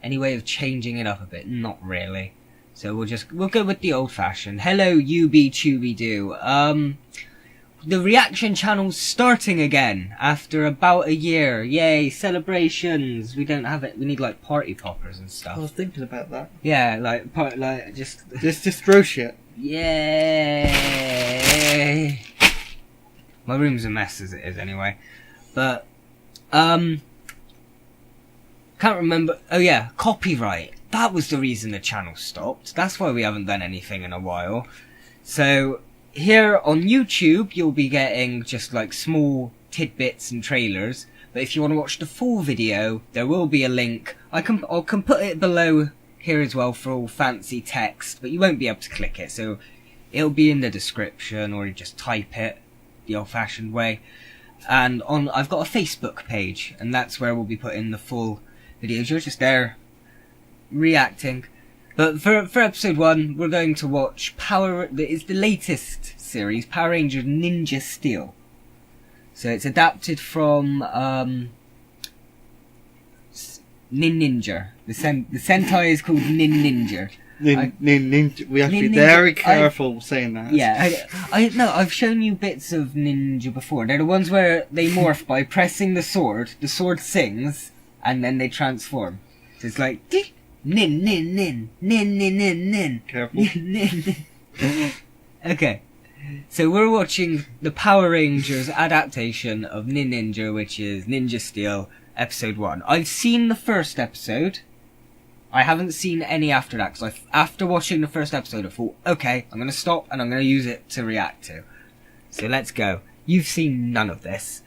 Any way of changing it up a bit? Not really. So we'll go with the old-fashioned. Hello, UB2B2. The reaction channel's starting again after about a year. Yay, celebrations. We don't have it. We need like party poppers and stuff. I was thinking about that. Yeah, just throw shit. Yay. My room's a mess as it is anyway. But can't remember. Oh yeah, copyright. That was the reason the channel stopped. That's why we haven't done anything in a while. So here on YouTube, you'll be getting just like small tidbits and trailers. But if you want to watch the full video, there will be a link. I can put it below here as well for all fancy text, but you won't be able to click it. So it'll be in the description, or you just type it the old-fashioned way. And I've got a Facebook page, and that's where we'll be putting the full videos. You're just there reacting. But for episode 1, we're going to watch it's the latest series, Power Rangers Ninja Steel. So it's adapted from Nin Ninja. The Sentai is called Nin Ninja. Ninja. We have to be very careful saying that. Yeah, I've shown you bits of Ninja before. They're the ones where they morph by pressing the sword sings, and then they transform. So it's like nin nin nin nin nin nin nin. Careful. Nin. Okay, so we're watching the Power Rangers adaptation of Nin Ninja, which is Ninja Steel, episode 1. I've seen the first episode. I haven't seen any after that, because after watching the first episode I thought, okay, I'm going to stop and I'm going to use it to react to. So let's go. You've seen none of this.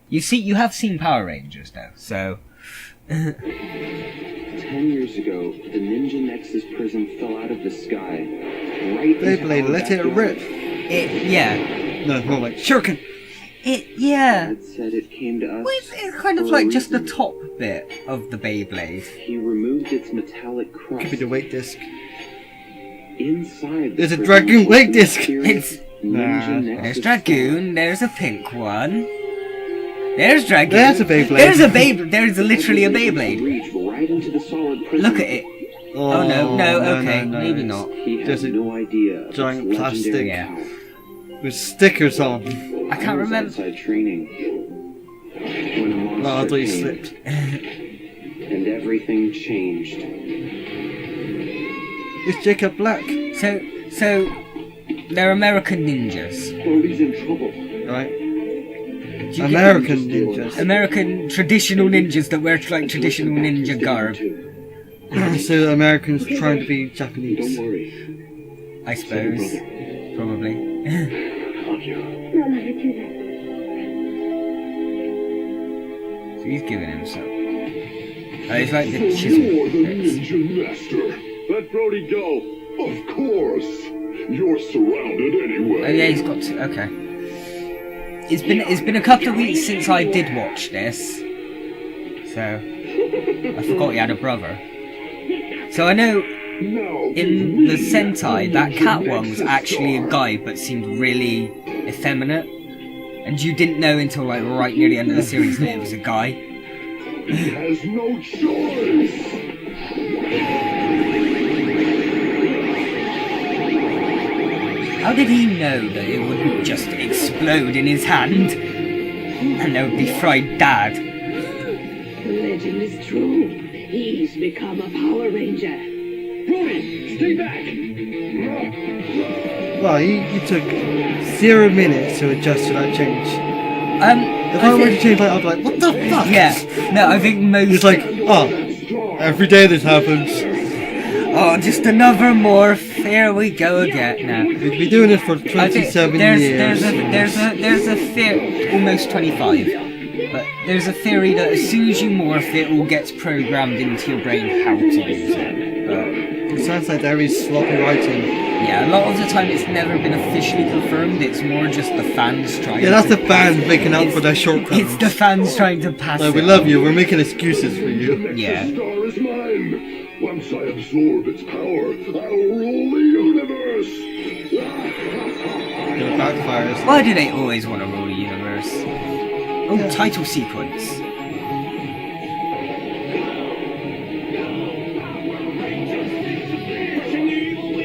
You have seen Power Rangers though, so 10 years ago, the Ninja Nexus prism fell out of the sky. Right Beyblade, let it rip. Yeah. No, more like shuriken. Yeah. Dad said it came to us. Well, it's kind of like just the top bit of the Beyblade. He removed its metallic crust. Could be the weight disc. Inside there's a Dragoon weight disc. There's Dragoon. There's a pink one. There's Dragoon. There's a Beyblade. There's a Beyblade. There's literally a Beyblade. Right into the solid prism. Look at it. Oh no, okay, no. Maybe not. He has no idea. Giant plastic. Yeah. With stickers on. I can't remember. Outside training. When a monster I thought you came, slipped. and everything changed. It's Jacob Black. So they're American ninjas. Brody's in trouble. Right. American ninjas. American traditional ninjas that wear like traditional ninja garb. So Americans trying to be Japanese. Don't worry. I suppose. Probably. So he's giving him some. Oh, he's like the chisel. You're the ninja master. Let Brody go. Of course. You're surrounded anyway. Oh yeah, he's got to. Okay. It's been a couple of weeks since I did watch this, so I forgot he had a brother. So I know in the Sentai that cat one was actually a guy, but seemed really effeminate, and you didn't know until like right near the end of the series that it was a guy. He has no choice. How did he know that it wouldn't just explode in his hand and there would be fried dad? The legend is true. He's become a Power Ranger. Brody, stay back. Well, you took 0 minutes to adjust to that change. If I were to change that, I'd be like, what the fuck? Yeah, no, I think most... It's like, oh, every day this happens. Oh, just another morph. Here we go again. No. We've been doing it for 27 years. There's a theory, almost 25. But there's a theory that as soon as you morph, it all gets programmed into your brain how to use it. But it sounds like very sloppy writing. yeah, a lot of the time it's never been officially confirmed. It's more just the fans trying. Yeah, that's the fans making up for their shortcomings. It's the fans trying to pass. Like, we love you. We're making excuses for you. Yeah. The star is mine. Once I absorb its power, I'll rule the universe. It backfires. Why do they always want to rule the universe? Oh, title sequence.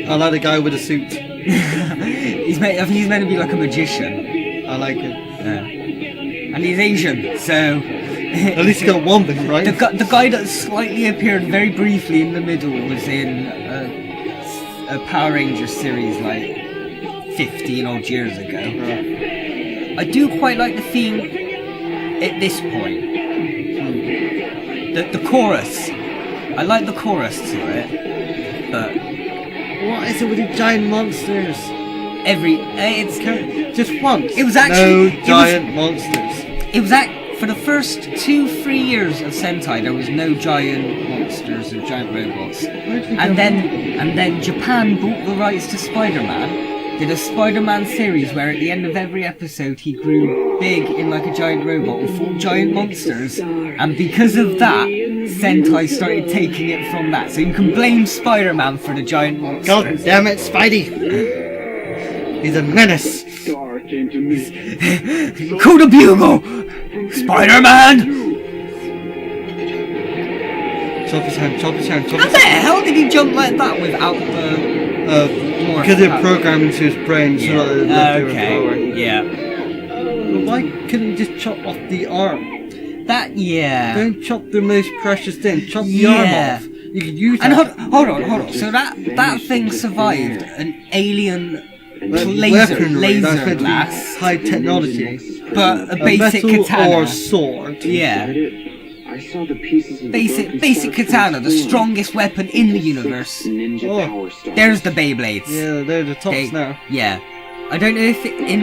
I like the guy with the suit. he's meant to be like a magician. I like it. Yeah. And he's Asian, so... At least he got one thing right. The guy that slightly appeared very briefly in the middle was in a Power Rangers series like 15 odd years ago. I do quite like the theme at this point. The chorus. I like the chorus to it, but What is it with the giant monsters? it's Just once. It was actually no giant monsters. It was for the first 2-3 years of Sentai, there was no giant monsters or giant robots. And then Japan bought the rights to Spider-Man, did a Spider-Man series where at the end of every episode he grew big in like a giant robot and fought giant monsters. And because of that, Sentai started taking it from that. So you can blame Spider-Man for the giant monsters. God damn it, Spidey! He's a menace. Star came to me. Call the bugle! Spider-Man! Chop his hand, chop his hand, chop How his the hand. hell did he jump like that without the... more Because it power? programmed into his brain so that it left him Okay, forward. yeah. But why couldn't he just chop off the arm? Yeah. Don't chop the most precious thing, chop the Yeah. arm off. You could use And that. hold on. So that thing survived an alien Weaponry, laser that's meant to be blast, high technology. but a A basic metal katana. or sword. Yeah. I saw the pieces of the broken Basic star katana, the transform. strongest weapon in the universe. Ninja Oh. power stars. There's the Beyblades. Yeah, they're the tops They- now. Yeah. I don't know if it in...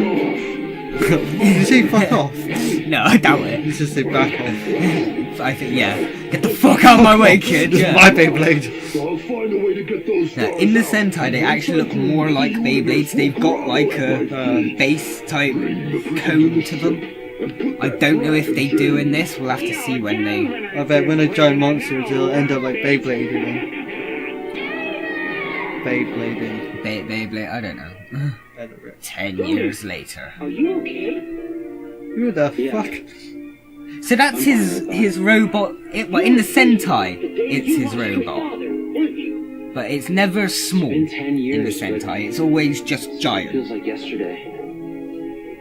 Did you say fuck off? No, I doubt it. You just say back off. I think, yeah. Get the fuck out of my way, kid. This is Yeah. my Beyblade. I'll find a way to get those Now, stars in the out. Sentai, they actually look more like Beyblades. They've got like a base type cone to them. I don't know if they do in this. We'll have to see when they. I bet when they're giant monsters, it'll end up like Beyblade again. Beyblading. Beyblade. I don't know. I don't know. 10 years later. Are you okay? Who the Yeah. fuck? So that's his robot. Well, in the Sentai, it's his robot, Father, weren't you? but it's never small It's been 10 in the years, but Sentai. It's always just giant. feels like yesterday.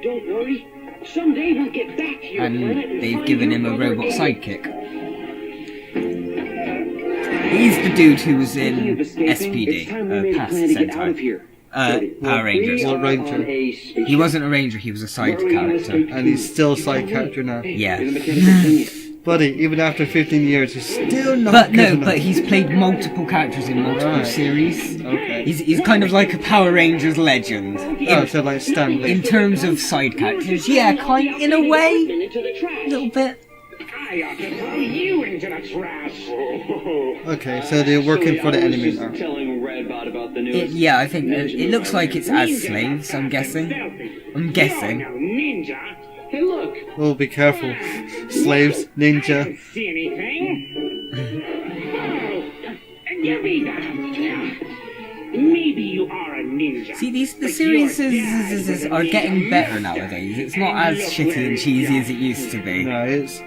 Don't worry. Someday we'll get back to your planet And they've find given your him a brother robot again. sidekick. He's the dude who was Speaking in of escaping, it's SPD, time we made a past plan to get out of Sentai. here. Power Rangers. What ranger? On a spaceship. He wasn't a ranger, he was a side character. And he's still a side character now. Yeah. In the mechanical genius. Buddy, even after 15 years, he's still not But good no, enough. but he's played multiple characters in multiple Right. series. Okay. He's kind of like a Power Rangers legend. Oh, so like Stanley. In terms of side characters, yeah, kind in a way, Into the a trash. little bit. I ought to throw you into the trash. Okay, so they're working for the enemy now. Telling Redbot about the newest. Yeah, I think it looks like it's as slaves. I'm guessing. I'm guessing. You're no ninja. Hey, look. Oh, be careful. Slaves, ninja. Don't see anything. Oh, give me that. Maybe you are a ninja. See, the but series your dad are getting better nowadays. It's not as shitty and cheesy as it used to be. No, it's...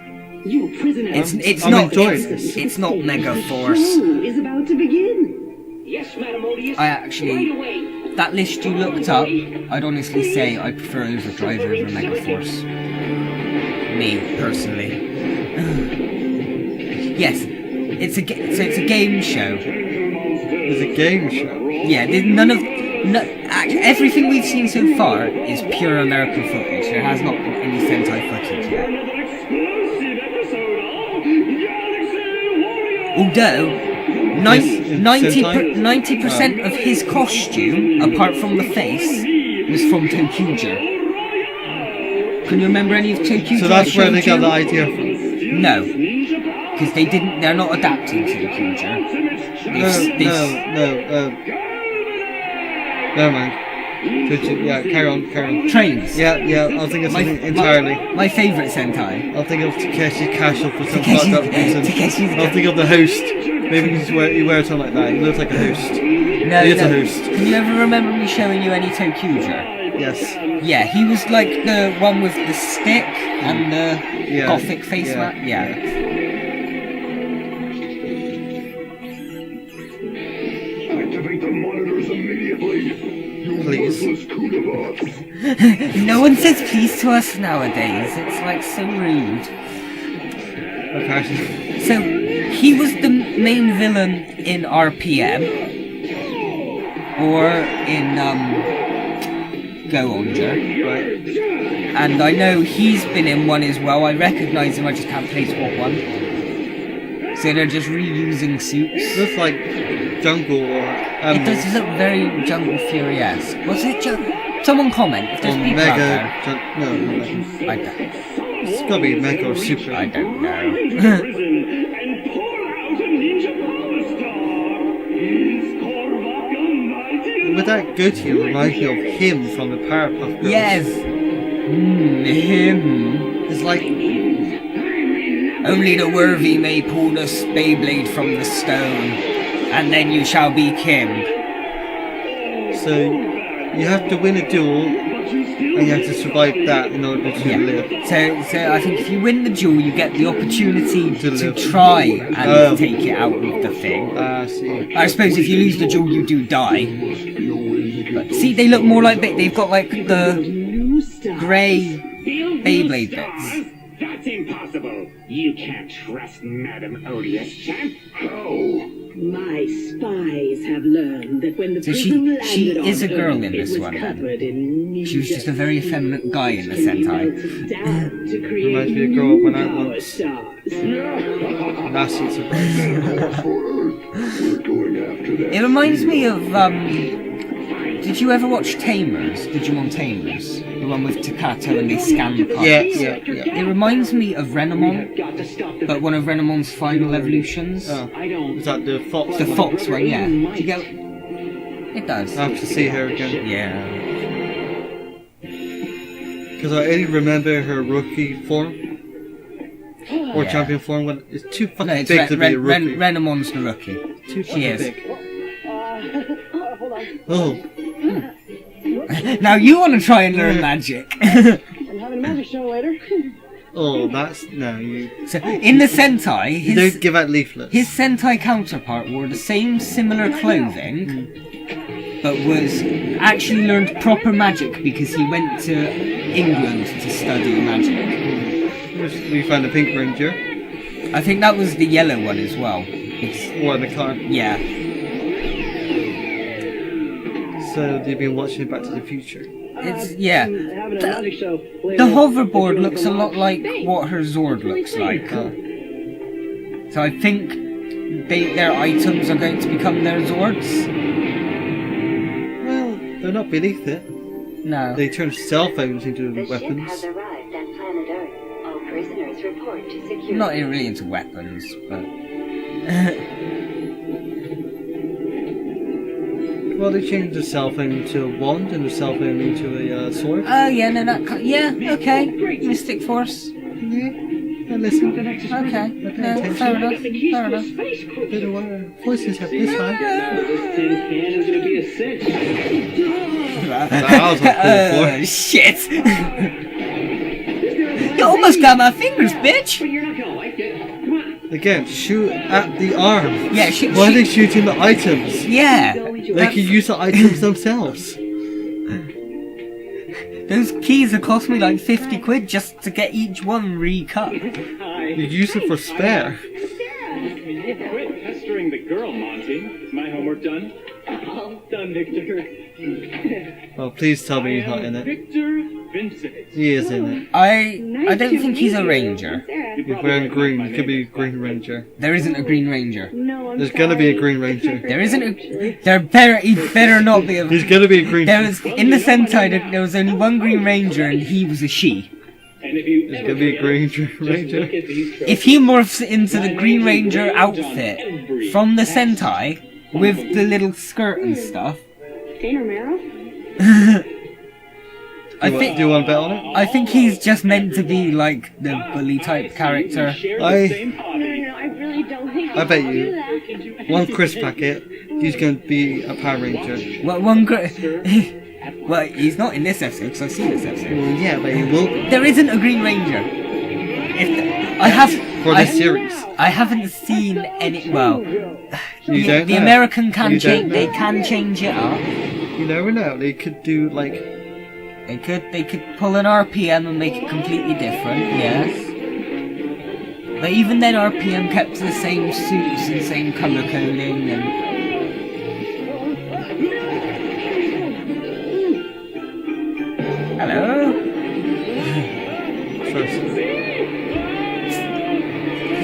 You prisoner. It's I'm not enjoying this. it's not Mega Force. is about to begin. Yes, Madam Odious. I actually- Right away. That list you looked up, I'd honestly say I prefer Overdrive over Mega Force. Me personally. Yes, it's a game show. It's a game show. Yeah, there's actually, everything we've seen so far is pure American footage. There has not been any Sentai footage yet. Another explosive episode of Galaxy Warrior! Although, Sentai? 90% of his costume, apart from the face, was from Tokuja. Can you remember any of Tokuja? So that's where they got the showed idea you? from. No, because they're not adapting Tokuja. Never mind. Yeah, carry on. Trains. Yeah, I'll think of something entirely. My favourite Sentai. I'll think of Takeshi's Castle for some Takeshi's- fucked up reason. Takeshi's- I'll think of the host. Maybe he wears something like that. He looks like a host. No, He is a no. host. Can you ever remember me showing you any Tokuja? Yes. Yeah, he was like the one with the stick and the Yeah, gothic face yeah, mask. Yeah. Activate the monitors immediately! immediately. You Please. worthless Kudavats. No one says please to us nowadays. It's like so rude. Okay. So, he was the main villain in RPM. Or in, Go Onger. Right. And I know he's been in one as well. I recognise him, I just can't place what one. So they're just reusing suits. Looks like jungle or It does look very Jungle Fury-esque. Was it someone comment if there's or people out mega. there. No. I don't. It's gotta be mega or super. I don't know. Prison and pull out a ninja power star. Is Korvac a mighty? With that goatee, it reminds me of him from the Powerpuff Girls. Yes! Him. It's like Only the worthy may pull the Beyblade from the stone, and then you shall be king. so. You have to win a duel, and you have to survive that in order to live. So I think if you win the duel, you get the opportunity To to live. try and take it out of the thing. See. I suppose if you lose the duel, you do die. But see, they look more like they've got like the New stars. grey Build Beyblade new bits. stars? That's impossible. You can't trust Madam Odious, champ. How? My spies have learned that when the So prism landed she on is a girl Earth, in this it was one, then. covered in ninja She was just a very effeminate guy in the Sentai. down to create Reminds me of a girl when I new power once- stars. Nasty surprise. We're going after that. It reminds me of did you ever watch Tamers? Digimon Tamers? The one with Takato and they scan the cards? Yeah. It reminds me of Renamon, Got to stop the but one of Renamon's final evolutions. Oh, I don't. is that the fox? The one? fox one, yeah. Do you get... It does. I have to see her again. Yeah. Because I only remember her rookie form. Or Yeah. champion form when it's too fucking No, it's big to be a rookie. Renamon's the rookie. Too She fucking is. big. Oh, Now you want to try and learn magic. I'm having a magic show later. oh, that's no. You So in the Sentai, you don't give out leaflets. his Sentai counterpart wore the same similar clothing, but was actually learned proper magic because he went to England to study magic. We found a pink ranger I think that was the yellow one as well. It's, or in the car. yeah. So they've been watching Back to the Future. It's yeah. Having a magic show later. The hoverboard looks a lot like what her Zord looks like. Oh. So I think their items are going to become their Zords. Well, they're not beneath it. No. They turn cell phones into The ship has weapons. arrived at planet Earth. All prisoners report to security. Not really into weapons, but Well, they changed the cell phone into a wand and the cell phone into a sword. oh yeah, no, yeah, okay. Mystic Force. Yeah, listen. Okay, no, fair enough. Fair enough. Don't know why voices have this high. This tin can is gonna be a cinch. That was what I Oh shit! You almost got my fingers, bitch. But you're not gonna like it. Come on. Again, shoot at the arm. Yeah, Why are they shooting the items? yeah. They can use the items themselves. Those keys have cost me like 50 quid just to get each one recut. Hi. You use it for spare. Quit pestering the girl, Monty. Is my homework done? All done, Victor. Well, please tell me he's not in it. Victor Vincent. He is in it. I don't think he's a ranger. He's wearing green. He could be a Green Ranger. There isn't a Green Ranger. No, I'm There's gonna be a Green Ranger. There isn't a... He better not be a... He's gonna be a Green There Ranger. was... In the Sentai, there was only one Green Ranger and he was a she. And if you There's ever gonna be a Green forget, Ranger. just look at these If he morphs into the Green Ranger outfit from the Sentai, with the little skirt and stuff, Dana Romero? I think... Do you want to bet on it? I think he's just meant to be like the bully type character. I I really don't think I bet you one crisp packet. He's gonna be a Power Ranger. Well, well, he's not in this episode because I've seen this episode. Well, yeah, but he will be There isn't a Green Ranger. I have for this series. I haven't seen any. Well, You don't the know. American can You don't change. know. They can change it up. You never know. They could do like. They could pull an RPM and make it completely different, yes. But even then RPM kept the same suits and same colour coding and... Hello?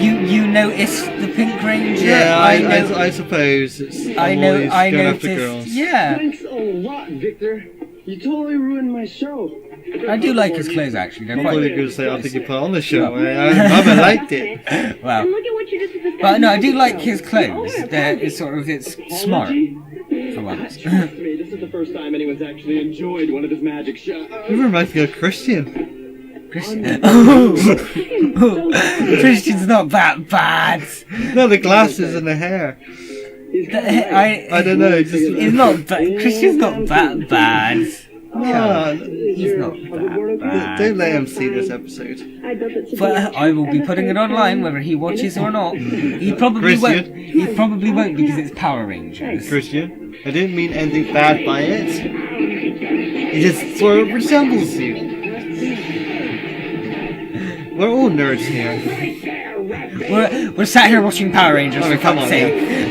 You noticed the Pink Ranger? Yeah, I suppose it's. I noticed. Girls. Yeah. Thanks a lot, Victor. You totally ruined my show. I do like his clothes actually. They're I'm quite. probably going to say I think you put on the show. I liked it. Well, And look at what you did to this guy. but no, I do like his clothes. It's smart for once. Trust me, this is the first time anyone's actually enjoyed one of his magic shows. You remind me of Christian. Christian's not that bad. No, the glasses and the hair. I don't know. He's not bad. Christian's not that bad. No, He's not that bad. don't let him see this episode. But I will be putting it online whether he watches or not. He probably won't. Christian? He probably won't because it's Power Rangers. Christian, I didn't mean anything bad by it. He just sort of resembles you. We're all nerds here. We're sat here watching Power Rangers. Oh, For come fuck's on, sake.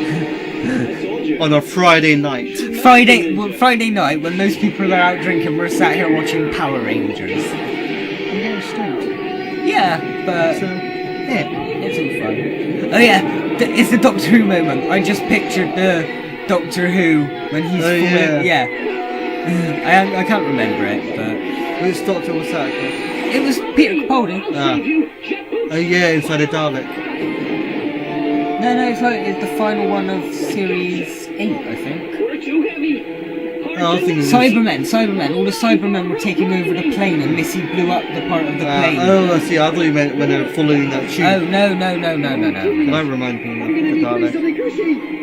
On a Friday night. Friday night when most people are out drinking, we're sat here watching Power Rangers. Yeah, but So, yeah. it's all fun. Oh yeah, it's the Doctor Who moment. I just pictured the Doctor Who when he's yeah. yeah. I can't remember it, but Which Doctor was that? it was Peter Capaldi. Oh yeah, inside the Dalek. No, it's the final one of series 8, I think. We're too heavy. Oh, I was thinking Cybermen. All the Cybermen were taking over the plane, and Missy blew up the part of the plane. oh, I see. I thought you meant when they were following that tube. Oh no. That reminds me of the Dalek.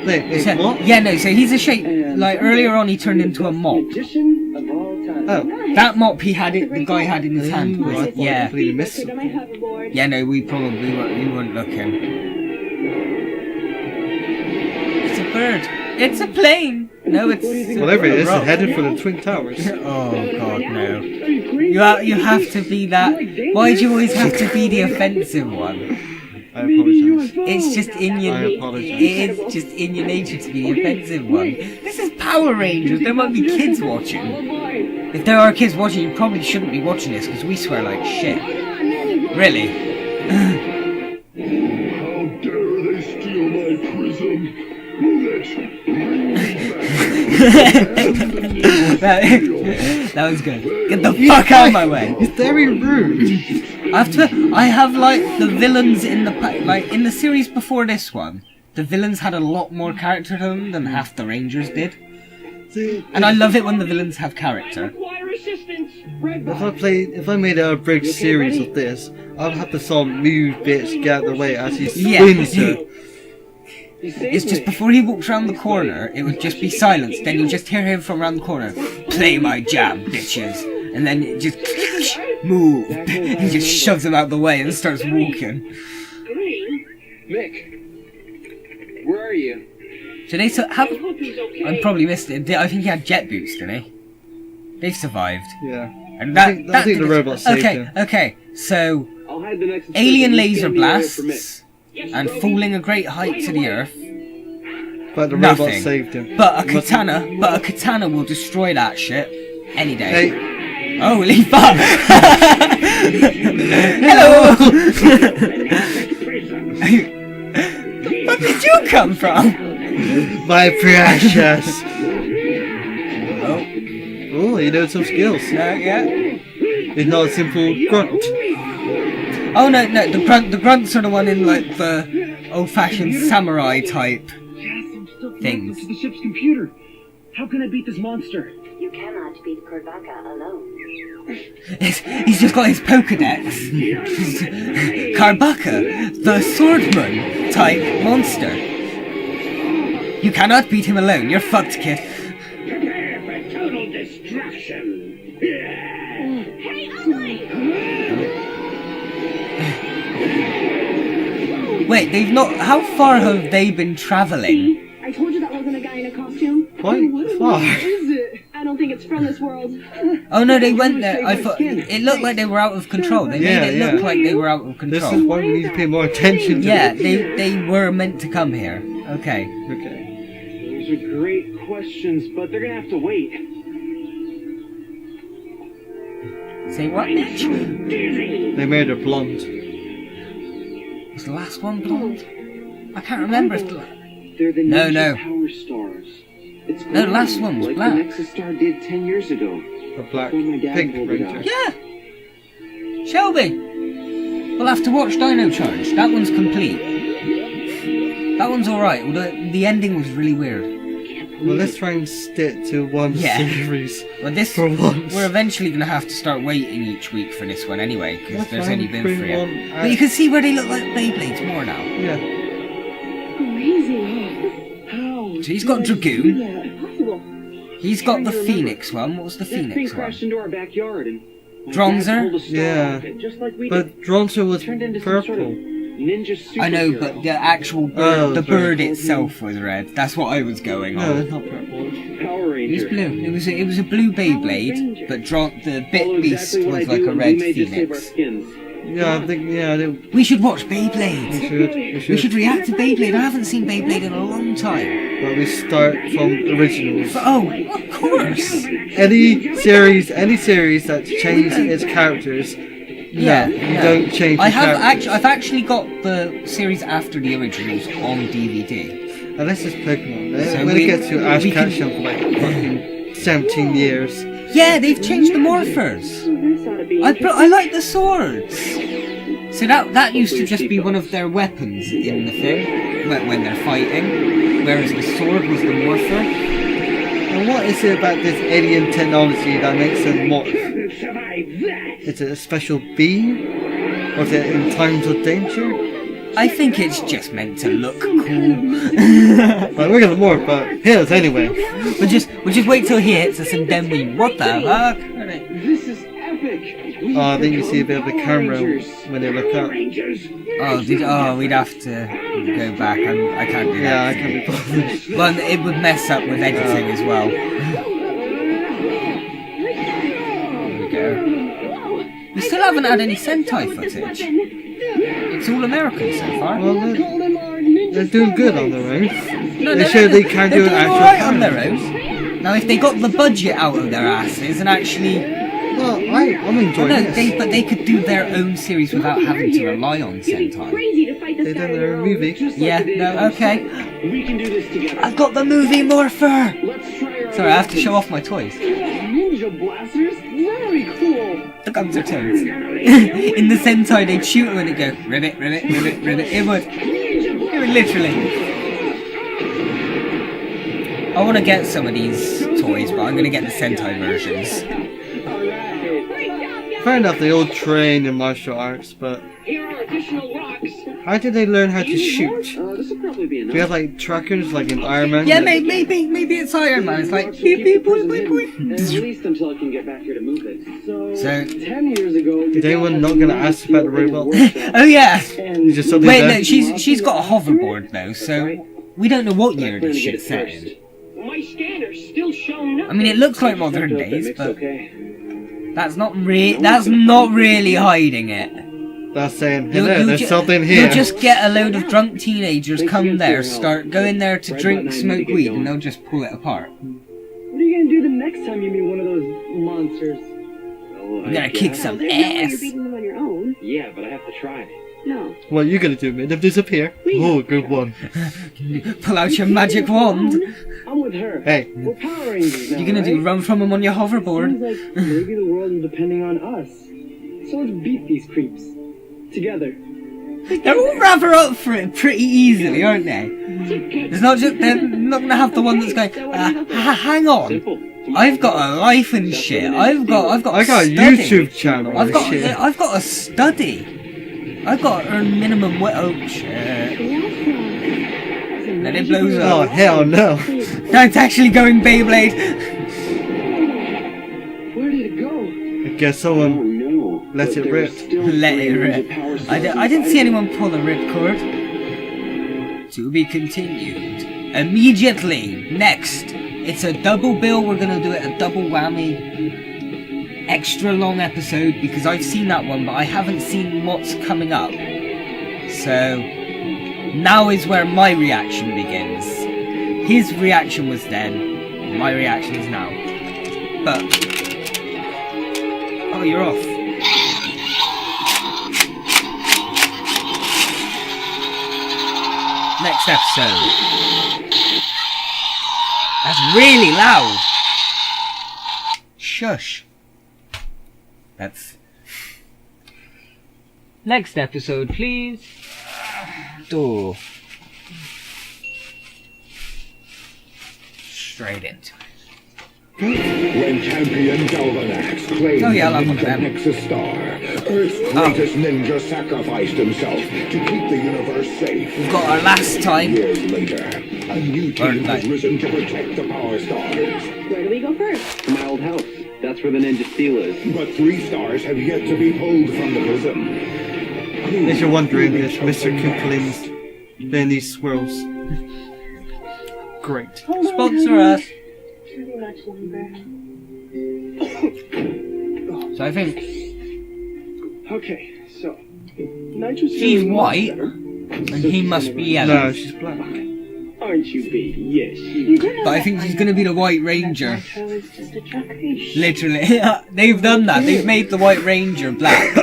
Wait, So, what? yeah, no. So he's a shape. Like earlier on, he turned into a mop. Magician of all time. Oh, That mop the guy had in his hand. I Was, thought I yeah, completely missed Put it. on my hoverboard. yeah. No, we weren't looking. It's a bird. It's a plane. No, it's Whatever it is, a it's headed for the Twin Towers. Oh God, no. You have to be that. Why do you always have to be the offensive one? I apologize. It's just in your. I apologize. It's just in your nature to be the offensive one. This is Power Rangers. There might be kids watching. If there are kids watching, you probably shouldn't be watching this because we swear like shit. Really. How dare they steal my prism? That was good. Get the fuck out of my way. It's very rude. I have like the villains in in the series before this one. The villains had a lot more character to them than half the Rangers did. See, And I love it when the villains have character. Require assistance. if I made a abridged series of this, I'd have the song move bitch get out of the way as he Yeah. swings her. It's just before he walks around the corner, it would just be silence. Then you just hear him from around the corner. Play my jam, bitches. And then it just move. He just shoves him out the way and starts walking. Mick, where are you? So I hope he's okay. I probably missed it. I think he had jet boots, didn't he? They've survived. Yeah. And I think the robot saved him. Okay, so I'll hide the next alien instruction. laser Stand away from Mick. blasts and falling a great height to the earth. But the robot Nothing. saved him. But a katana will destroy that shit any day. Hey, Holy fuck! Hello! Where did you come from? my precious. Oh, Oh, you know some skills. yeah. It's not a simple grunt. Oh no, the grunts are the one in like the old-fashioned samurai type things. To the ship's computer. How can I beat this monster? You cannot beat Korvaca alone. He's just got his Pokedex. Karbaka, the swordman type monster. You cannot beat him alone. You're fucked, kid. Prepare for total destruction. Wait, they've not. How far have they been traveling? I told you that girls and a guy in a costume. Quite far. Is it? I don't think it's from this world. Oh no, they went there. I thought it looked like they were out of control. They made it look like they were out of This is control. why we need to pay more attention to Yeah, it. they were meant to come here. Okay. Okay. Those are great questions, but they're gonna have to wait. Say what, bitch? They made her blonde. Was the last one blonde? I can't remember. If They're the No, Ninja no. Power Stars. It's No, the last one was like black. the Nexus Star did 10 years ago. A black Before my dad pink pulled it ranger. out. Yeah! Shelby! We'll have to watch Dino Charge. That one's complete. That one's alright, although the ending was really weird. Well, let's try and stick to one Yeah. series Well, this for once. we're eventually going to have to start waiting each week for this one anyway, because That's there's fine, only been bring 3. one But you can see where they look like Beyblades more now. Yeah. Amazing. How? So he's got Dragoon. Yeah, impossible. He's got the Phoenix one. What was the That thing Phoenix one? crashed into our backyard and my Dronzer? dad pulled a star Yeah. off it, just like we did. But Dronzer was Turned into some sort of purple. ninja superhero. I know, but the actual bird, Oh, the sorry. bird itself was red. That's what I was going No, on. it's not purple. Power It was Ranger. blue. It was a blue Beyblade, but the Follow Bit Beast exactly what was I like do, a and red we may just save our Phoenix. skins. Yeah, I think, they, We should watch we Beyblade. should. We should react to Beyblade. I haven't seen Beyblade in a long time. Well, we start from originals. But, oh, of course. Any series that changes its characters, Yeah, you no. don't change the characters. I've actually got the series after the originals on DVD. Unless it's Pokemon. So When we- it gets to Ash we can- Ketchum for like fucking 17 years. Yeah, they've changed the morphers. This ought to be I like the swords. So that used to just be one of their weapons in the thing when they're fighting, whereas the sword was the morpher. And what is it about this alien technology that makes them morph? Is it a special beam? Or is it in times of danger? I think it's just meant to look cool. But we're gonna morph, but here's anyway. We'll just wait till he hits us and then we what the fuck? This is epic. We Oh, I think you become see a bit of the Power camera Rangers. when they look up. We'd have to go back. I can't do Yeah, that. I can't be bothered. Well, it would mess up with editing as well. There we go. We still haven't had any Sentai footage. It's all American so far. Well, they're doing good on their own. No, They show they can do they're an doing actual alright on character. their own. Now, if they got the budget out of their asses and actually, Well, I'm enjoying this. but they could do their own series without having to rely on You'd be Sentai. crazy to fight this They guy done on their your own own. movie. Just Yeah, like they did no, in okay. We can do this together. I've got the movie morpher. Let's try our Sorry, I have to show off my toys. Ninja blasters? Very cool. The guns are toads. In the Sentai, they'd shoot them and it'd go ribbit, ribbit, ribbit, ribbit. It would literally. I want to get some of these toys, but I'm going to get the Sentai versions. Fair enough, they all train in martial arts, but Here are additional rocks. how did they learn how to shoot? This will probably be Do enough. we have like trackers like in Iron Man? Yeah, maybe it's Iron Man. It's like beep beep boop boop boop. At least until I can get back here to move it. So, 10 years ago, Is anyone not gonna ask about the robot? oh yeah. You just suddenly Wait, there? no, she's got a hoverboard though, so we don't know what year this shit's set in. My scanner's still showing up. I mean, it looks like modern That days, mix but okay. that's not really hiding it. That's saying, hello, there's something here. You'll just get a load of drunk teenagers come there, go in there to drink, smoke weed, and they'll just pull it apart. What are you gonna do the next time you meet one of those monsters? Well, I'm gonna kick some ass. You're beating them on your own. Yeah, but I have to try. No. What are you gonna do, make them disappear? Oh, good one. Pull out your magic wand. I'm with her. Hey, We're Power Rangers now, You're gonna do right? run from them on your hoverboard. Seems like maybe the world is depending on us. So let's beat these creeps. Together. They're all rather up for it pretty easily, aren't they? It's not just they're not gonna have the one that's going. Hang on, Simple. I've got a life and shit. I've got I got a study. YouTube channel. I've and got shit. I've got a study. I've got to earn minimum wage. Oh shit! Then it blows Oh up. hell no! No, it's actually going Beyblade. Where did it go? I guess Oh someone no. let But it there are rip. still Let three it Ninja rip. Power I didn't see anyone pull a ripcord. To be continued. immediately. Next, it's a double bill. We're gonna do it a double whammy, extra long episode because I've seen that one, but I haven't seen what's coming up. So now is where my reaction begins. His reaction was then, my reaction is now. But oh, you're off. Next episode. That's really loud. Shush. That's... Next episode, please. Door. Straight into it. When champion Galvanax claimed Oh, yeah, I love the one of Ninja them. Nexus Star, Earth's greatest ninja sacrificed himself to keep the universe safe. We've got our last time. Years later, a new team has risen to protect the Power Stars. Where do we go first? My old house. That's where the ninja steel is. But 3 stars have yet to be pulled from the prism. If you're wondering, it's Mr. Kipling's Benny Swirls. Great. Hold on, Sponsor honey. us. Pretty much longer. So I think Okay, so nitrogen. she's white and he must be yellow. No, she's black. Aren't you, baby? Yes, You do know But I that think she's gonna be the White Ranger. Nitro is just a track fish. Literally. They've done that. They've made the White Ranger black.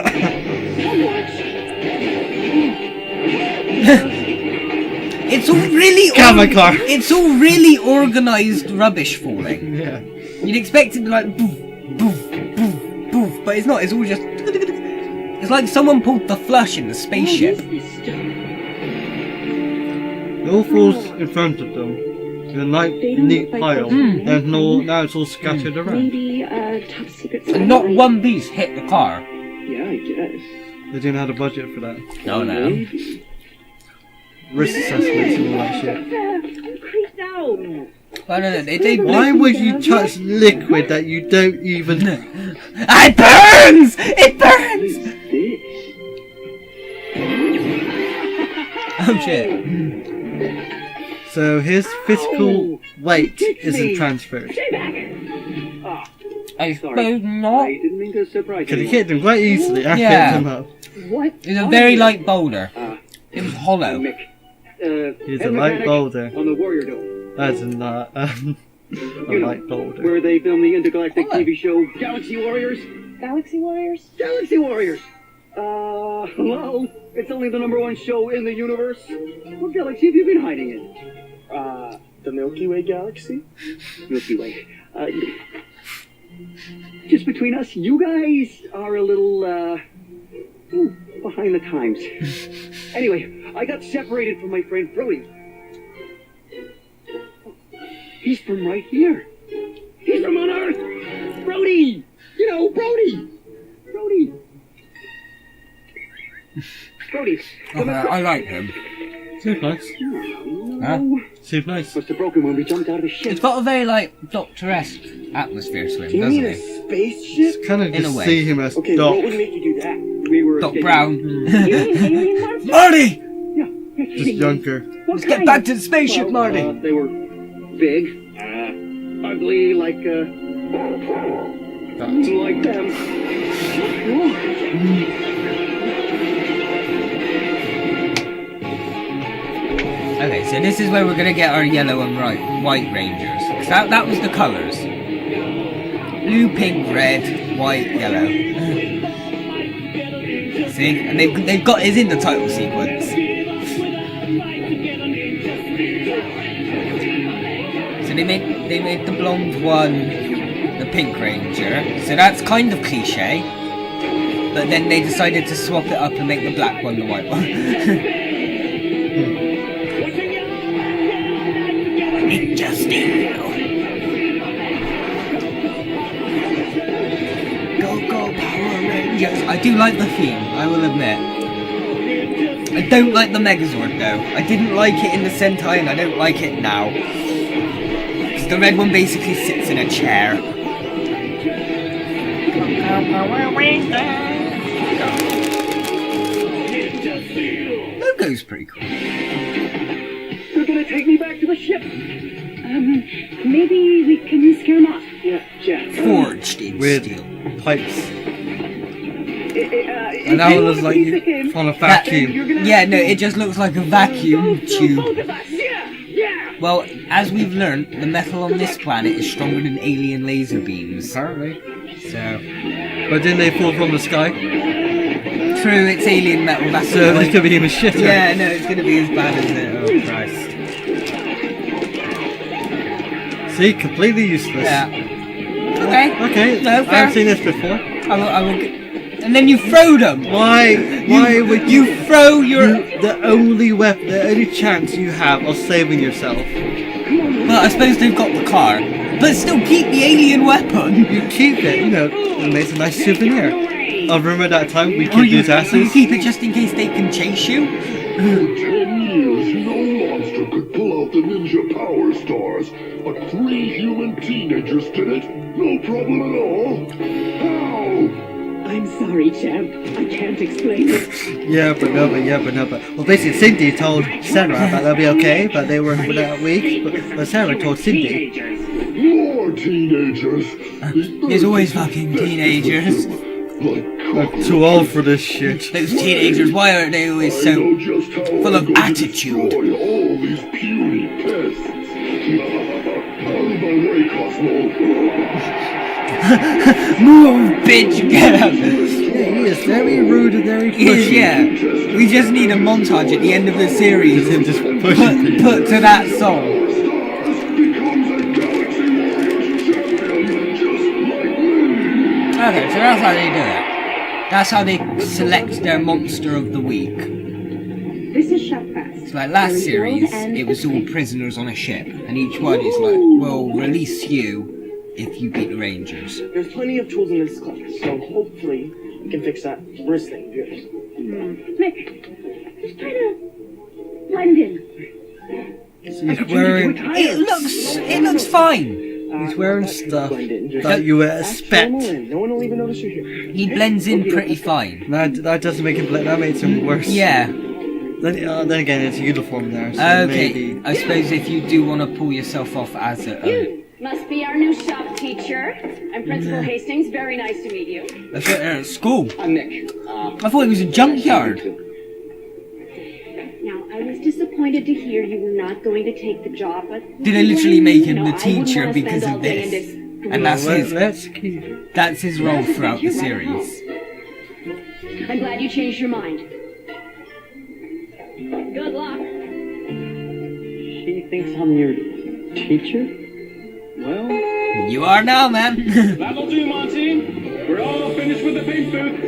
It's all really Camera car. It's all really organised rubbish falling. Yeah. You'd expect it to be like boof, boof, boof, boof, but it's not. It's all just. It's like someone pulled the flush in the spaceship. What is this stuff? It all falls in front of them. In a neat pile. There's no, now it's all scattered around. Maybe a top secret. And not one piece hit the car. Yeah, I guess. They didn't have a budget for that. No, no. Maybe. Risk assessments and all that shit. I'm creeped out. I don't know. They Why would you touch liquid that you don't even... It burns! It burns! Oh shit. So his physical weight isn't transferred. Stay back! I suppose not. I didn't mean to surprise Could you. have kicked him quite easily. I Yeah. picked him up. What? It's a very light boulder. It was hollow. Mick. He's a head light mechanic boulder. On the Warrior Dome. That's not a light boulder. Where they film the intergalactic What? TV show Galaxy Warriors. Galaxy Warriors? Galaxy Warriors! Well, it's only the #1 show in the universe. What galaxy have you been hiding in? The Milky Way galaxy? Milky Way. Just between us, you guys are a little, behind the times. Anyway, I got separated from my friend Brody. He's from right here. He's from on Earth! Brody! You know, Brody! Brody! Brody! Okay, I like him. Seems nice. Huh? Seems nice. Must have broken when we jumped out of the It's ship. got a very like Doctor-esque atmosphere to him, You doesn't mean a it? spaceship? It's kind of In a just way. see him as Okay, Doc. what would make you do that? We were Doc getting- Brown. You mean alien monsters? Marty! Yeah. Just younger. What Let's get kind? back to the spaceship, Well, Marty! they were big, ugly, like them. Okay, so this is where we're gonna get our yellow and white rangers. 'Cause that was the colours. Blue, pink, red, white, yellow. See? And they've got his in the title sequence. So they made the blonde one the pink ranger. So that's kind of cliche. But then they decided to swap it up and make the black one the white one. Ninja Steel. Go Go Power Rangers. I do like the theme, I will admit. I don't like the Megazord though. I didn't like it in the Sentai and I don't like it now. Because the red one basically sits in a chair. Logo's pretty cool. You're gonna take me back to to a ship. Maybe we can scare him off. Yeah, Jack. Forged in With steel. pipes. And And now it looks like you on a vacuum. Yeah, no, it just looks like a vacuum tube. Yeah. Well, as we've learned, the metal on this planet is stronger than alien laser beams. Apparently. So, But didn't they fall from the sky? true, it's alien metal, that's So the this point. could be even shitter. Yeah, no, it's gonna be as bad as it. Oh, Christ. See, completely useless. Yeah. Okay. Okay, No, I fair. haven't seen this before. I will and then you throw them! Why would You throw your... the only weapon, the only chance you have of saving yourself? Well, I suppose they've got the car. But still keep the alien weapon! You keep it, you know, it makes a nice souvenir. I remember that time we Or kicked you these asses. keep it just in case they can chase you? For 10 years, no monster could pull out the ninja power stars, but 3 human teenagers did it. No problem at all. How? I'm sorry, champ. I can't explain it. Yeah, but no. Well, basically, Cindy told Sarah that they'll be okay, but they were without weeks. But Sarah told Cindy. More teenagers. There's always fucking teenagers. Like I'm too old for this shit. Those teenagers, why aren't they always I so... know just how full I'm of going to attitude. destroy all these puny pests. Out of my way, Cosmo. Move, bitch, get up! Yeah, he is very rude and very pushy. Yeah, we just need a montage at the end of the series Him just pushing people. put to that song. Stars becomes a galaxy warriors champion just like me. Okay, so that's how they do it. That's how they select their monster of the week. This is Shopfast. So like last series, it was all prisoners on a ship, and each one is like, we'll release you if you beat the Rangers. There's plenty of tools in this class, so hopefully we can fix that wrist thing of yours. Nick, just try to blend in. He's wearing, It looks fine. he's wearing stuff Blend in, just that you would act expect. normal and no one will even notice you're here. He blends in pretty fine. That doesn't make him. That makes him worse. Yeah. Then again, it's a uniform there. So Okay. maybe. I suppose if you do want to pull yourself off as a, Must be our new shop teacher. I'm Principal Hastings. Very nice to meet you. I thought they're at school. I'm Nick. I thought it was a junkyard. Now, I was disappointed to hear you were not going to take the job, but... Did they literally make him the I wouldn't teacher wanna because spend of all day in this? And that's his Let's keep. that's his role throughout the series. I'm glad you changed your mind. Good luck. She thinks I'm your teacher? Well, You are now, man. That'll do, Monty. We're all finished with the paint booth.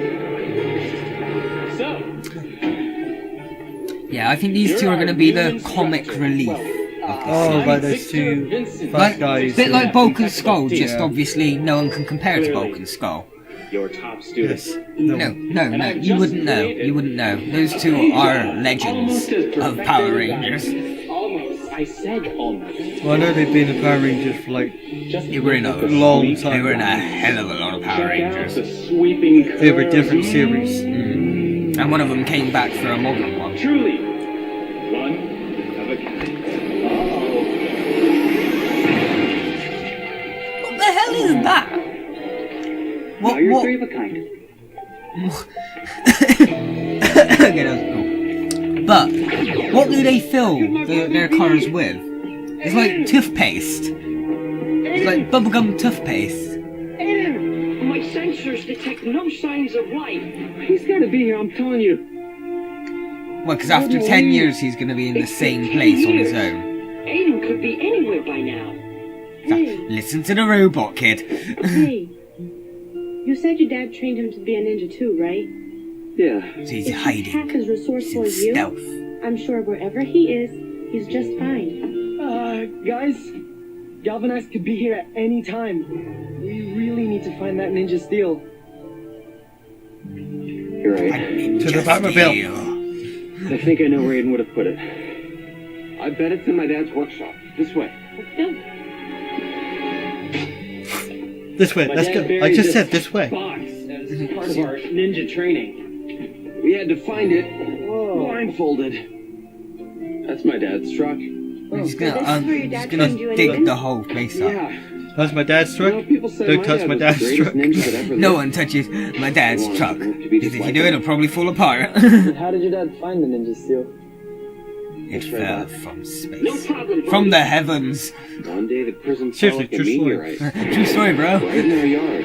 So, Yeah, I think these two are going to be the comic relief. Oh, by those two fat Like, guys. bit like Bulk and Skull, just Yeah. obviously no one can compare to Bulk and Skull. your top student. Yes. No, you wouldn't know. You wouldn't know. Those two are legends of Power Rangers. Almost. I said almost. Well, I know they've been in Power Rangers for like. They were in a long time. They were in a hell of a lot of Power Rangers. The sweeping They were curve. different series. And one of them came back for a modern one. Truly, one of a kind. What the hell is that? now you're What? three of a kind. Okay, that was cool. But what do they fill their cars with? It's like toothpaste. It's like bubblegum toothpaste. Aiden! My sensors detect no signs of life. He's gotta be here, I'm telling you. Well, because after 10 years he's going to be in the same place on his own. Aiden could be anywhere by now. Listen to the robot kid. Hey, you said your dad trained him to be a ninja too, right? Yeah. So he's If he's hiding. half as resourceful He's as in you, stealth. I'm sure wherever he is, he's just fine. Guys, Galvanize could be here at any time. We really need to find that ninja steel. You're right. To the Batmobile. I think I know where Aiden would have put it. I bet it's in my dad's workshop. This way. This way. Let's go. I just said this way. Box as part of our ninja training. We had to find it blindfolded. That's my dad's truck. I'm just So this is where your gonna, dad trained you in dig ninja? the whole place up. Yeah. That's my dad's You know, truck. people say Don't touch dad my was the dad's greatest truck. ninja that ever No lived. one touches my dad's Well, truck. I hope to be Because just if you like do, him. it'll probably fall apart. How did your dad find the ninja steel? It fell from space. No problem. From the heavens. One day the prism fell Seriously, like a true story. meteorite. True story, bro. Right in our yard.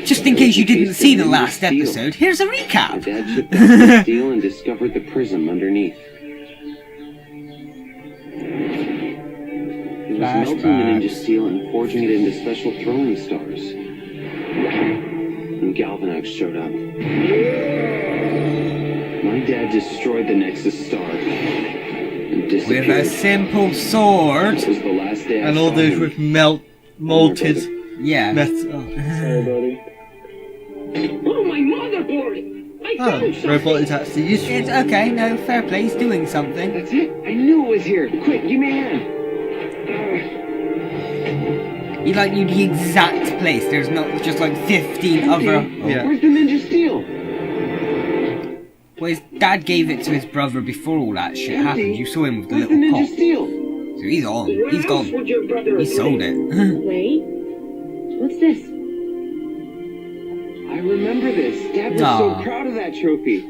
Just in case you didn't see the last Steel. episode, here's a My recap. dad chipped out the steel and discovered the prism underneath. He was melting the ninja Flashbacks. steel and forging it into special throwing stars. And Galvanax showed up. My dad destroyed the Nexus star and With disappeared. a simple sword. This was the last day I And all saw those him. with molted Yeah. metal. Sorry, buddy. Oh, my motherboard! I Oh, found something! robot is actually useful. It's okay, no, fair play, he's doing something. That's it. I knew it was here. Quick, give me a hand. You like knew the exact place. There's not just like 15 other. Yeah. Where's the ninja steel? Well, his dad gave it to his brother before all that shit happened. You saw him with the Where's the little ninja pot. steel? So he's on. Where He's else gone. would your brother He have sold been? it. Wait. What's this? I remember this. Dad was Aw. so proud of that trophy.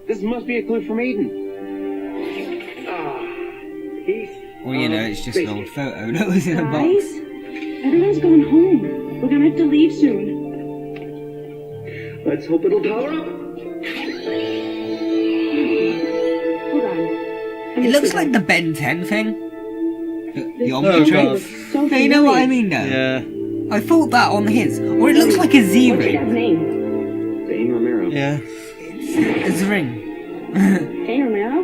This must be a clue from Aiden. Ah, he's... Well, you know, it's just an old photo that was in a Guys? box. Everyone's going home. We're gonna have to leave soon. Let's hope it'll power up. Hold on. It looks like the Ben 10 thing. The Oh, Omnibus. God. So Hey, you know what I mean though? Yeah. I thought that on his. Or it looks like a What's your dad's Z-ring. name? Dane Romero. Yeah. It's a ring. Hey, Romero?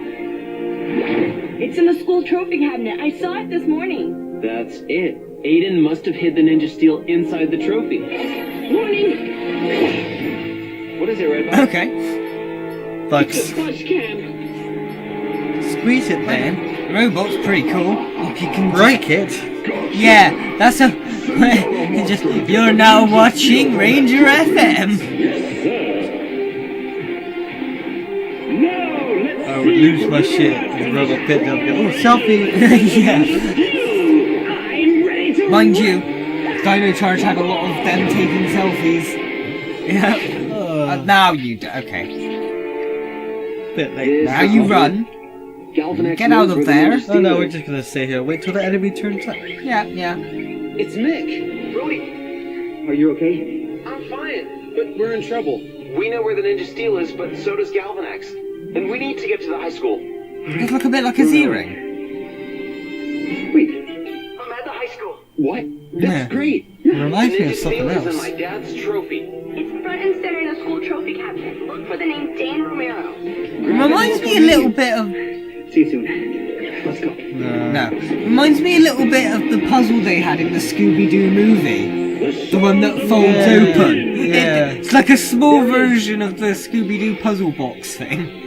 It's in the school trophy cabinet. I saw it this morning. That's it. Aiden must have hid the ninja steel inside the trophy. Warning! What is it, Redbox? Okay. The Bugs. fudge can! Squeeze it, man. Robot's pretty cool. If you can Break it. Yeah, that's a. Just you're now watching Ranger FM. Now, let's I would lose my shit. The robot picked up. Oh, selfie. Yeah. I'm ready to... Mind you, Dino Charge had a lot of them taking selfies. Yeah. Now you do. Okay. Bit late. Now you run. Galvanax Get out knows of where the there. ninja Oh steel no, is. we're just gonna stay here. Wait till the enemy turns up. Yeah, yeah. It's Mick. Brody, are you okay? I'm fine, but we're in trouble. We know where the ninja steel is, but so does Galvanax. And we need to get to the high school. It look a bit like a Z-ring. Wait, I'm at the high school. What? That's Yeah. great. It The reminds me ninja of something steel is in else. my dad's trophy. It's front and center in the school trophy cabinet. Look for the name Dane Romero. It reminds me a little bit of. see you soon. Let's go. No. Reminds me a little bit of the puzzle they had in the Scooby-Doo movie. The one that folds Yeah, open. yeah. It's like a small version of the Scooby-Doo puzzle box thing.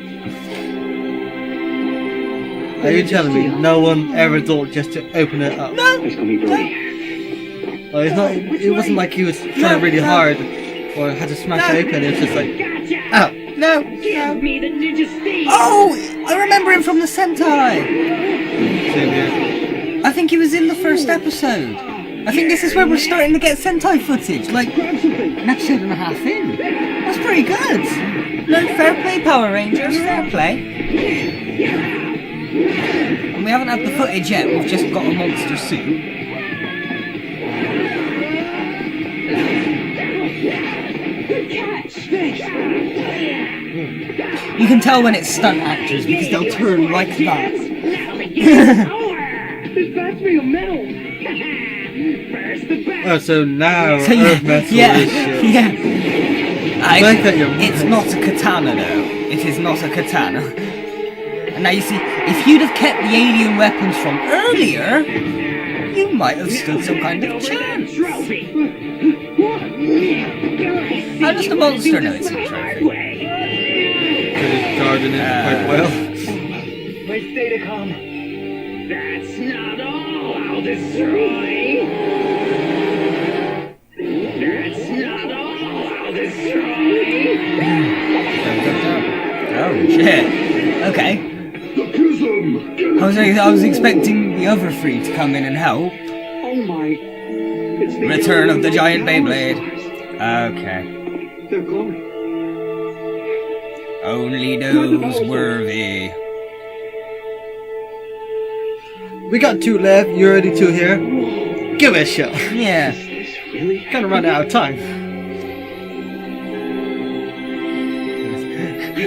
Are you telling me no one ever thought just to open it up? No! Let's go meet Brody. Oh, it's not. It wasn't like he was trying really hard or had to smash it open. It was just like, Gotcha! ah, No! Give me the ninja steel! Oh! I remember him from the Sentai! same here. I think he was in the first episode. I think this is where we're starting to get Sentai footage, like an episode and a half in. That's pretty good. No, fair play, Power Rangers, fair play. And we haven't had the footage yet, we've just got a monster suit. You can tell when it's stunt actors because they'll turn like that. This bat's made of metal! First the bat! Oh, so now So Earth metal yeah, is shit. yeah. Like that you're It's right. not a katana though. It is not a katana. And now you see, if you'd have kept the alien weapons from earlier, you might have stood some kind of chance. Trophy! How does the monster know it's a trophy? Because it's guarding it quite well. My Datacom! That's not all I'll destroy! That's not all I'll destroy! Oh shit. Okay. The prism prism! Get I was expecting the other three to come in and help. Oh my. It's the Return of the giant power Beyblade. stars. Okay. They're glowing. Only those worthy. We got 2 left. You're already 2 here. Give it a shot. Yeah. Is this really Kind of run out of time.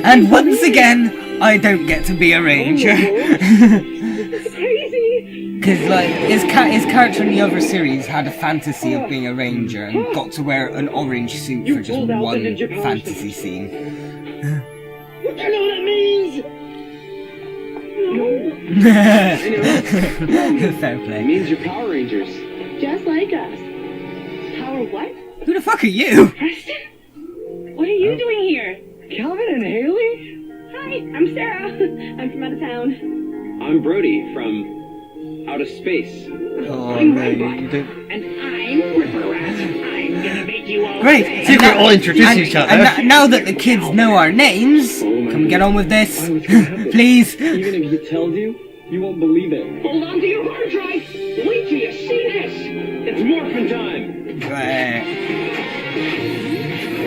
And once again, I don't get to be a ranger. It's crazy. Because, like, his character in the other series had a fantasy of being a ranger and got to wear an orange suit for just pulled out the one ninja power fantasy scene. What do you know what that means? Fair It play. means you're Power Rangers. Just like us. Power what? Who the fuck are you? Preston? What are you doing here? Calvin and Haley? Hi, I'm Sarah. I'm from out of town. I'm Brody from outer space. Oh no, you don't. And I'm Ripperat. I'm gonna make you all Great. See if we all introduce each other. And now that the kids know our names, can we get on with this? Please. Even if he tells you, you won't believe it. hold on to your hard drive. Wait till you see this. It's morphin' time!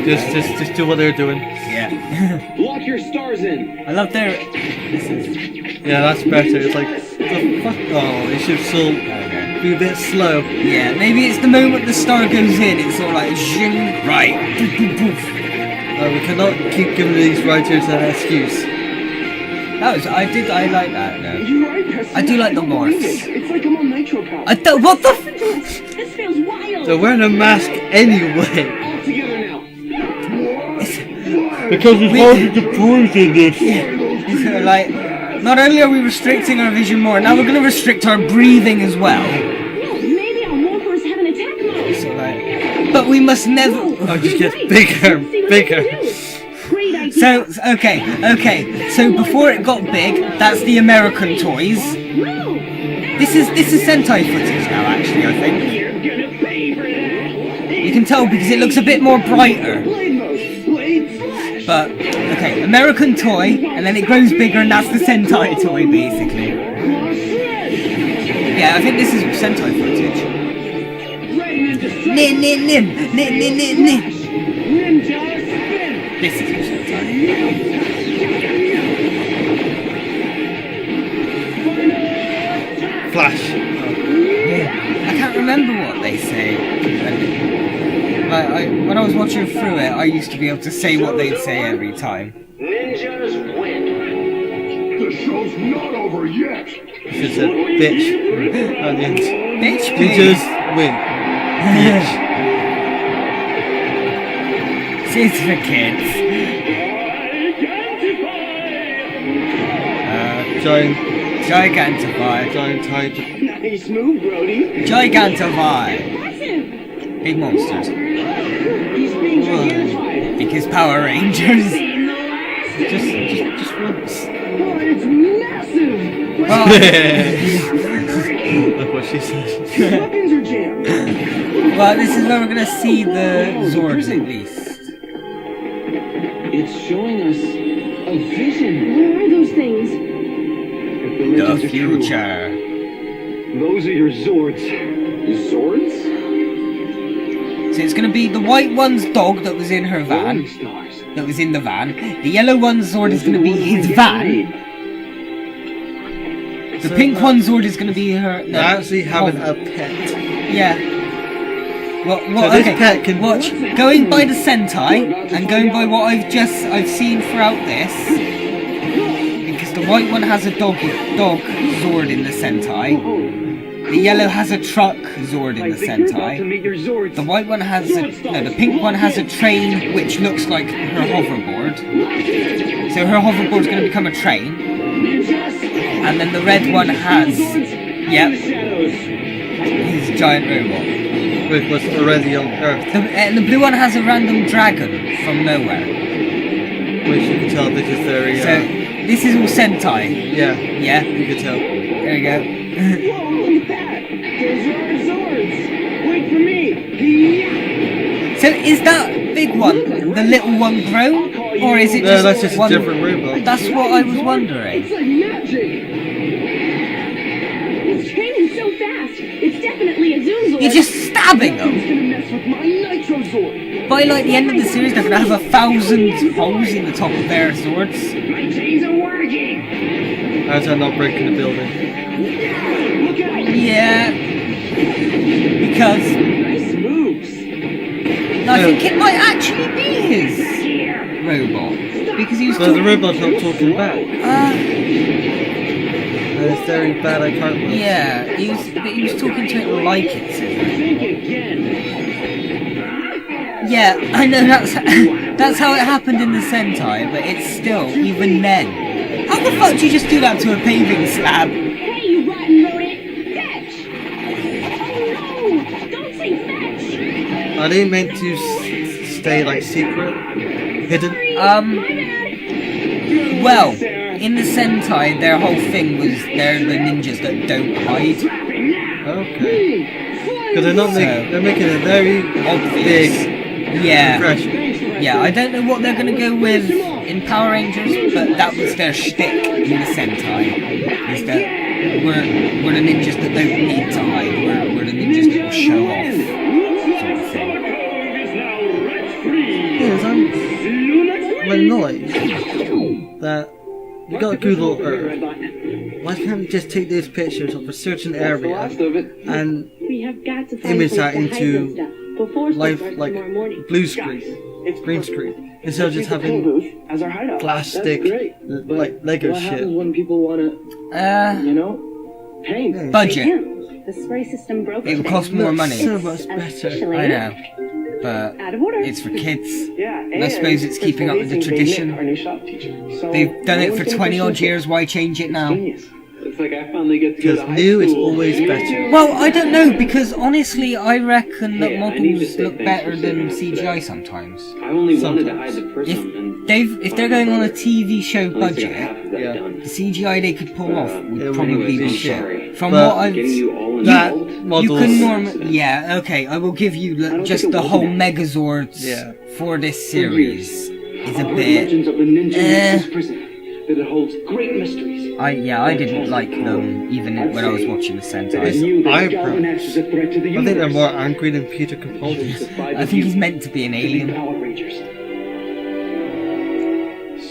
Just do what they're doing. Yeah. Lock your stars in! I love their... Yeah, that's better. It's like, the fuck? Oh, they should still be a bit slow. Yeah, maybe it's the moment the star goes in, it's all like, zing, right. Poof, poof, poof. We cannot keep giving these writers an excuse. I like that, though. You're right, Preston. I do like the don't believe morphs. it. It's like I'm on nitro power. I don't, what the f... This feels wild. They're wearing a mask anyway. All together now! Because it's harder to breathe in this. So, like, not only are we restricting our vision more, now we're going to restrict our breathing as well. No, maybe our morphers have an attack mode. So, like, but we must never... Oh, it just gets bigger and bigger. Great idea. So, okay. So before it got big, that's the American toys. Whoa. This is Sentai footage now, actually, I think. You're gonna pay for that. You can tell because it looks a bit more brighter. Blade mode. Blade flash. But, okay, American toy, and then it grows bigger, and that's the Sentai toy, basically. Yeah, I think this is Sentai footage. Red ninja strike. Nin. Ninja spin. This is Sentai. Flash. I can't remember what they say. When I was watching through it, I used to be able to say what they'd say every time. Ninjas win. The show's not over yet! She said, bitch. At the end. Bitch, You please. just win. Bitch. It's for kids. Gigantify. Giant tiger. Nice move, Brody. Gigantify. Big monsters. He's being gigantified. Because Power Rangers. Just once. Oh, it's massive. Well, Look what she said. Weapons are jammed. well, this is where we're gonna see the Zords at least. It's showing us a vision! What are those things? If the The legends are true, future. those are your Zords. Zords? So it's gonna be the white one's dog that was in her van. Stars. That was in the van. The yellow one's Zord is gonna be his van. The pink one's Zord is gonna be her. They're actually having a pet. Yeah. Well, So this pet can watch. Going by the Sentai and going by what I've seen throughout this, because the white one has a dog Zord in the Sentai. The yellow has a truck Zord in the Sentai. The white one has the pink one has a train which looks like her hoverboard. So her hoverboard's going to become a train. And then the red one has, his giant robot. Which was already on Earth. And the blue one has a random dragon from nowhere. Which you can tell this is very, So this is all Sentai. yeah, Yeah. you can tell. There we go. Whoa, look at that. Those are our Zords. Wait for me. So is that big one the little one grown, or is it No, just that's just a one? different robot. That's what I was wondering. It's like magic! It's changing so fast. It's definitely a Zoozor. You're just stabbing them. It's gonna mess with my Nitro Zord! By like the end of the series, they're gonna have 1,000 holes in the top of their swords. My chains are working! How's that not breaking the building? Look out! Yeah. Because Nice moves! I think it might actually be his robot. Because he was So the robot's not talking back. It's very bad, I can't remember. Yeah, he was talking to it like it. Think again! Yeah, I know that's how it happened in the Sentai, but it's still, even then. How the fuck do you just do that to a paving slab? Hey, you rotten rodent! Fetch! Oh no! Don't say fetch! Are they meant to stay like secret? Hidden? Well, in the Sentai, their whole thing was they're the ninjas that don't hide. Okay. Because they're making a very Obvious. big Yeah. impression. Yeah, I don't know what they're gonna go with in Power Rangers, but that was their shtick in the Sentai. Is that we're the ninjas that don't need to hide. We're the ninjas that will show off. Sort of thing. Yes, I'm annoyed that you got Google Earth. Why can't you just take these pictures of a certain area and We have got to find image a place that to hide into this stuff before life starts like tomorrow morning. blue screen, It's green perfect. screen, instead of just Use the having booth as our hideout. plastic, That's great. But like Lego what happens shit. when people wanna, you know, paint? Budget. The spray system broke. It would cost more money. So much better. I know, but Out of order. it's for kids. Yeah, I suppose it's keeping up with the tradition. Our new shop teacher. So They've done no it one's for gonna 20 odd question years. Why change it now? Genius. Looks like I finally get to go to Because high new is school. always better. Well, I don't know because honestly, I reckon that Yeah, I need to models say look thanks better for than saying CGI that. sometimes. I only wanted to Sometimes. hide the prism, and If they're going on a TV show at least I got budget, half of that Yeah. done. the CGI they could pull off it would would probably be be shit. sorry. From But what I've Getting you all That involved. you models. can normally, yeah, okay, I will give you don't just think it the was whole an Megazords Yeah. for this series is a I've heard bit. legends of the Ninja eh. Nexus prison, that it holds great mysteries. I didn't like them even when I was watching the Sentai. I knew that eyebrows. Galvanax was a threat to the I universe. think they're more angry than Peter Capaldi. I think he's meant to be an alien. Power Rangers.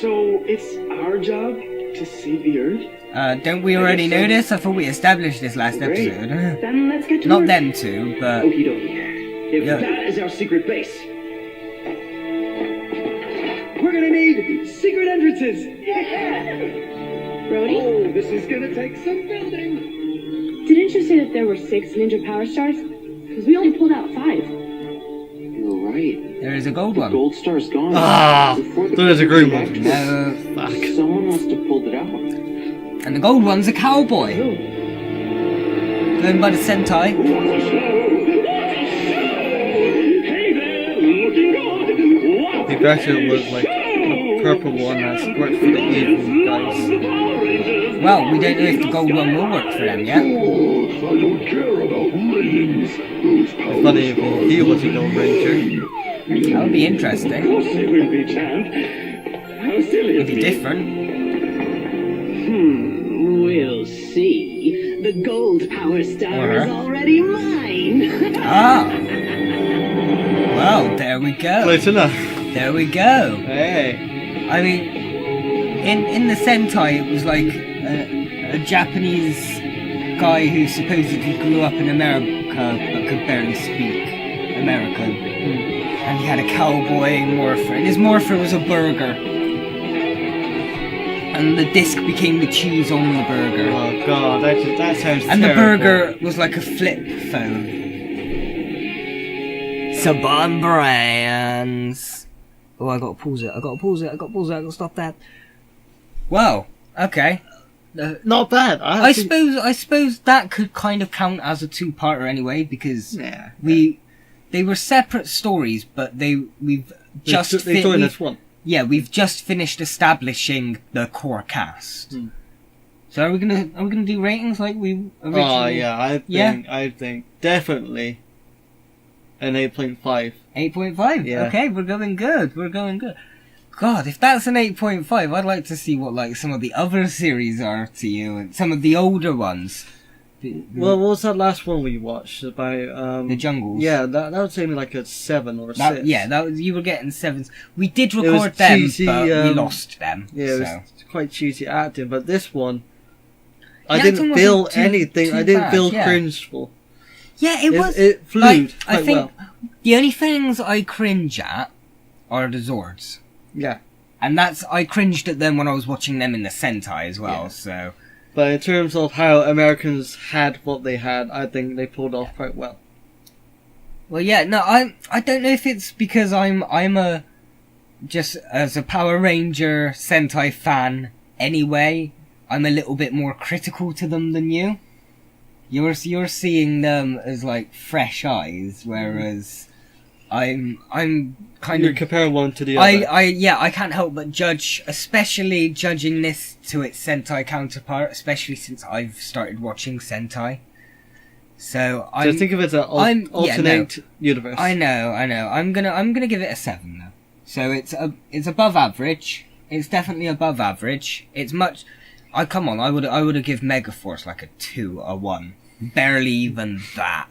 So it's our job to save the Earth? Don't we already know this? I thought we established this last Great. episode. Then let's get to Not work. them two, but Okie dokie. If Yeah. that is our secret base, we're gonna need secret entrances. Brody, Oh, this is gonna take some building. didn't you say that there were 6 Ninja Power Stars? Because we only pulled out 5. You're right. there is a gold The one. gold star's gone. Ah, Before the so there's a green one. No, Someone must have pulled it out. and the gold one's a cowboy. Going by the Sentai. What a show! Hey there, looking good! What The better was like the purple one that's worked for the evil guys. Well, we don't know if the gold one will work for them yet. I don't care about ratings. Those powers Funny if he was a Gold Ranger. That would be interesting. Of course it will be, champ. How silly It'd of be me. different. We'll see. The gold Power Star is already mine. Ah. Well, there we go. Close enough. There we go. Hey. I mean, in the Sentai, it was like a Japanese guy who supposedly grew up in America but could barely speak American. And he had a cowboy morpher, and his morpher was a burger. And the disc became the cheese on the burger. Oh god, that sounds And the terrible. burger was like a flip phone. Saban brands. Oh, I gotta pause it. I gotta stop that. Well, okay. Not bad. I suppose that could kind of count as a two-parter anyway, because Yeah. they were separate stories, but we've just they joined us one. Yeah, we've just finished establishing the core cast. So are we gonna do ratings like we originally? Oh yeah, I think definitely an 8.5. 8.5. Yeah. Okay, we're going good. God, if that's an 8.5, I'd like to see what like some of the other series are to you, and some of the older ones. Well, what was that last one we watched about The Jungles? Yeah, that was only like a 7 or a 6. Yeah, that was, you were getting 7s. We did was record them, cheesy, but we lost them. Yeah, it was quite cheesy acting, but this one, The I acting didn't wasn't feel too- anything. too I didn't bad, feel yeah. cringeful. Yeah, it was. It flowed like, I quite think well. the only things I cringe at are the Zords. Yeah. And I cringed at them when I was watching them in the Sentai as well, Yeah. so... But in terms of how Americans had what they had, I think they pulled off quite well. Well, yeah, no, I don't know if it's because I'm just as a Power Ranger Sentai fan anyway, I'm a little bit more critical to them than you. You're seeing them as like fresh eyes, whereas I'm kind You're of comparing one to the other. I can't help but judge, especially judging this to its Sentai counterpart, especially since I've started watching Sentai. So Just think of it as an alternate universe. I know. I'm gonna give it a 7 though. So it's above average. It's definitely above average. It's much. I would have give Megaforce like a 2, a 1, barely even that.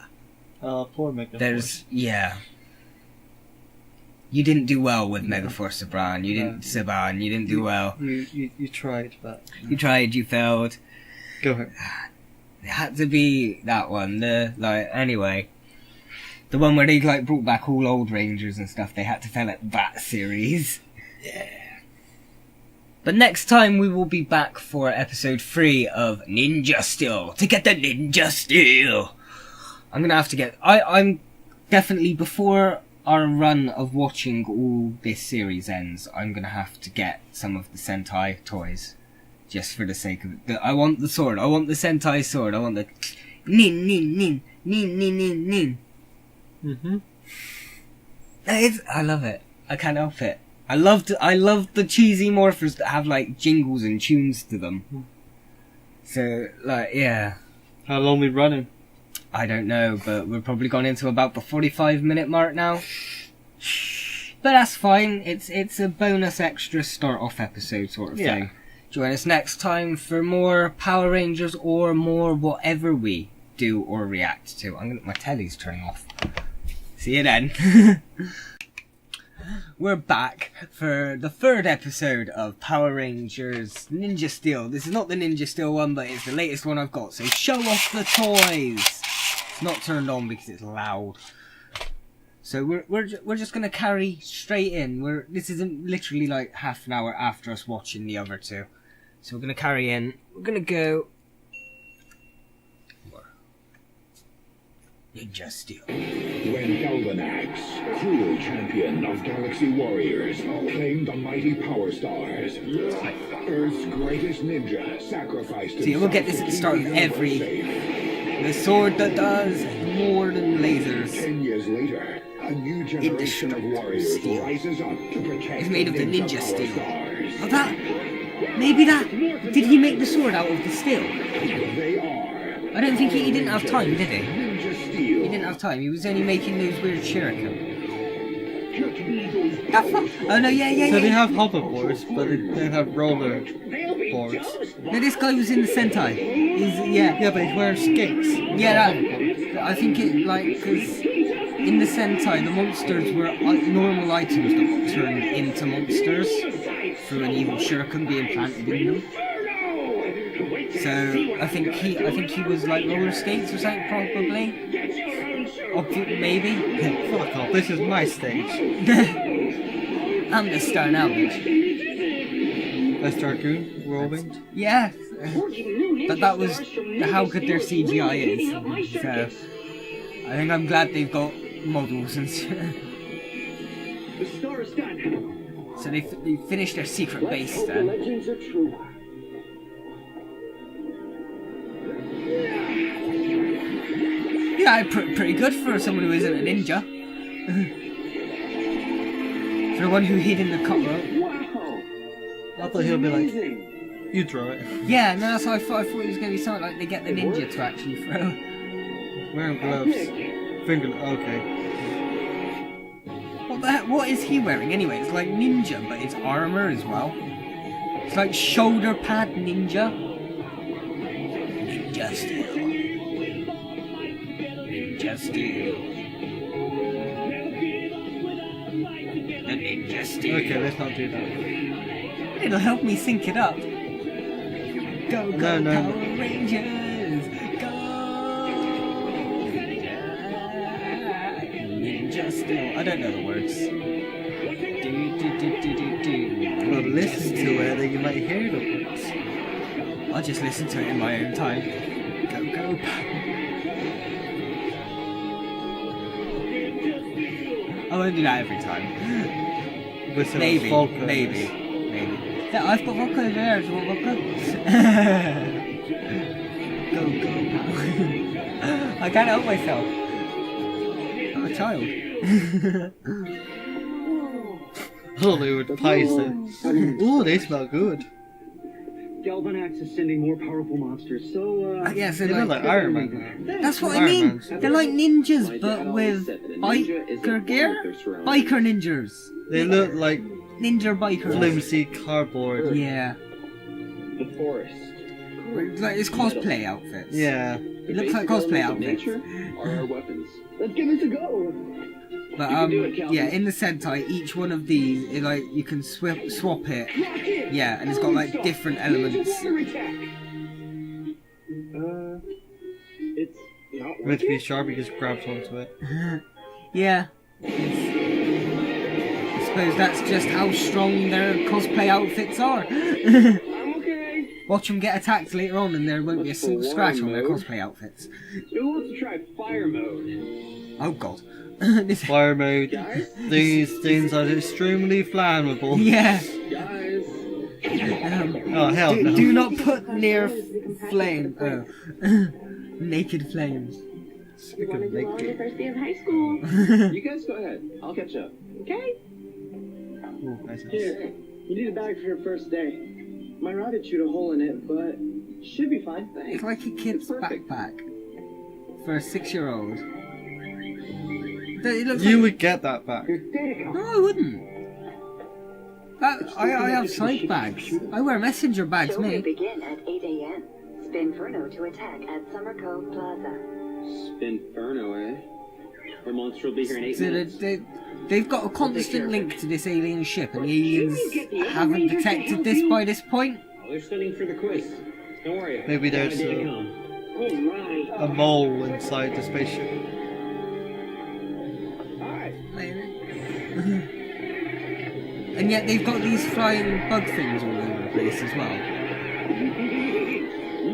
Poor Megaforce. You didn't do well with Megaforce Sabran. You didn't Saban. You didn't do well. You tried, but You tried. You failed. go ahead. It had to be that one. Anyway, the one where they like brought back all old Rangers and stuff. They had to fail at that series. Yeah. But next time we will be back for episode 3 of Ninja Steel. To get the Ninja Steel. I'm gonna have to get. I'm definitely before our run of watching all this series ends. I'm gonna have to get some of the Sentai toys. Just for the sake of it. I want the sword. I want the Sentai sword. I want the nin nin nin nin nin nin nin. Mm-hmm. I love it. I can't help it. I love the cheesy morphers that have like jingles and tunes to them. So yeah. How long we running? I don't know, but we've probably gone into about the 45-minute mark now. But that's fine. It's a bonus extra start off episode sort of thing. Join us next time for more Power Rangers or more whatever we do or react to. My telly's turning off. See you then. We're back for the 3rd episode of Power Rangers Ninja Steel. This is not the Ninja Steel one, but it's the latest one I've got. So show off the toys. It's not turned on because it's loud. So we're just gonna carry straight in. This isn't literally like half an hour after us watching the other two. So we're going to carry in. We're going to go... Ninja Steel. When Galvanax, cruel champion of Galaxy Warriors, claimed the mighty Power Stars, Earth's greatest ninja sacrificed himself. See, we'll get this at the start of every... The sword that does more than lasers. 10 years later, a new generation of warriors rises up to protect It's made of the Ninja Steel. Stars. Oh, that... Maybe that... Did he make the sword out of the steel? They are. I don't think he didn't have time, did he? Ninja Steel. He didn't have time. He was only making those weird shuriken. Oh no, yeah. So they have hoverboards, but they don't have roller boards. No, this guy was in the Sentai. Yeah, but he's wearing skates. Yeah, I think it, because in the Sentai, the monsters were normal items that got turned into monsters through an evil shuriken being planted in them. So I think he was like roller skates or something, probably. Or maybe. Fuck off! This is my stage. I'm the star now, bitch. Let's start doing whirlwind. Yeah, but that was how good their CGI is. So I think I'm glad they've got models and stuff. So they finished their secret base then. Legends are true. Yeah, pretty good for someone who isn't a ninja. For the one who hid in the cover. I thought he'll be like, you draw it. Yeah, no, that's how I thought it was going to be something like they get the ninja to actually throw. Wearing gloves. Finger. Okay. What the heck? What is he wearing anyway? It's like ninja, but it's armor as well. It's like shoulder pad ninja. Ninja steel. Ninja steel. The ninja steel. Okay, let's not do that. It'll help me sync it up. Go, go, No. Power Rangers! Go! Ninja steel. I don't know the words. Well, listen to it, then you might hear the words. I'll just listen to it in my own time. Go, go, I won't do that every time. With some Maybe. vocals. Yeah, I've got vodka over there. Do you want vodka? Go, go, I can't help myself. I'm a child. Hollywood pies then. Ooh, they smell good. Galvanax is sending more powerful monsters, so, Yeah, so They look like Iron Man. that's what I Iron mean. Man. They're like ninjas, but with biker gear? Biker ninjas. They look like Ninja bikers. flimsy cardboard. Yeah. The forest. Like it's cosplay outfits. Yeah. It looks like cosplay outfits. Nature are our weapons. let's give it a go. But yeah, in the Sentai, each one of these, like you can swap it. Yeah, and it's got like different elements. It's not Meant to be sharp, he just grabs onto it. Yeah. I suppose that's just how strong their cosplay outfits are. I'm okay. Watch them get attacked later on, and there won't be a single scratch on their cosplay outfits. Who wants to try fire mode? Oh god. Fire mode. These things are extremely flammable. Yeah. Guys. Oh hell no. Do not put near flame. Naked flames. You want to go on the first day of high school? You guys go ahead. I'll catch up. Okay. Ooh, nice. Here, you need a bag for your first day. My rocket shoot a hole in it, but should be fine. It's Thanks. like a kid's Perfect. backpack for a 6-year-old. It looks You like... would get that back. No, I wouldn't. I have side bags. I wear messenger bags, Show will mate. begin at 8 a.m. Spinferno to attack at Summer Cove Plaza. Spinferno, eh? Our monster will be here in 8 So minutes. they've got a constant link to this alien ship, and the aliens haven't detected this by this point. Oh, they're studying for the quiz. Don't worry. Maybe there's a mole inside the spaceship. And yet they've got these flying bug things all over the place as well.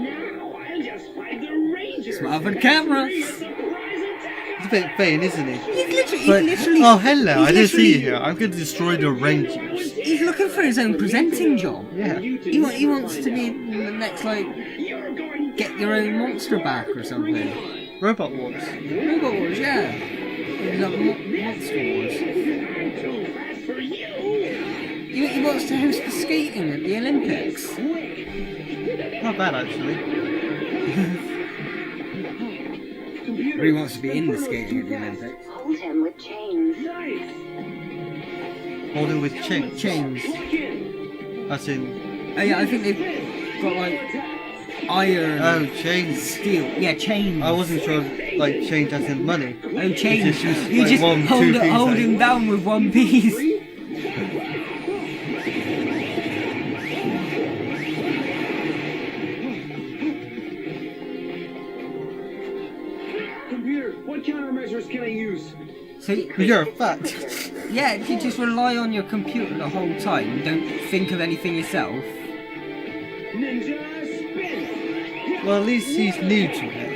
Now I'll just find the Rangers. Smartphone cameras. He's a bit vain, isn't he? He's But, literally. oh hello, I didn't see you literally- here. I'm going to destroy the Rangers. He's looking for his own presenting job. Yeah. He wants to be the next, like, get your own monster back or something. Robot Wars. Robot Wars, yeah. Monster Wars. He wants to host the skating at the Olympics. Not bad actually. Or he wants to be in the skating at the Olympics. Hold him with chains. Holding with chains. Chains. As in, Oh yeah, I think they've got like iron, oh, chains. steel. Yeah, chains. I wasn't sure, like, chains as in money. Oh, chains. You just use, You like, just one, hold, two pieces. hold him down with one piece. Computer, what countermeasures can I use? So You're a fact. yeah, if you just rely on your computer the whole time, you don't think of anything yourself. Ninja spin! Well, at least he's new to it.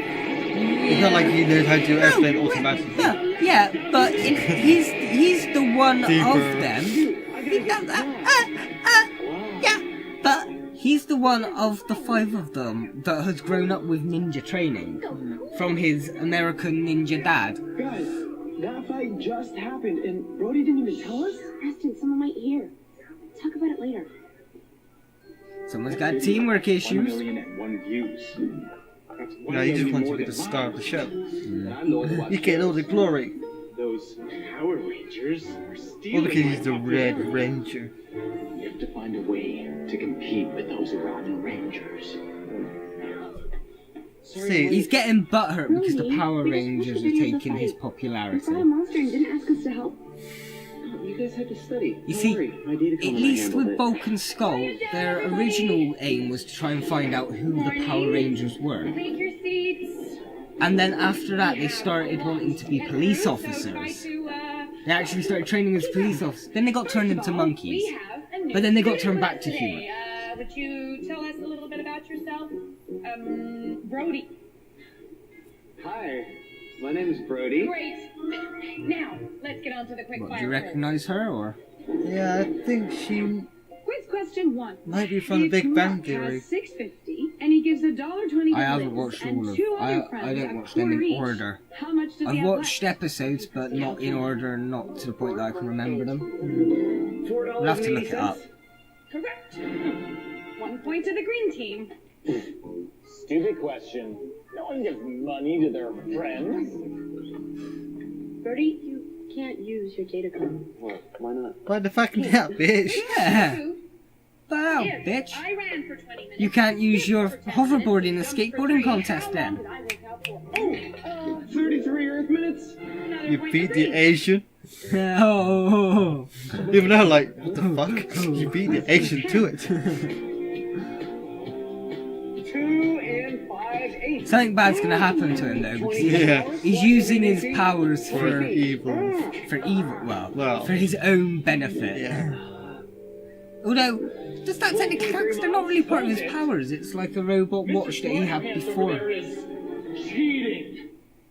It's not like he knows how to do everything automatically. Yeah, but he's the one Deeper. of them. Yeah, but he's the one of the 5 of them that has grown up with ninja training from his American ninja dad. Guys, that fight just happened and Brody didn't even tell us? Preston, someone might hear. Talk about it later. Someone's got teamwork issues. 1 million and 1 views. No, he just wants to be the star of the show. And I'm the one who You get all the glory. Though those Power Rangers are Well, stealing because he's the my Red popularity. Ranger. You have to find a way to compete with those rotten rangers. See, He's getting butthurt because the Rosie, Power we just Rangers watched are the video of the taking his fight. We popularity. fought a monster and didn't ask us to help. You guys had to study. You Don't see, worry. My data at least with Bulk and Skull, their original aim was to try and find out who the Power Rangers were. Take your seats. And then after that, they started wanting to be police officers. They actually started training as police officers. Then they got turned into monkeys. But then they got turned back to human. Would you tell us a little bit about yourself? Brody. Hi, my name is Brody. Great. Now, let's get on to the quick What, fire. do you recognise her, or? yeah, I think she Quiz question 1. might be from the Big Bang Theory. Has $6.50 and he gives $1.20 I haven't watched all of I don't watch them in order. How much does he I've have watched left? episodes, but not in order, not to the point that I can remember them. $4.80. We'll have to look it up. Correct. 1 point to the green team. Stupid question. No one gives money to their friends. Brody, you can't use your datacom. What? Why not? Why the fucking hell, bitch? Yeah! Wow, If bitch! I ran for 20 minutes. You can't use your hoverboard in a skateboarding contest then. 33 Earth minutes? You beat the Asian. Oh! Even though, like, what the fuck? You beat the Asian to it. 2 and 5 8. Something bad's gonna happen to him though, because Yeah. he's using his powers For evil. for evil. Well, for his own benefit. Yeah. Although, does that technically count? 'Cause they're not really part of his powers. It's like a robot watch that he had before. There is cheating.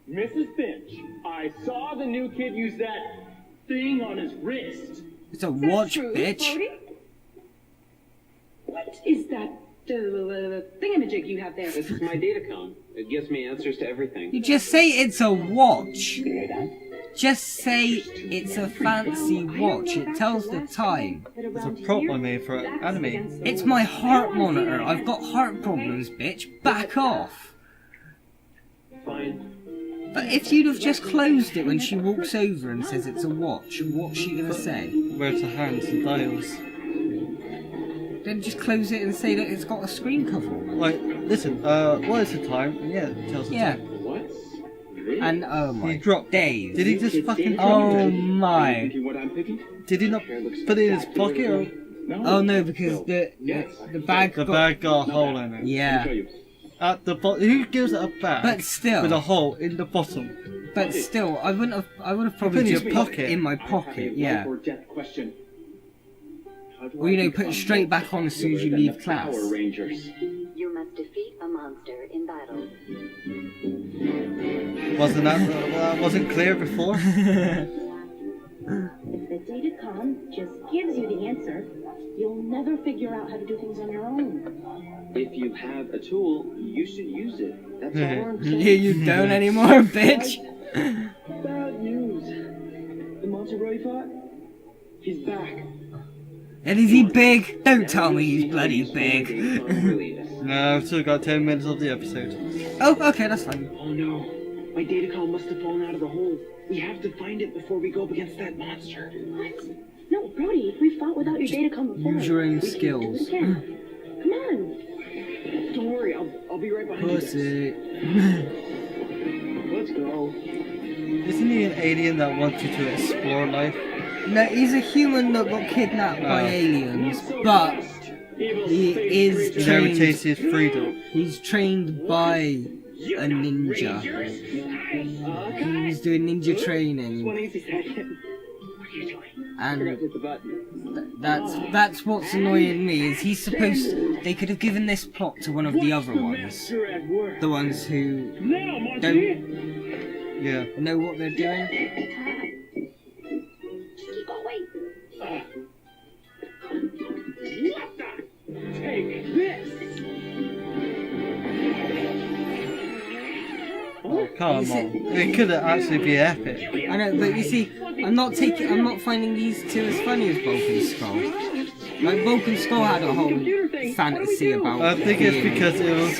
Mrs. Finch, I saw the new kid use that thing on his wrist. It's a watch, True, bitch. Brody? What is that thingamajig you have there? This is my datacom. It gives me answers to everything. You just say it's a watch. Just say it's a fancy watch. It tells the time. It's a prop I made for anime. It's my heart monitor. I've got heart problems, bitch. Back off. Fine. But if you'd have just closed it when she walks over and says it's a watch, what's she gonna say? Where's the hands and dials? Then just close it and say that it's got a screen cover on it. Like, listen, what is the time? And yeah, it tells the Yeah. time. What? And oh my He dropped. days. Did he just fucking drop Oh it? my. Picking what I'm picking? Did he not put it in his pocket or? Oh no, because the bag The got... bag got a hole in it. Yeah. At the bottom. Who gives it a bag But still. with a hole in the bottom? But still, I would have probably Put it in just your put pocket. it in my pocket, yeah. Or death question. How do Or, I you know, put it become straight back on as soon as you better than leave the class. Power Rangers. You must defeat a monster in battle. Wasn't that wasn't clear before? If the datacom just gives you the answer, you'll never figure out how to do things on your own. If you have a tool, you should use it. That's all I'm Yeah, saying. you don't anymore, bitch. Bad news. The monster Brody fought? He's back. And is he big? Don't tell me he's bloody See how big. useful my datacom really is. No, I've still got 10 minutes of the episode. Oh, okay, that's fine. Oh no, my datacom must have fallen out of the hole. We have to find it before we go up against that monster. What? No, Brody, we fought without your datacom before. Use your own We can do it skills. again. Come on. Don't worry, I'll be right behind you. Pussy. Let's go. Isn't he an alien that wants you to explore life? No, he's a human that got kidnapped by aliens, but he is Never trained. tasted freedom. He's trained by a ninja. He's doing ninja One training, easy second. What are you doing? I forgot and to hit the button. that's what's annoying me. Is he's supposed? They could have given this plot to one of the other ones, You're at work. the ones who Now, Monty. don't Yeah. know what they're doing. Just keep going. What the? Take this. Oh, come Is on. it- It could actually be epic. I know, but you see, I'm not finding these two as funny as Bulk and Skull. Like Vulcan Skull had a whole fantasy about. I think it's because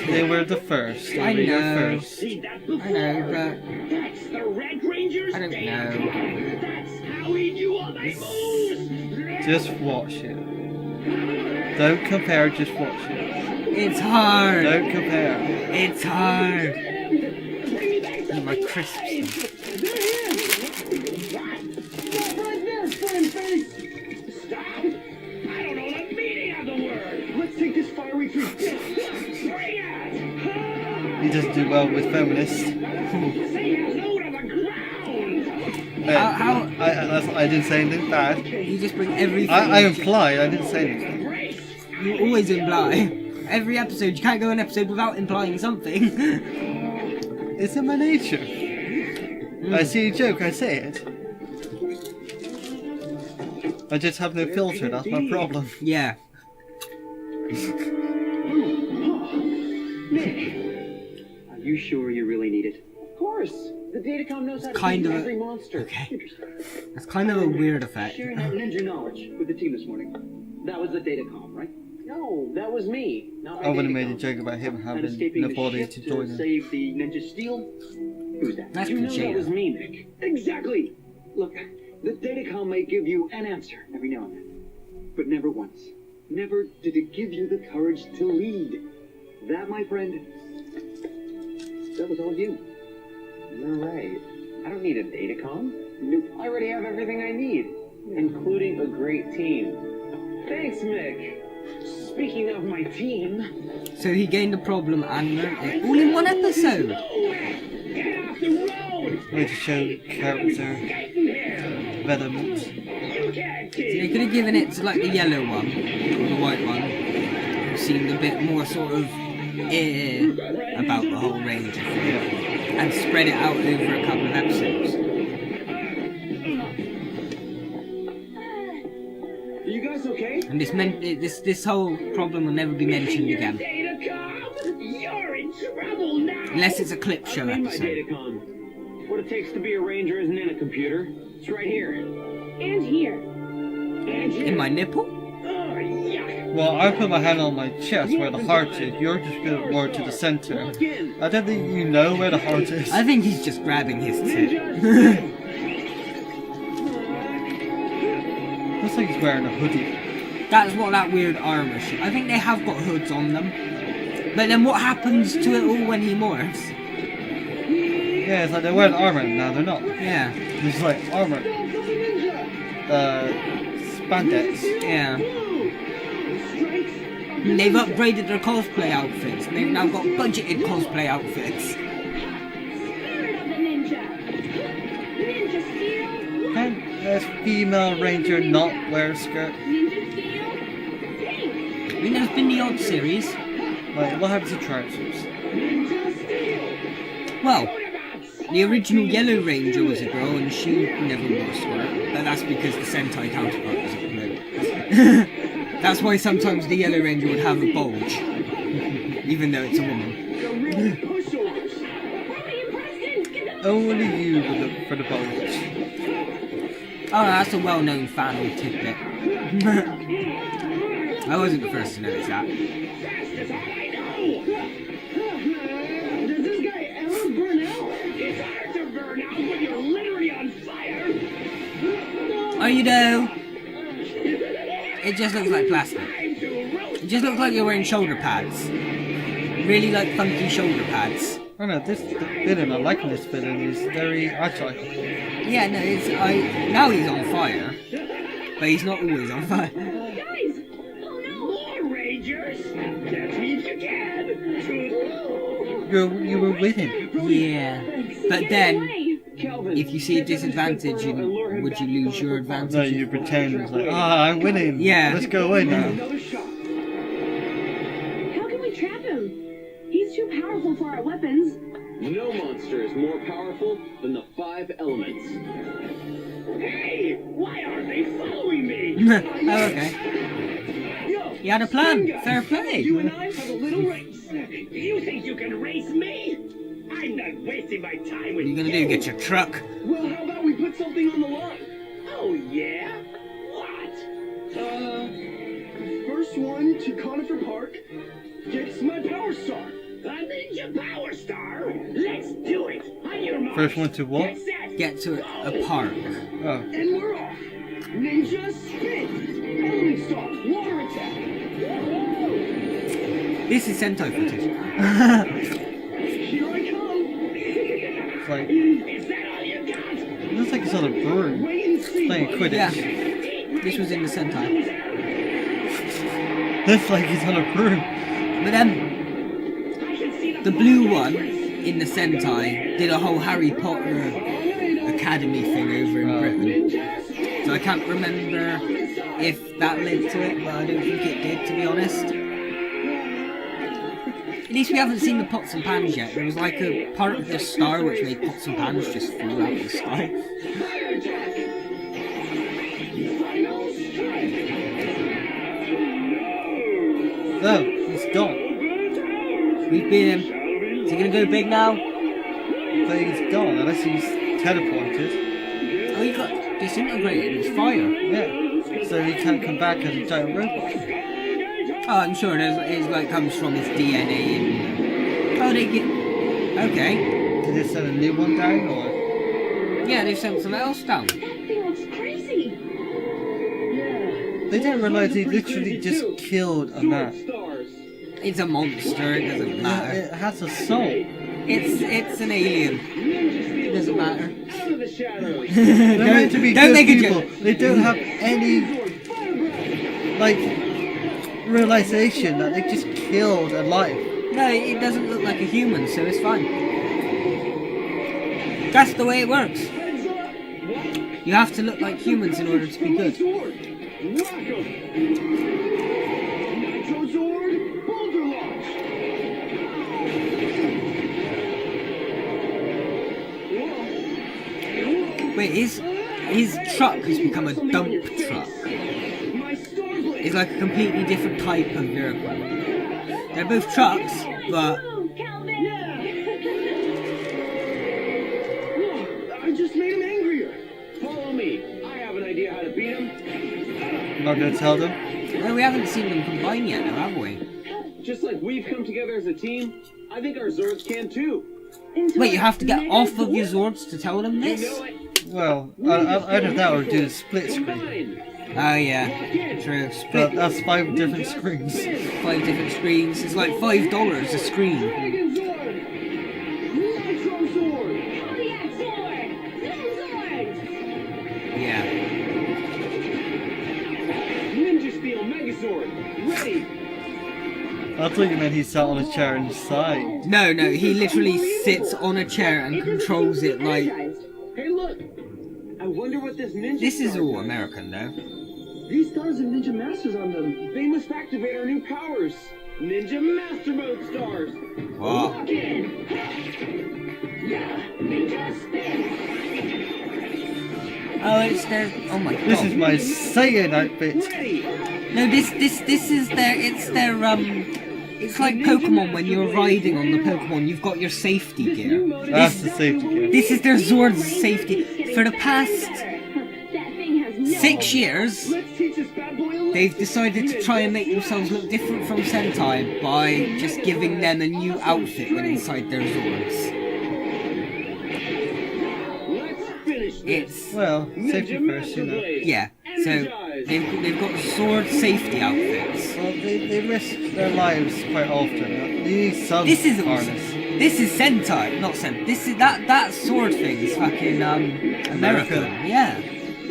they were the first. I They were know. first. I know, but That's the Red Ranger's I don't tail. know. That's how he knew all my moves. Just watch it. Don't compare, just watch it. It's hard. Don't compare. It's hard. And my crisps. Stop! I don't know the meaning of the word. Let's take this fiery tree. Bring it! He doesn't do well with feminists. Say hello to the ground. I didn't say anything bad. You just bring everything. I implied, I didn't say anything. You always imply. Every episode, you can't go an episode without implying something. It's in my nature. I see a joke, I say it. I just have no filter, that's my problem. Yeah. Nick, are you sure you really need it? Of course. The Datacom knows how to Kind beat of a- every monster. Okay. That's kind of a weird effect. Sharing that ninja knowledge with the team this morning. That was the Datacom, right? No, that was me. Not my I would have made a Datacom. joke about him And having escaping no the body ship to to join him. save the ninja steel? Who's that? That's You know that was Vegeta. me, Nick. Exactly. Look, the Datacom may give you an answer every now and then, but never once. Never did it give you the courage to lead. That, my friend, that was all you. You're right. I don't need a Datacom. Nope. I already have everything I need, including a great team. Thanks, Mick. Speaking of my team, So he gained a problem and learned it all in one episode. Get off the road! Way to show character development. You can't So they keep. could have given it to like the yellow one, or the white one, who seemed a bit more sort of about the whole Ranger thing, and spread it out over a couple of episodes. are you guys okay? And this whole problem will never be mentioned again, Datacom, you're in trouble now. unless it's a clip show I'm in my episode. Datacom. What it takes to be a ranger isn't in a computer. It's right here. And here. In my nipple? Oh, yuck. Well, I put my hand on my chest where the heart is. You're just going more to the center. Walk in. I don't think you know where the heart is. I think he's just grabbing his tit. Looks like he's wearing a hoodie. That's what that weird armor shit. I think they have got hoods on them. But then what happens to it all when he morphs? Yeah, it's like they're wearing armor, now they're not. Yeah, It's like armor. Spandex. yeah. And they've upgraded their cosplay outfits. They've now got budgeted cosplay outfits. Spirit of the ninja. Ninja steel. Can a female ranger not wear a skirt? Ninja steel. Pink. I mean, there's been the odd series. Like, what happens to trousers? Well, the original Yellow Ranger was a girl and she never wore a skirt. But that's because the Sentai counterpart was a bloke. That's why sometimes the Yellow Ranger would have a bulge. Even though it's a woman. Only you would look for the bulge. Oh, that's a well-known fan tidbit. I wasn't the first to notice that. That's all I know. Does this guy ever burn out? It's hard to burn out when you're literally on fire. Oh, you do? It just looks like plastic. It just looks like you're wearing shoulder pads. Really like funky shoulder pads. Oh no, this villain, I like this villain, he's very agile. Yeah, no, now he's on fire. But he's not always on fire. Guys. Oh no. More Rangers. Catch me if you can. You were with him. Yeah. But then, Kelvin, if you see a disadvantage, would you lose your advantage? No, you pretend it's like, I'm winning. Yeah. Let's go away now. Another shot. How can we trap him? He's too powerful for our weapons. no monster is more powerful than the 5 elements. Hey, why aren't they following me? Oh, okay. Yo, You had a plan. Sanga, Fair play. You and I have a little race. You think you can race me? I'm not wasting my time with What are you gonna do? Get your truck? Well, how about we put something on the line? Oh, yeah? What? First one to Conifer Park gets my Power Star. A Ninja Power Star? Let's do it! On your mark. First one to what? Get to a park. Oh. And we're off. Ninja Spin. Element Star. Water Attack. This is Sentai footage. Here I come. It's like, Is that all you got? it looks like he's on a broom Wait and see. playing Quidditch. Yeah. This was in the Sentai. Looks like he's on a broom. But the blue one in the Sentai did a whole Harry Potter Academy thing over in Britain. So I can't remember if that led to it, but I don't think it did, to be honest. At least we haven't seen the pots and pans yet. There was like a part of the star which made pots and pans just fall out of the sky. Oh, he's gone. We've been him. Is he gonna go big now? But he's gone, unless he's teleported. Oh, he got disintegrated. It's fire. Yeah. So he can't come back as a giant robot. Oh, I'm sure it's like comes from his DNA. And oh, they get okay. Did they send a new one down, or? Yeah, they sent something else down. That thing looks crazy. They didn't realise he literally just killed a man. It's a monster. It doesn't matter. It has a soul. It's an alien. It doesn't matter. Out of the shadows. They're meant to be don't good make a people. joke. They don't have any, like, realization that they just killed a life. No, it doesn't look like a human, so it's fine. That's the way it works. You have to look like humans in order to be good. Nitro Zord, Boulder Launch. Wait, his truck has become a dump truck. It's like a completely different type of vehicle. They're both trucks, but I just made him angrier. Follow me. I have an idea how to beat him. I'm not gonna tell them. well, we haven't seen them combine yet, though, have we? Just like we've come together as a team, I think our Zords can too. Wait, you have to get off of your Zords to tell them this? Well, either that or do a split screen. Oh yeah, true. But Split that's 5 different screens. 5 different screens. It's like $5 a screen. Dragon Zord. Nitro Zord. Kodiak Sword! Zoom Zord! Yeah. Ninja Steel Megazord, ready. I thought you meant he sat on a chair inside. No, he literally sits on a chair and controls it like. Hey, look. I wonder what this ninja. This is star all does. American, though. These stars have Ninja Masters on them. They must activate our new powers. Ninja Master Mode stars. Wow. Lock in. Yeah, Ninja Spin. Oh, it's their. Oh my god. This is my Saiyan outfit. Ready. No, this is their. It's their It's like Pokemon when you're riding on the Pokemon. You've got your safety gear. That's the safety gear. This is their Zord's safety. For the past That thing has no 6 years, Let's teach this bad boy a lesson. they've decided to try and make themselves look different from Sentai by just giving them a new outfit when inside their Zords. Let's finish this. It's Well, safety Ninja first, you Master know. Blade. yeah. So they've got Zord safety outfits. Well, they risk their lives quite often. They need some This is harness. This is Sentai, not Sentai. This is that sword thing is fucking American. Yeah,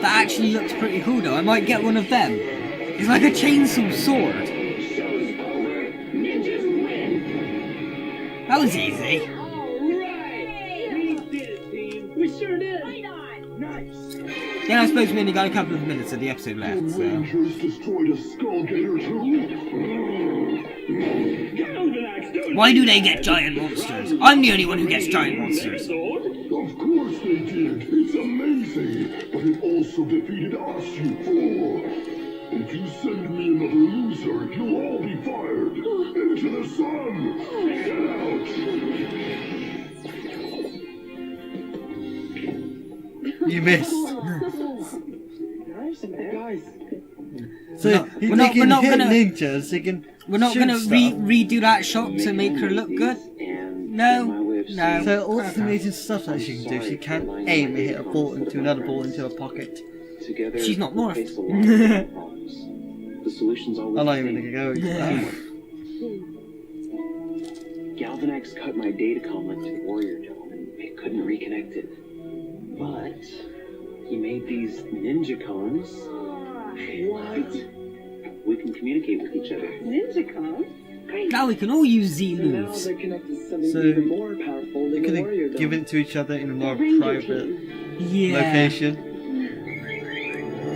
that actually looks pretty cool though. I might get one of them. It's like a chainsaw sword. Ninjas win. That was easy. Alright. We did it, team. We sure did. Right on! Nice. Yeah, I suppose we only got a couple of minutes of the episode left. The So Rangers destroyed a Skullgator too? why do they get giant monsters? I'm the only one who gets giant monsters. Of course they did. It's amazing. But it also defeated us, you fool. If you send me another loser, you'll all be fired. Into the sun. Get out. You missed. Guys. So They We're not can hit gonna- ninjas. They can. We're not shoot gonna stuff. redo that shot to make her look good. No. So all this amazing stuff that she can do, she can't aim and hit a ball into another ball into a pocket. Together, She's not we morphed. face a lot of problems. The solution's always I'm not the even same. gonna go into that. Galvanax cut my datacom link to the Warrior Dome, and it couldn't reconnect it. But he made these ninja cones. What? We can communicate with each other. Ninja con? Now we can all use Z And now moves. they're connected to something So, even more powerful They than could the Warrior have Dome. given it to each other in a more Ranger private Yeah. location.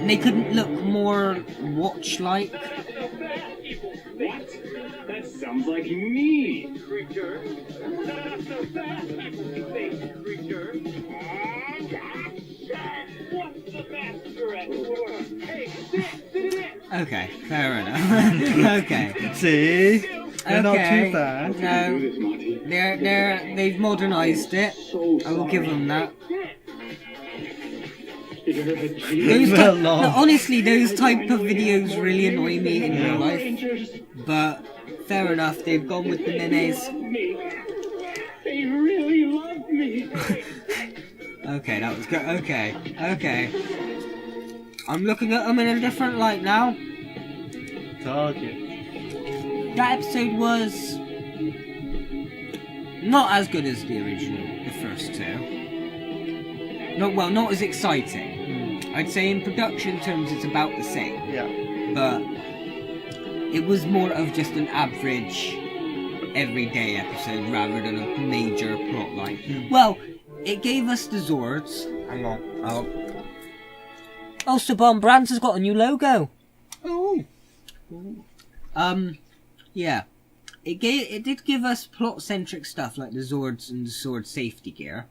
And they couldn't look more watch-like. What? That sounds like me! Creature. Not so fast, you fake creature. What's the master at work? Hey, sit it in! Okay, fair enough. Okay. See? They're not Okay. too bad. No, they've modernised it. I will give them that. Those Well, no, honestly, those type of videos really annoy me in real life. But fair enough, they've gone with the nenes. They really love me! Okay, that was good. Okay. I'm looking at them in a different light now. Told you. That episode was not as good as the original, the first two. Not as exciting. I'd say in production terms it's about the same, Yeah. but it was more of just an average, everyday episode rather than a major plot line. Well, it gave us the Zords. Hang on. Oh, Saban Brands has got a new logo. Oh. Yeah. It did give us plot-centric stuff like the Zords and the Sword safety gear.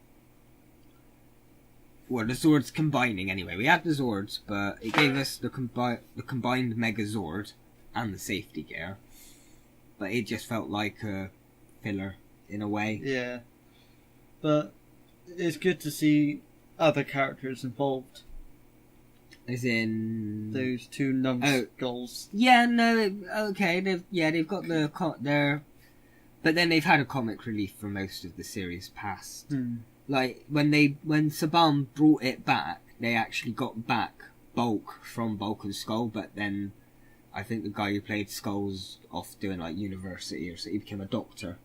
Well, the Zords combining anyway. We had the Zords, but it gave us the combined Mega Zord and the safety gear. But it just felt like a filler in a way. Yeah. But it's good to see other characters involved. As in Those two numbskulls. Yeah, no, okay. They've got their, but then they've had a comic relief for most of the series past. Like when Saban brought it back, they actually got back Bulk from Bulk and Skull, but then I think the guy who played Skull's off doing like university or so he became a doctor.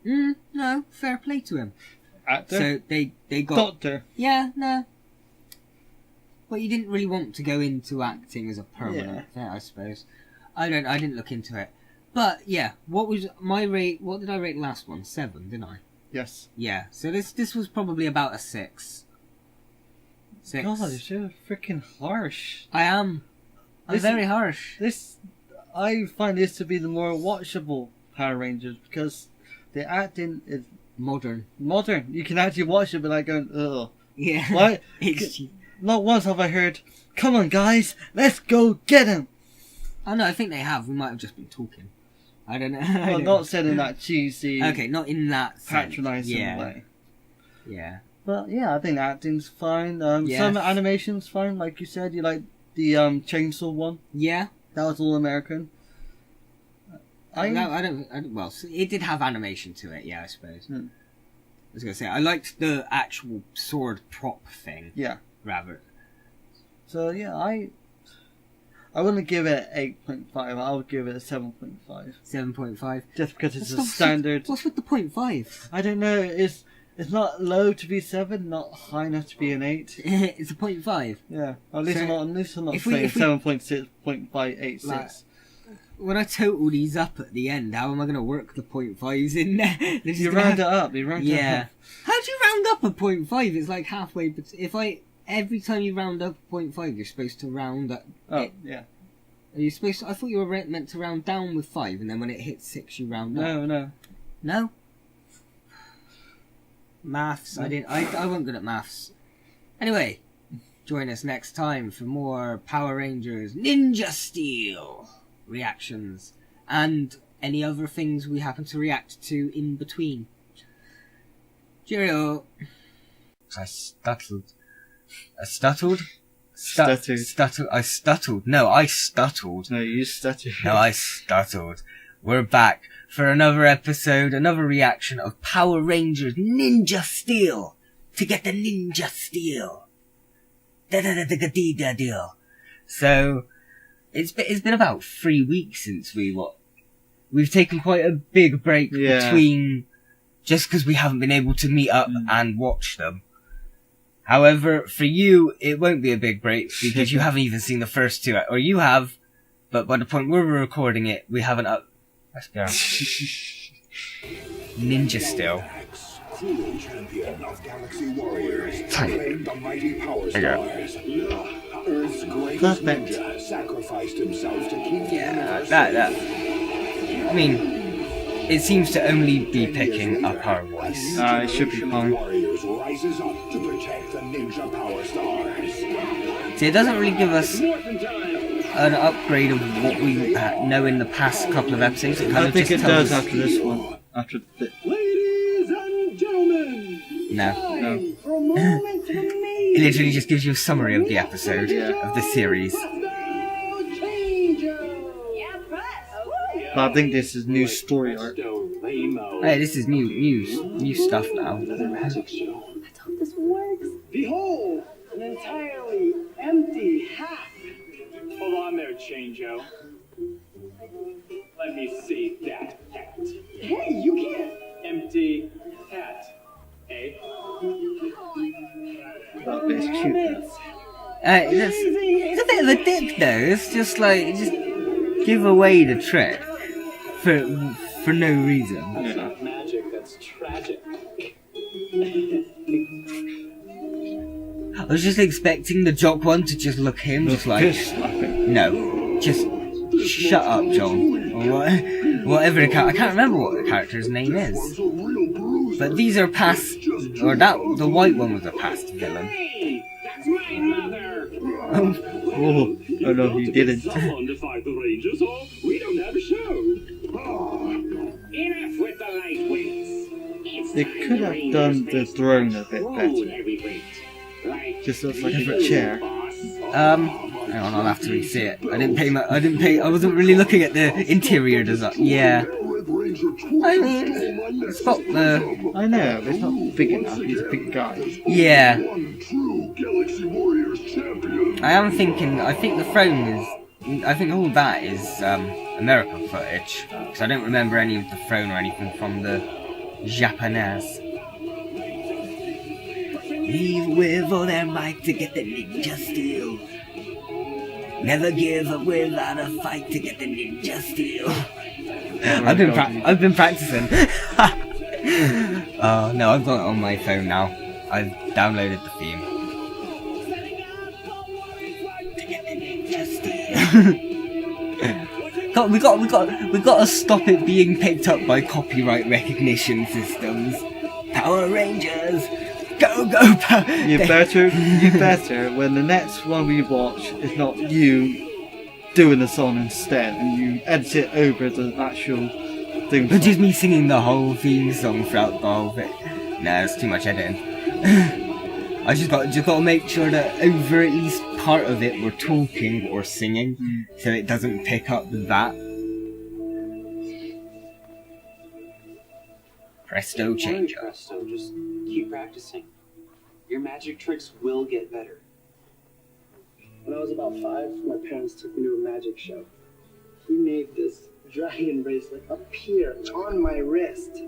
No, fair play to him. Actor? So they got Doctor. Yeah, no. Well, you didn't really want to go into acting as a permanent thing, I suppose. I didn't look into it. But yeah, what was my rate? What did I rate the last one? 7, didn't I? Yes. Yeah. So this was probably about a 6. 6. God, you're so freaking harsh. I am. I'm This- very harsh. I find this to be the more watchable Power Rangers because the acting is modern. You can actually watch it without going, ugh. Yeah. Why? It's Not once have I heard, come on guys, let's go get him. Oh no, I think they have. We might have just been talking. I don't know. Well, not said in that cheesy, Okay, not in that sense. patronising way. Yeah. But yeah, I think acting's fine. Yeah. Some animation's fine, like you said. You like the chainsaw one? Yeah. That was all American. I don't. Well, it did have animation to it. Yeah, I suppose. I was gonna say I liked the actual sword prop thing. Yeah. Rather. So yeah, I wouldn't give it 8.5. I would give it a 7.5. 7.5. Just because it's a standard. What's with the 0.5? I don't know. It's not low to be 7, not high enough to be an 8. It's a 0.5. Yeah. At least So, I'm not if saying we- 7.6, 0.586. Like, when I total these up at the end, how am I going to work the 0.5s in there? You round it up. You round it Yeah. up. How do you round up a 0.5? It's like halfway. But every time you round up a 0.5, you're supposed to round up. Oh, yeah. Are you supposed to? I thought you were meant to round down with 5, and then when it hits 6, you round up. No. No? Maths. I wasn't good at maths. Anyway, join us next time for more Power Rangers Ninja Steel reactions and any other things we happen to react to in between. Cheerio. I stuttered. Stuttered. I stuttled. No, I stuttled. No, you stuttered. No, I stuttled. We're back for another episode, another reaction of Power Rangers Ninja Steel. To get the Ninja Steel. Da-da-da-da-da-da-da. So, it's been about 3 weeks since we've taken quite a big break between, just because we haven't been able to meet up and watch them. However, for you, it won't be a big break because you haven't even seen the first two, or you have, but by the point we're recording it, we haven't Let's go. Ninja Steel. True champion of Galaxy Warriors, claimed the mighty power stars. Earth's greatest ninja sacrificed himself to keep the universe. I mean, it seems to only be picking up our voice. It should be fine. Warriors rises up to protect the ninja power stars. See, it doesn't really give us an upgrade of what we know in the past couple of episodes. I think it does after this one. After the... Ladies and gentlemen, No. for a moment to It literally just gives you a summary of the episode, of the series. But I think this is new story arc. Hey, this is new stuff now. Let's hope this works. Behold, an entirely empty hat. Hold on there, Chango. Let me see that hat. Hey, you can't. Empty hat. Eh? That bit's cute. It's a bit of a dip though. It's just like, just give away the trick for no reason. That's not magic, that's tragic. I was just expecting the jock one to just look him, just like, no, just shut up, John. Or whatever the character, I can't remember what the character's name is. But these are past, or the white one was a past villain. Hey, that's my mother. Oh no, he didn't. Someone to fight the Rangers, or we don't have a show. Enough with the lightweights. They could have done the throne a bit better. Just looks like a chair. Hang on, I'll have to re-see it. I wasn't really looking at the interior design. Yeah. I mean, it's got the... I know, but it's not big enough. He's a big guy. Yeah. I think the throne is... I think all that is American footage. Because I don't remember any of the throne or anything from the Japanese. Leave with all their might to get the ninja steel. Never give up without a fight to get the ninja steel. I've been practicing. Oh no, I've got it on my phone now. I've downloaded the theme. To get the ninja steel. God, we got to stop it being picked up by copyright recognition systems. Power Rangers. Go, Power! You better, when the next one we watch is not you doing the song instead, and you edit it over the actual thing. But just me singing the whole theme song throughout the whole thing. Nah, it's too much editing. I just got to make sure that over at least part of it we're talking or singing, so it doesn't pick up that. Presto change. Presto, just keep practicing. Your magic tricks will get better. When I was about 5, my parents took me to a magic show. He made this dragon bracelet appear on my wrist.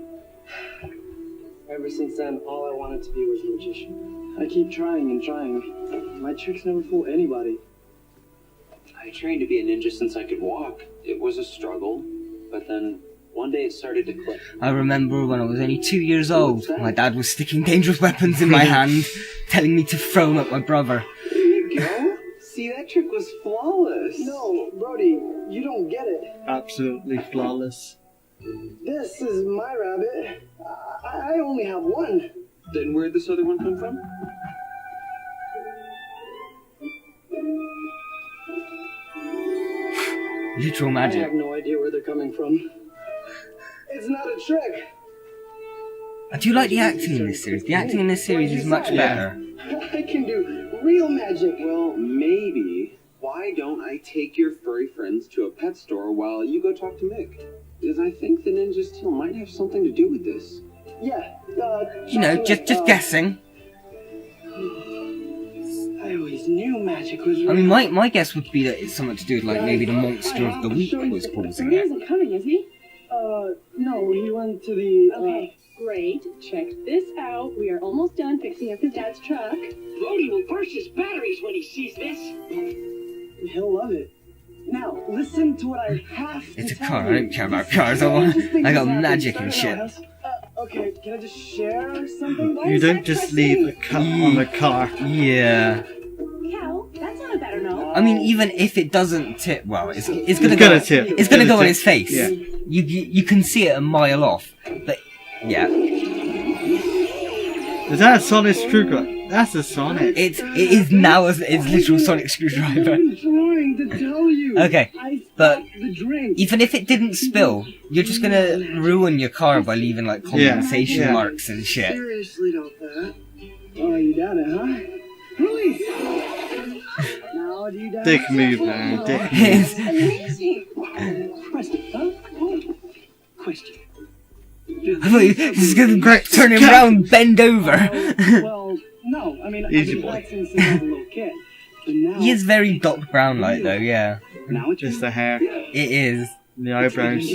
Ever since then, all I wanted to be was a magician. I keep trying and trying. My tricks never fool anybody. I trained to be a ninja since I could walk. It was a struggle, but then one day it started to click. I remember when I was only 2 years old, my dad was sticking dangerous weapons in my hand, telling me to throw them at my brother. There you go. See, that trick was flawless. No, Brody, you don't get it. Absolutely flawless. This is my rabbit. I only have one. Then where'd this other one come from? Literal I magic. have no idea where they're coming from. It's not a trick. I do like the acting in this series. The acting in this series is much better. I can do real magic. Well, maybe. Why don't I take your furry friends to a pet store while you go talk to Mick? Because I think the ninja's tail might have something to do with this. Yeah, You know, just guessing. I always knew magic was real. I mean, my guess would be that it's something to do with, like, maybe the monster of the week was causing He it. isn't coming, is he? No, he went to the, Okay, great. Check this out. We are almost done fixing up his dad's truck. Brody will burst his batteries when he sees this. He'll love it. Now, listen to what I have to It's a tell car. you. I don't care about cars. I got magic and shit. Okay, can I just share something? You don't just leave a cut on a car. Yeah. Cal, that sounded better, no? I mean, even if it doesn't tip, well, it's gonna gonna go. tip. It's gonna It's go on gonna his face. Yeah. You can see it a mile off. But yeah, Is that a sonic screwdriver? That's a sonic. it is now it's literal sonic screwdriver. I'm trying to tell you. Okay, but The drink. even if it didn't spill, you're just gonna ruin your car by leaving like condensation Yeah. marks and shit. Seriously, don't that. Oh, you doubt it, huh? Release. Now, do you doubt Dick it? move, man. Dick move. It's- Amazing. Question, huh? Question. I thought this is gonna turn him around, bend over. Well, no. I mean, Easy I've been boy. practicing since I was a little kid. But now, He is very Doc Brown like though, yeah. now it's Just the hair, It is. the eyebrows,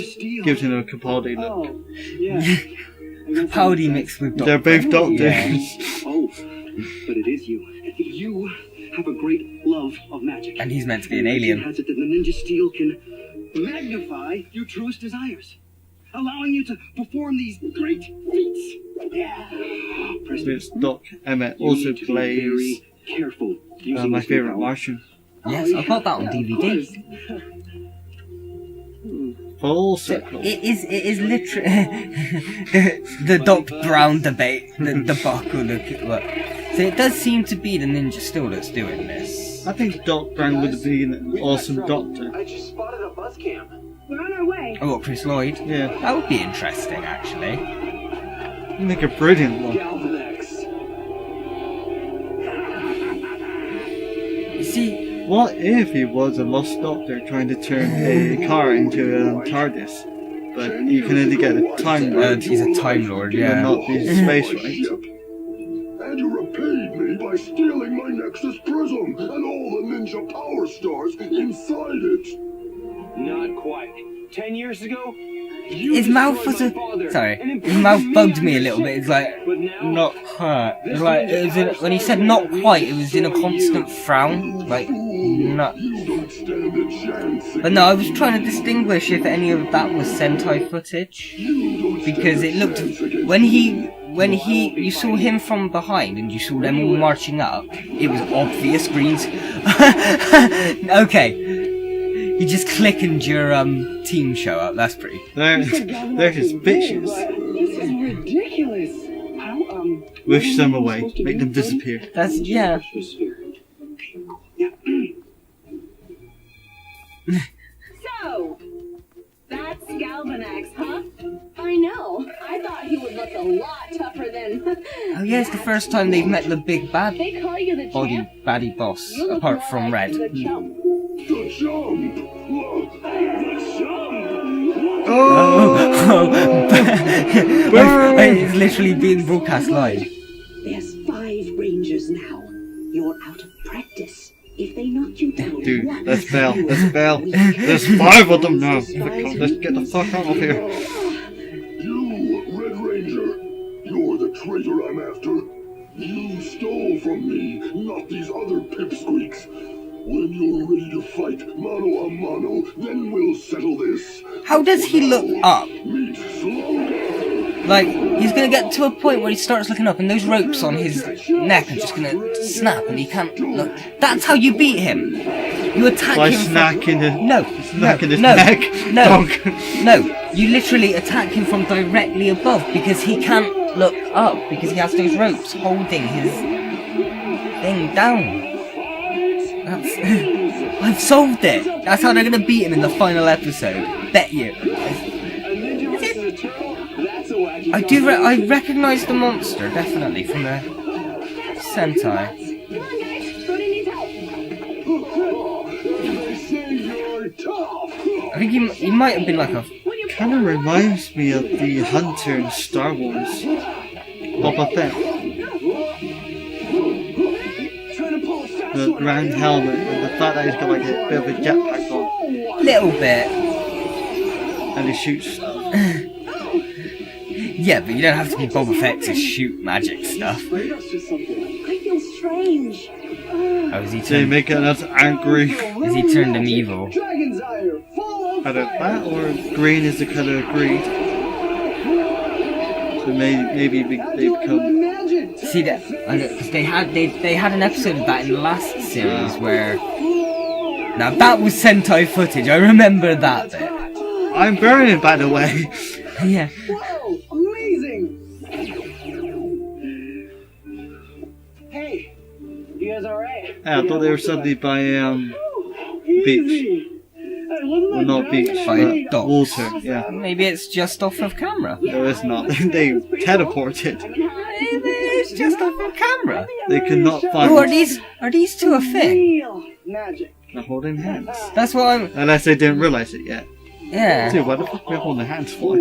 gives him a Capaldi look. Oh, yeah. Capaldi mixed with Doc They're both Brown. doctors. Yeah. Oh, but it is you. You have a great love of magic. And he's meant to be an Legend alien. has it that the ninja steel can magnify your truest desires, allowing you to perform these great feats. Yeah. Preston, It's Doc Emmett you also need to be plays very careful using my this favourite power. Martian. Yes, I've got that on DVD. Full circle. It is literally the Doc Brown debate, the debacle. So it does seem to be the Ninja Steel that's doing this. I think Doc Brown would have been an awesome doctor. I just spotted a buzz cam. We're on our way. Oh, what, Chris Lloyd? Yeah, That would be interesting, actually. he'd make a brilliant one. Galvanex. You see, What if he was a lost doctor trying to turn a car into a TARDIS? But you can only get a time lord, he's a Time Lord, but yeah. not the space right. Ship. And you repaid me by stealing my Nexus Prism and all the ninja power stars inside it. Not quite. 10 years ago, you His mouth was destroyed my father sorry. and His improved mouth bugged on me a your little ship. bit. It's like But now, not quite. It was like it was in, when he said not quite, it was in a constant frown. Like not. You don't stand a chance. But no, I was trying to distinguish if any of that was Sentai footage because it looked when you saw him from behind and you saw them all marching up. It was obvious greens. Okay. You just click and your team show up. That's pretty. They're his bitches. This is ridiculous. How, Wish them away. Make them disappear. That's yeah. So, that's Galvanax, huh? I know. I thought he would look a lot tougher than. Oh yeah, it's the first time they've met the big bad They call you the body champ. baddie boss, You look apart more from like Red. The chump. The jump! The jump! Oh, it's literally being broadcast live. There's 5 rangers now. You're out of practice. If they knock you down, Dude, what? let's bail. Let's bail. There's 5 of them now. Let's get the fuck out of here. You, Red Ranger, you're the traitor I'm after. You stole from me, not these other pipsqueaks. When you're ready to fight mano a mano, then we'll settle this. How does he look up? Meet slowly. Like, he's gonna get to a point where he starts looking up and those ropes on his neck are just gonna snap and he can't look. That's how you beat him. You attack By him snacking from... his neck. No, Dog. no. You literally attack him from directly above because he can't look up because he has those ropes holding his thing down. That's... I've solved it. That's how they're gonna beat him in the final episode. Bet you. I recognise the monster definitely from the Sentai. think he might have been like a... Kind of reminds me of the Hunter in Star Wars. Boba Fett. The round helmet and the fact that he's got like a bit of a jetpack on. Little bit. And he shoots stuff. Yeah, but you don't have to be Boba Fett to shoot magic stuff. I feel strange. Oh, is he They turned... make us angry. Is he turned him evil? Either that or green is the color of greed. So maybe they become... See that? Because they had an episode of that in the last series where... Now that was Sentai footage, I remember that bit. I'm burning, by the way. Yeah. Whoa, amazing! Hey, you guys alright? Yeah, I thought they were suddenly by beach. Well, not beach, By but water. Yeah. Maybe it's just off of camera. No, it's not. They teleported. Maybe it's just off of camera. They could not find. Oh, are these two a thing? Magic. They're holding hands. That's what I'm... Unless they didn't realize it yet. Yeah. Dude, what the fuck are we holding hands for?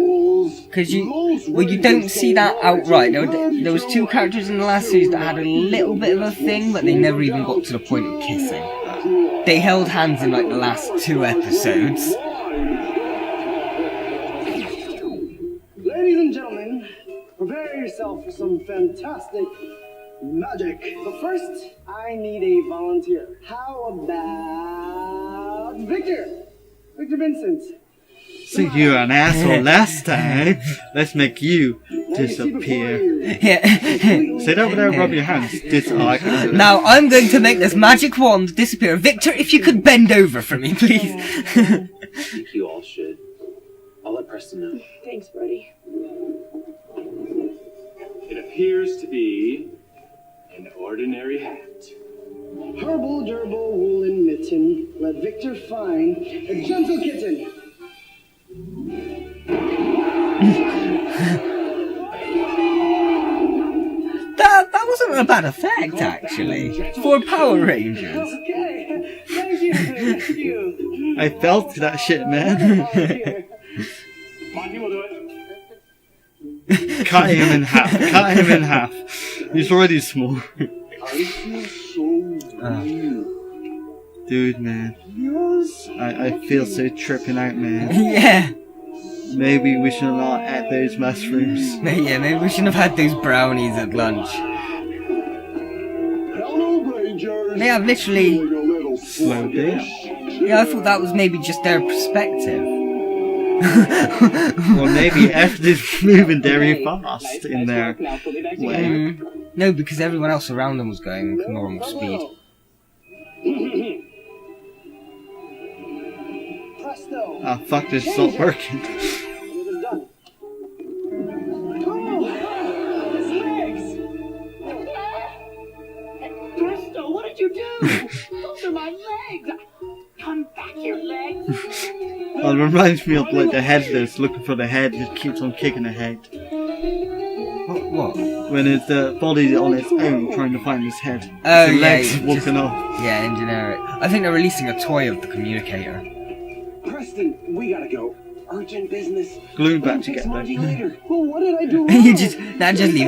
Because you don't see that outright. There was two characters in the last series that had a little bit of a thing, but they never even got to the point of kissing. They held hands in like the last 2 episodes. Ladies and gentlemen, prepare yourself for some fantastic magic. But first, I need a volunteer. How about Victor? Victor Vincent. So you were an asshole last time. Let's make you disappear. Yeah. Sit over there and rub your hands. I can do it. Now I'm going to make this magic wand disappear. Victor, if you could bend over for me, please. I think you all should. I'll let Preston know. Thanks, Brody. It appears to be an ordinary hat. Herbal gerbil woolen mitten. Let Victor find a gentle kitten. That wasn't a bad effect, actually. For Power Rangers. Okay. Thank you. I felt that shit, man. Monty will do it. Cut him in half. Cut him in half. He's already small. I feel so weird. Dude, man. I feel so tripping out, man. Yeah. Maybe we should not eat those mushrooms. Yeah, maybe we shouldn't have had those brownies at lunch. Hello, Rangers. They have literally... Feeling a little Slowed down. Yeah, I thought that was maybe just their perspective. Or maybe everything's moving very fast in their way. No, because everyone else around them was going normal speed. Presto. Ah, fuck, this is not working. It is done. Oh, his legs. Presto, what did you do? Those are my legs. Come back, your legs. It reminds me of like the headless looking for the head, just keeps on kicking the head. What? When it's the body on its own trying to find its head. Oh, the yeah, legs just- walking off. Yeah, in generic. I think they're releasing a toy of the communicator. Preston, we gotta go. Urgent business. Glued back Fix together. Monty later. Well, what did I do wrong? You just leave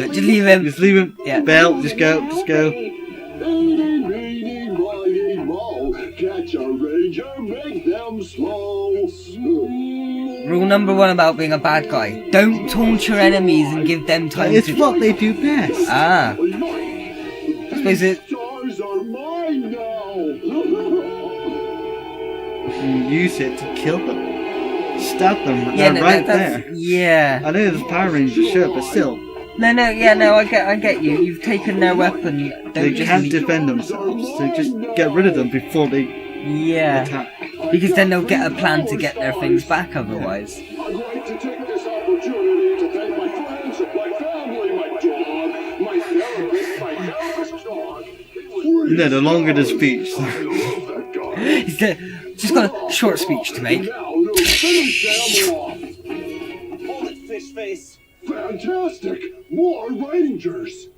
it. Just leave him. Just leave him. Yeah. Bell, just go. Eeny, meeny, miny, moe. Catch a ranger, make them slow. Rule number 1 about being a bad guy: don't taunt your enemies and give them time It's to. what they do best. Ah. I suppose it. Stars are mine now. You use it to kill them. Stab them. Yeah, They're no, right that's, there. yeah. I know there's Power Rangers shirt, but still. No, I get you. You've taken their weapon. Don't They just can't leave- defend themselves, so just get rid of them before they Yeah. attack. Because then they'll get a plan to get their things back otherwise. I'd like to take this opportunity to thank my friends, my family, my dog, my therapist, my youngest dog. You know, the longer the speech. I love that guy. He's just got a short speech to make. Now to finish them off. Hold it, fish face. Fantastic! More Rangers!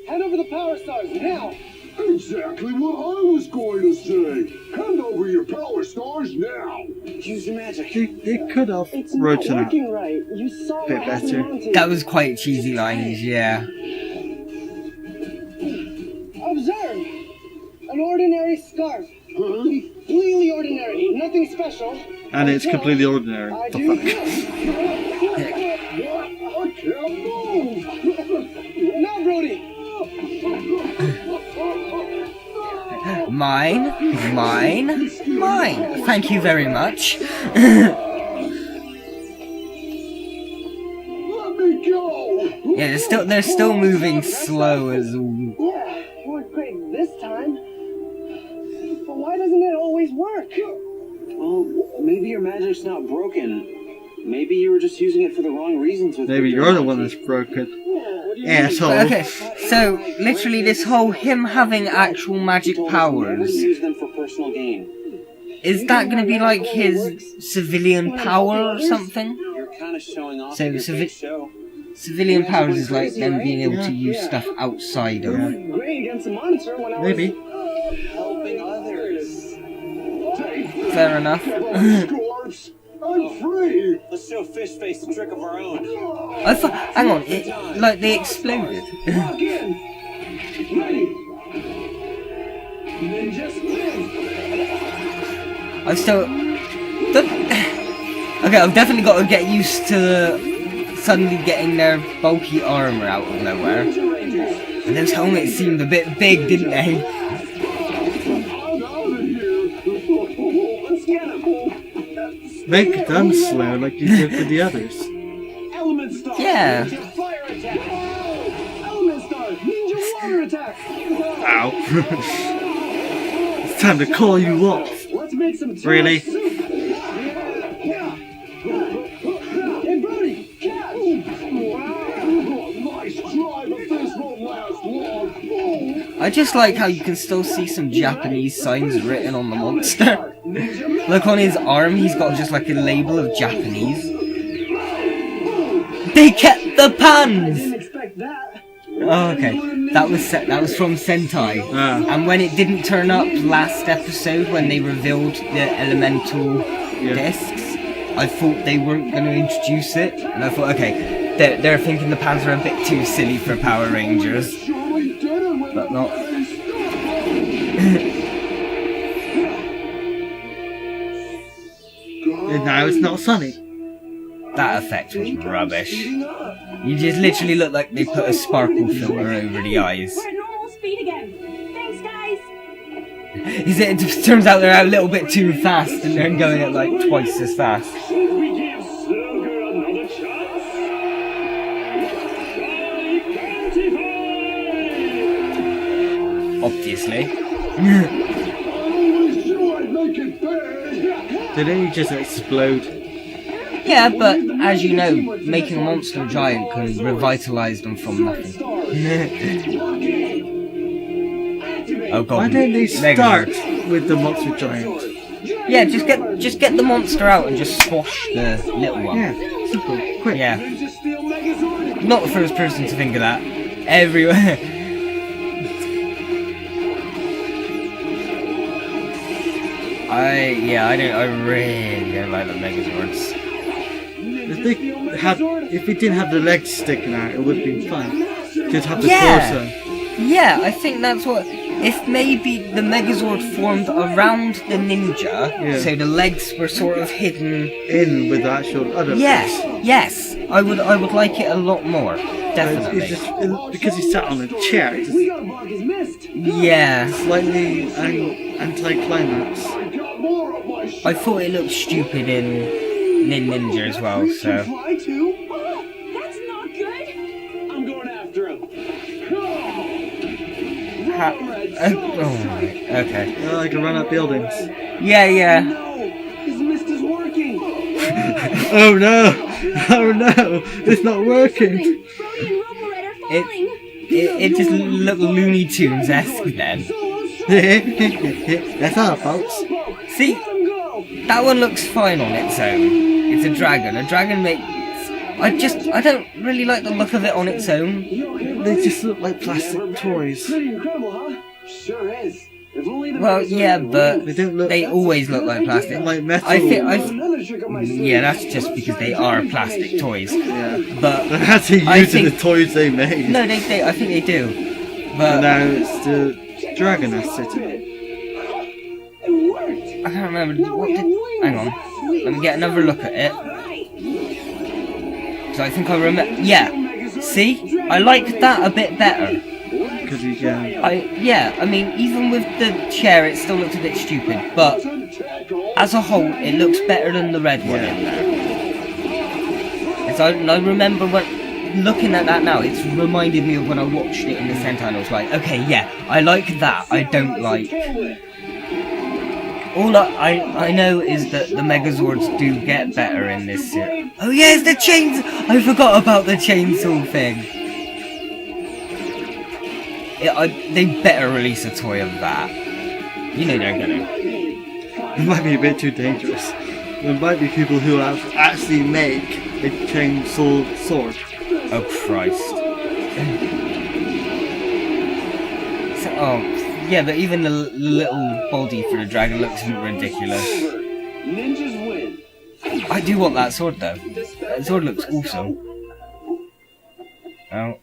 Hand over the power stars now. Exactly what I was going to say. Hand over your power stars now. Use your magic. They could have It's wrote not it out working right. You saw a bit what happened better. to Monty. That was quite cheesy lines, yeah. Observe! An ordinary scarf. Completely ordinary. Nothing special. And it's completely ordinary. I The do fuck? I can't move. Now, Brody! Mine. Thank you very much. Let me go. Yeah, they're still moving slow as. Yeah, you weren't great this time. But why doesn't it always work? Well, maybe your magic's not broken. Maybe you were just using it for the wrong reasons. With Maybe you're the one that's broken. Asshole. Okay, so literally this whole him having actual magic powers, Use them for personal gain. is that going to be like his civilian power or something? You're kind of showing off. So your big show. civilian powers is like them being able to use stuff outside of. Great against a monster when I was Maybe. Helping others. Fair enough. Scorps, I'm free. Let's show Fishface a trick of our own. Hang on, like they exploded. Lock in. Ready. Ninja spin. I've still. Okay, I've definitely got to get used to suddenly getting their bulky armor out of nowhere. And those helmets seemed a bit big, didn't they? I'm out of here. Let's get him. Make them slow like you did with the others. Element star. Yeah. Ninja fire attack. Element star. Ninja water attack. Ow. It's time to call you off. Let's make some Really? soup. Yeah. Hey, Brody, catch. Nice try, but this won't last long. I just like how you can still see some Japanese signs written on the monster. Look, on his arm, he's got just like a label of Japanese. They kept the pans! Didn't expect that. Oh, okay. That was from Sentai. And when it didn't turn up last episode, when they revealed the elemental discs, I thought they weren't going to introduce it. And I thought, okay, they're thinking the pans are a bit too silly for Power Rangers. But not. And now it's not sunny. That effect was rubbish. You just literally look like they put a sparkle filter over the eyes. We're at normal speed again. Thanks, guys. It just turns out they're a little bit too fast and they're going at like twice as fast. We give Slugger another chance. Obviously. Did they just explode? Yeah, but as you know, making a monster giant can revitalise them from nothing. Oh god. Why don't they start with the monster giant? Yeah, just get the monster out and just squash the little one. Yeah, simple, quick. Yeah. Not the first person to think of that. Everywhere. I really don't like the Megazords. If it didn't have the legs sticking out, it would be fine. Just have the torso. Yeah, I think that's what. If maybe the Megazord formed around the ninja, so the legs were sort of hidden in with the actual other. Yes, I would like it a lot more. Definitely. It's just because he sat on a chair. It's yeah. Slightly anti-climax. I thought it looked stupid in Ninja as well, so. That's not good. I'm going after him. Okay. I can run up buildings. Yeah. No, his mist is working. Oh no! Oh no! It's not working. It just looked Looney Tunes-esque then. That's all, folks. See, that one looks fine on its own. It's a dragon. A dragon makes. I don't really like the look of it on its own. They just look like plastic toys. Pretty incredible, huh? Sure is. If only the Well, Megazord yeah, had but wings. they always look like plastic. Like metal. Another trick up my sleeve. Yeah, that's just because they are plastic toys. Yeah. But They're actually I using the think- toys they made. no, they I think they do. And But now it's the dragon that's sitting. It worked. I can't remember Now what we did. have wings. Hang on, let me get another look at it. So I think I remember. Yeah, see, I like that a bit better. Because you can. I mean, even with the chair, it still looks a bit stupid, but as a whole, it looks better than the red one in there. And so I remember when looking at that now, it's reminded me of when I watched it in the Sentai, and I was like, okay, yeah, I like that. I don't like. All I know is that the Megazords do get better in this series. Oh yeah, it's the chains. I forgot about the chainsaw thing. They better release a toy of that. You know they're gonna. It might be a bit too dangerous. There might be people who actually make a chainsaw sword. Oh Christ. So, yeah, but even the little body for the dragon looks ridiculous. Ninjas win. I do want that sword though. That sword looks awesome. Oh.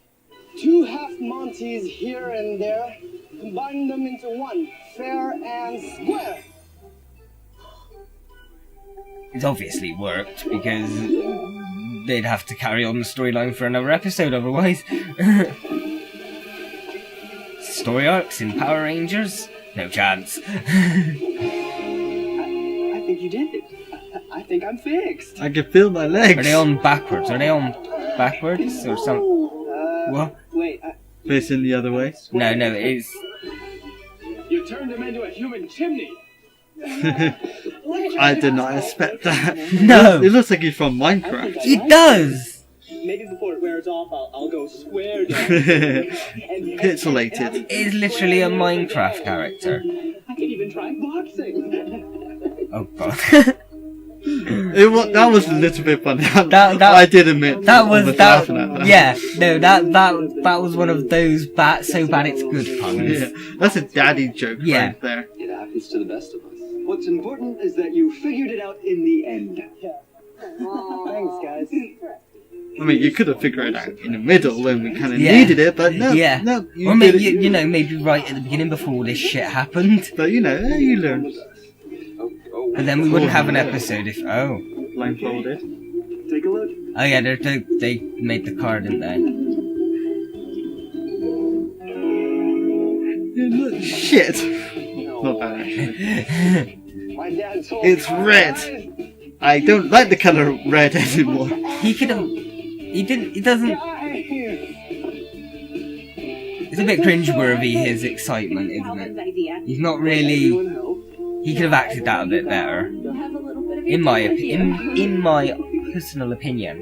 2 half Monties here and there. Combine them into one. Fair and square. It's obviously worked because they'd have to carry on the storyline for another episode otherwise. Story arcs in Power Rangers? No chance. I think you did it. I think I'm fixed. I can feel my legs. Are they on backwards? Are they on backwards or something? What? Wait. Facing the other way. No, it's... You turned him into a human chimney. I did not expect that. No! It looks like he's from Minecraft. It does! Maybe before it wears off, I'll go square down. Pixelated. It is literally a Minecraft character. I could even try boxing. Oh god. That was a little bit funny. That- I did admit. That was laughing at that. Yeah, no, that was one of those so bad it's good puns. Yeah, that's a daddy joke Yeah. right there. It happens to the best of us. What's important is that you figured it out in the end. Thanks, guys. I mean, you could have figured it out in the middle when we kind of Yeah. needed it, but no, Yeah. no. You Or did maybe it. you know, maybe right at the beginning before all this shit happened. But you know, you learned. And then we wouldn't have an episode if Blindfolded. Take a look. Oh yeah, they made the car, didn't they? Shit. Not bad actually. My dad told It's me red. I don't like the color red anymore. He could have. He didn't. He doesn't. It's a bit cringeworthy, his excitement, isn't it? He's not really. He could have acted that a bit better, in my personal opinion.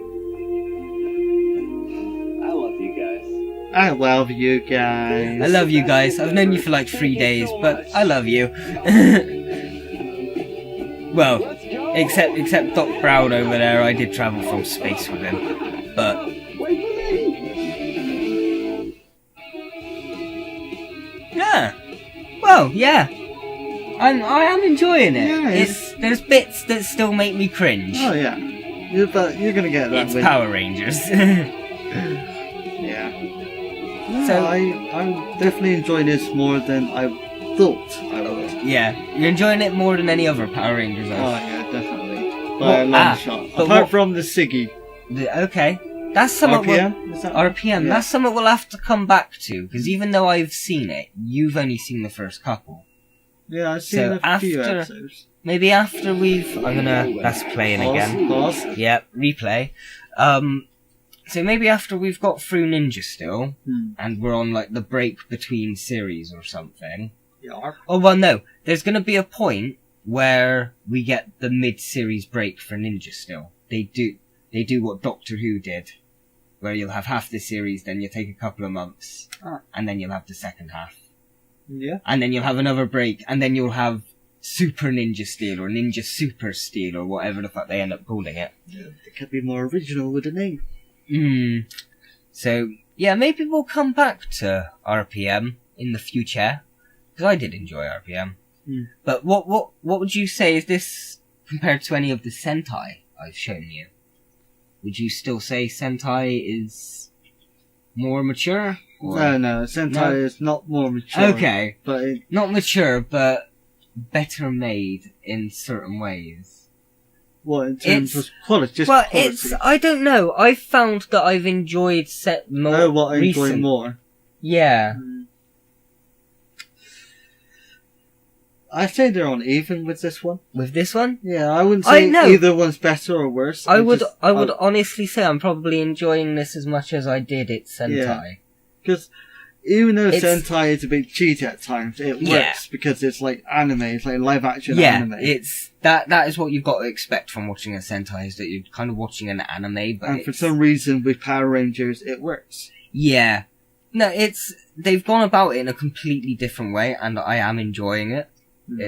I love you guys. I love you guys. I love you guys. I've known you for like 3 days, but I love you. Well, except Doc Brown over there. I did travel from space with him, but. Yeah. Well, yeah. I am enjoying it. Yeah, There's bits that still make me cringe. Oh yeah. But you're gonna get that It's with Power Rangers. Yeah. No, So- I'm definitely enjoying this more than I thought I would. Yeah, you're enjoying it more than any other Power Rangers. Oh yeah, definitely. By Well, a long shot. but Apart what- from the Siggy. Okay, that's something. RPM? Is that- RPM. Yeah. That's something we'll have to come back to because even though I've seen it, you've only seen the first couple. Yeah, I've seen So a few after- episodes. Maybe after that's playing again. Pause. Yep, replay. So maybe after we've got through Ninja still, and we're on like the break between series or something. Yeah. Oh well, no. There's gonna be a point where we get the mid-series break for Ninja still. They do what Doctor Who did, where you'll have half the series, then you take a couple of months, and then you'll have the second half. Yeah. And then you'll have another break, and then you'll have Super Ninja Steel, or Ninja Super Steel, or whatever the fuck they end up calling it. Yeah, they could be more original with the name. So, yeah, maybe we'll come back to RPM in the future. because I did enjoy RPM. Mm. But what would you say is this compared to any of the Sentai I've shown you? Would you still say Sentai is more mature? Or? No, Sentai is not more mature. Okay, but not mature, but better made in certain ways. What, in terms of quality? Just well, quality. I don't know. I've found that I've enjoyed more. What I enjoy more? Yeah. I say they're on even with this one. With this one? Yeah, I wouldn't say either one's better or worse. I would honestly say I'm probably enjoying this as much as I did it Sentai. Because even though Sentai is a bit cheaty at times, it works because it's like anime, it's like live action anime. It's that is what you've got to expect from watching a Sentai, is that you're kind of watching an anime, but and for some reason with Power Rangers it works. Yeah. No, they've gone about it in a completely different way, and I am enjoying it.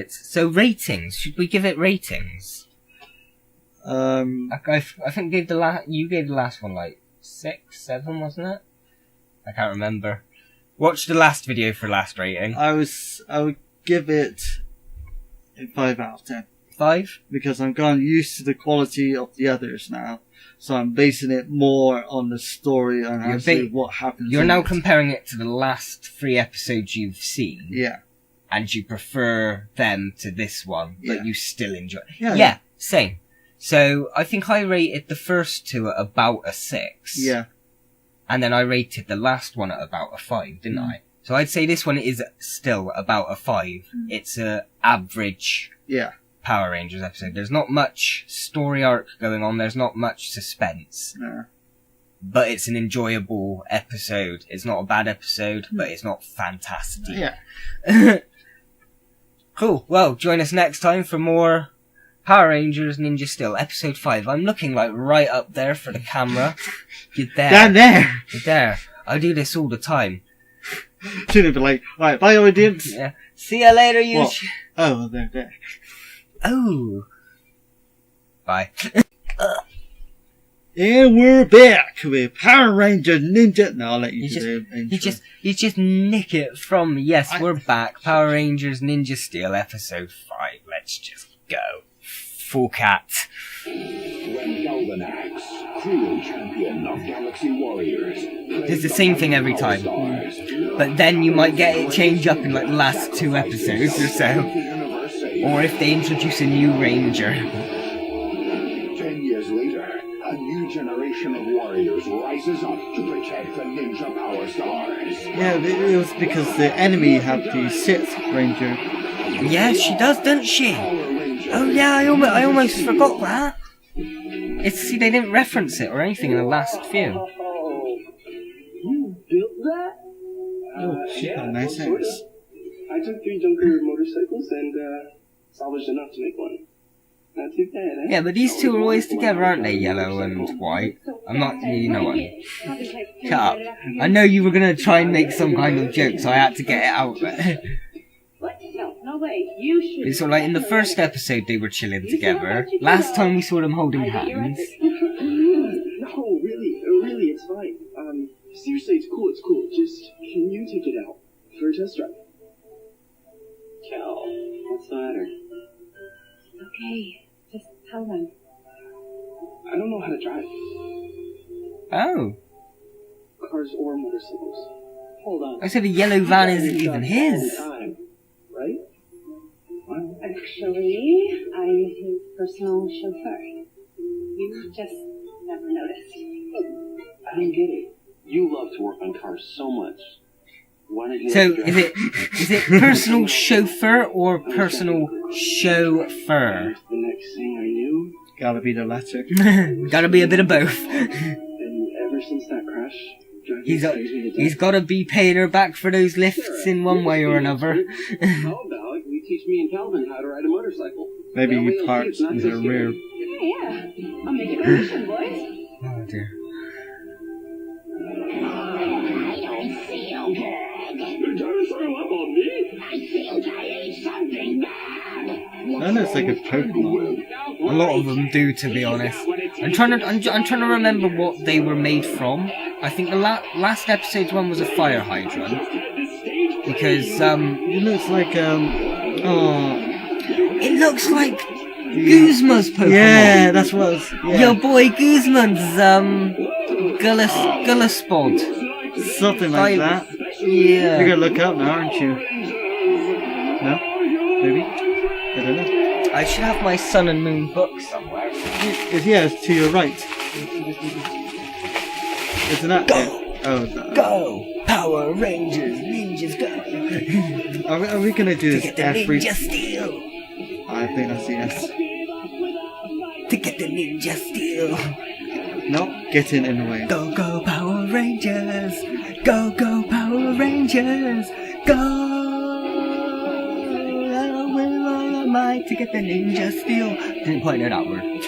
So ratings. Should we give it ratings? I think you gave the last one like 6, 7, wasn't it? I can't remember. Watch the last video for last rating. I would give it a 5 out of 10. 5? Because I'm gone used to the quality of the others now. So I'm basing it more on the story and actually what happens. You're now comparing it to the last 3 episodes you've seen. Yeah. And you prefer them to this one, but you still enjoy it. Yeah, same. So, I think I rated the first 2 at about a 6. Yeah. And then I rated the last one at about a 5, didn't I? So I'd say this one is still about a 5. It's a average Power Rangers episode. There's not much story arc going on, there's not much suspense. No. But it's an enjoyable episode. It's not a bad episode, but it's not fantastic. Yeah. Cool. Well, join us next time for more Power Rangers Ninja Steel, episode 5. I'm looking like right up there for the camera. You're there. Down there. You're there. I do this all the time. Shouldn't be like, right, bye audience. Yeah. See you later, you. What? Oh, they're there. Oh. Bye. And we're back with Power Ranger Ninja. No, I'll let you do the intro. You just nick it from me. Yes, we're back. Power Rangers Ninja Steel, episode 5. Let's just go. Full cat. When Galvanax, cruel champion of Galaxy Warriors, It's the same thing every time. But then you might get it change up in like the last 2 episodes or so. Or if they introduce a new Ranger. 10 years later, a new generation of warriors rises up to protect the Ninja Power Stars. Yeah, it was because the enemy had the 6th Ranger. Yeah, she does, doesn't she? Oh yeah, I almost forgot that. See, they didn't reference it or anything in the last few. You built that? Oh, shit, nice sort of. house. I took 3 junker motorcycles and salvaged enough to make one. Not too bad, eh? Yeah, but these 2 are always together, aren't they? Yellow and white. I'm not, you know what? Shut up. I know you were gonna try and make some kind of joke, so I had to get it out. What? No way. You should. It's sort of like in the first episode they were chilling together. Last time we saw them holding hands. No, really, it's fine. Seriously, it's cool. Just, can you take it out for a test drive? Cal, what's the matter? Okay, just tell them. I don't know how to drive. Oh. Cars or motorcycles. Hold on. I said the yellow van isn't even his. Time, right? What? Actually, I'm his personal chauffeur. You just never noticed. I don't get it. You love to work on cars so much. Why did you So, is it personal chauffeur or personal chauffeur? The next thing I knew, Gotta be the latter. Gotta be a bit of both. and ever since that crash, He's gotta be paying her back for those lifts in one way or another. How about you teach me and Calvin how to ride a motorcycle? Maybe you parked in the rear. Yeah. I'll make it audition, boys. Oh dear. I don't feel good. You're trying to throw up on me? I think I ate something bad. That looks like a Pokemon. A lot of them do, to be honest. I'm trying to remember what they were made from. I think the last episode's one was a fire hydrant. because It looks like it looks like Guzma's Pokemon. Yeah, that's what I was. Yeah. Your boy Guzman's Gullispod. Something like that. Yeah. You're gonna look up now, aren't you? No? Maybe? I don't know. I should have my Sun and Moon book somewhere. Yeah, it's to your right. Isn't that Go! it? Oh, no. Go! Power Rangers, ninjas go! Are we gonna do this To get the every... ninja steel! I think that's yes. To get the ninja steel! No, getting in the way. Go, go, Power Rangers! Go, go, Power Rangers! Go! Will all might to get the ninja steel! Didn't quite know that word.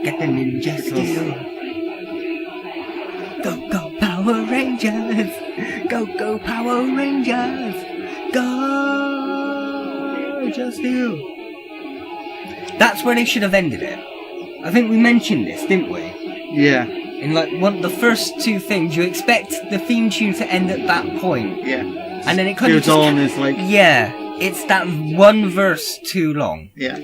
Get the ninja steel! Go, go, Power Rangers! Go, go, Power Rangers! Go! Just you. That's where they should have ended it. I think we mentioned this, didn't we? Yeah. In like the first two things, you expect the theme tune to end at that point. Yeah. And then it kind of goes on is like... Yeah. It's that one verse too long. Yeah.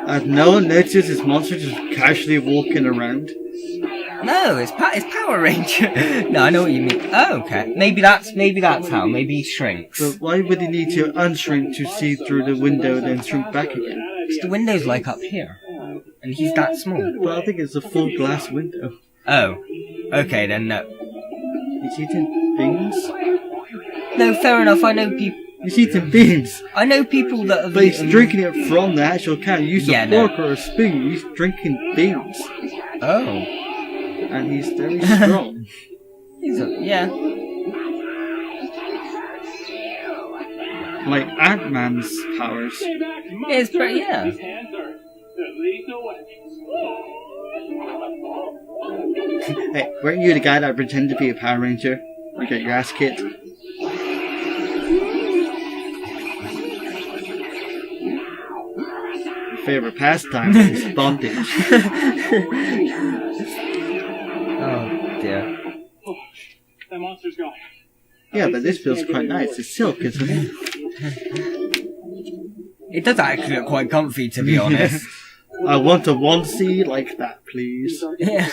I've no one noticed this monster just casually walking around. No, it's Power Ranger. No, I know what you mean. Oh, okay. Maybe that's how. Maybe he shrinks. But why would he need to unshrink to see through the window and then shrink back again? Because the window's like up here. And he's that small. But I think it's a full glass window. Oh. Okay, then no. He's eating beans? No, fair enough. I know people... He's eating beans! I know people that have But he's eaten... drinking it from the actual can. You use a no. fork or a spoon. He's drinking beans. Oh. And he's very strong. Yeah. Like Ant-Man's powers. It's pretty, yeah. Hey, weren't you the guy that pretended to be a Power Ranger? You got your ass kicked. Your favorite pastime is bondage. Oh dear. That monster's gone. Yeah, but this feels quite nice. It's silk, isn't it? It does actually look quite comfy, to be honest. I want a onesie like that, please. Yeah.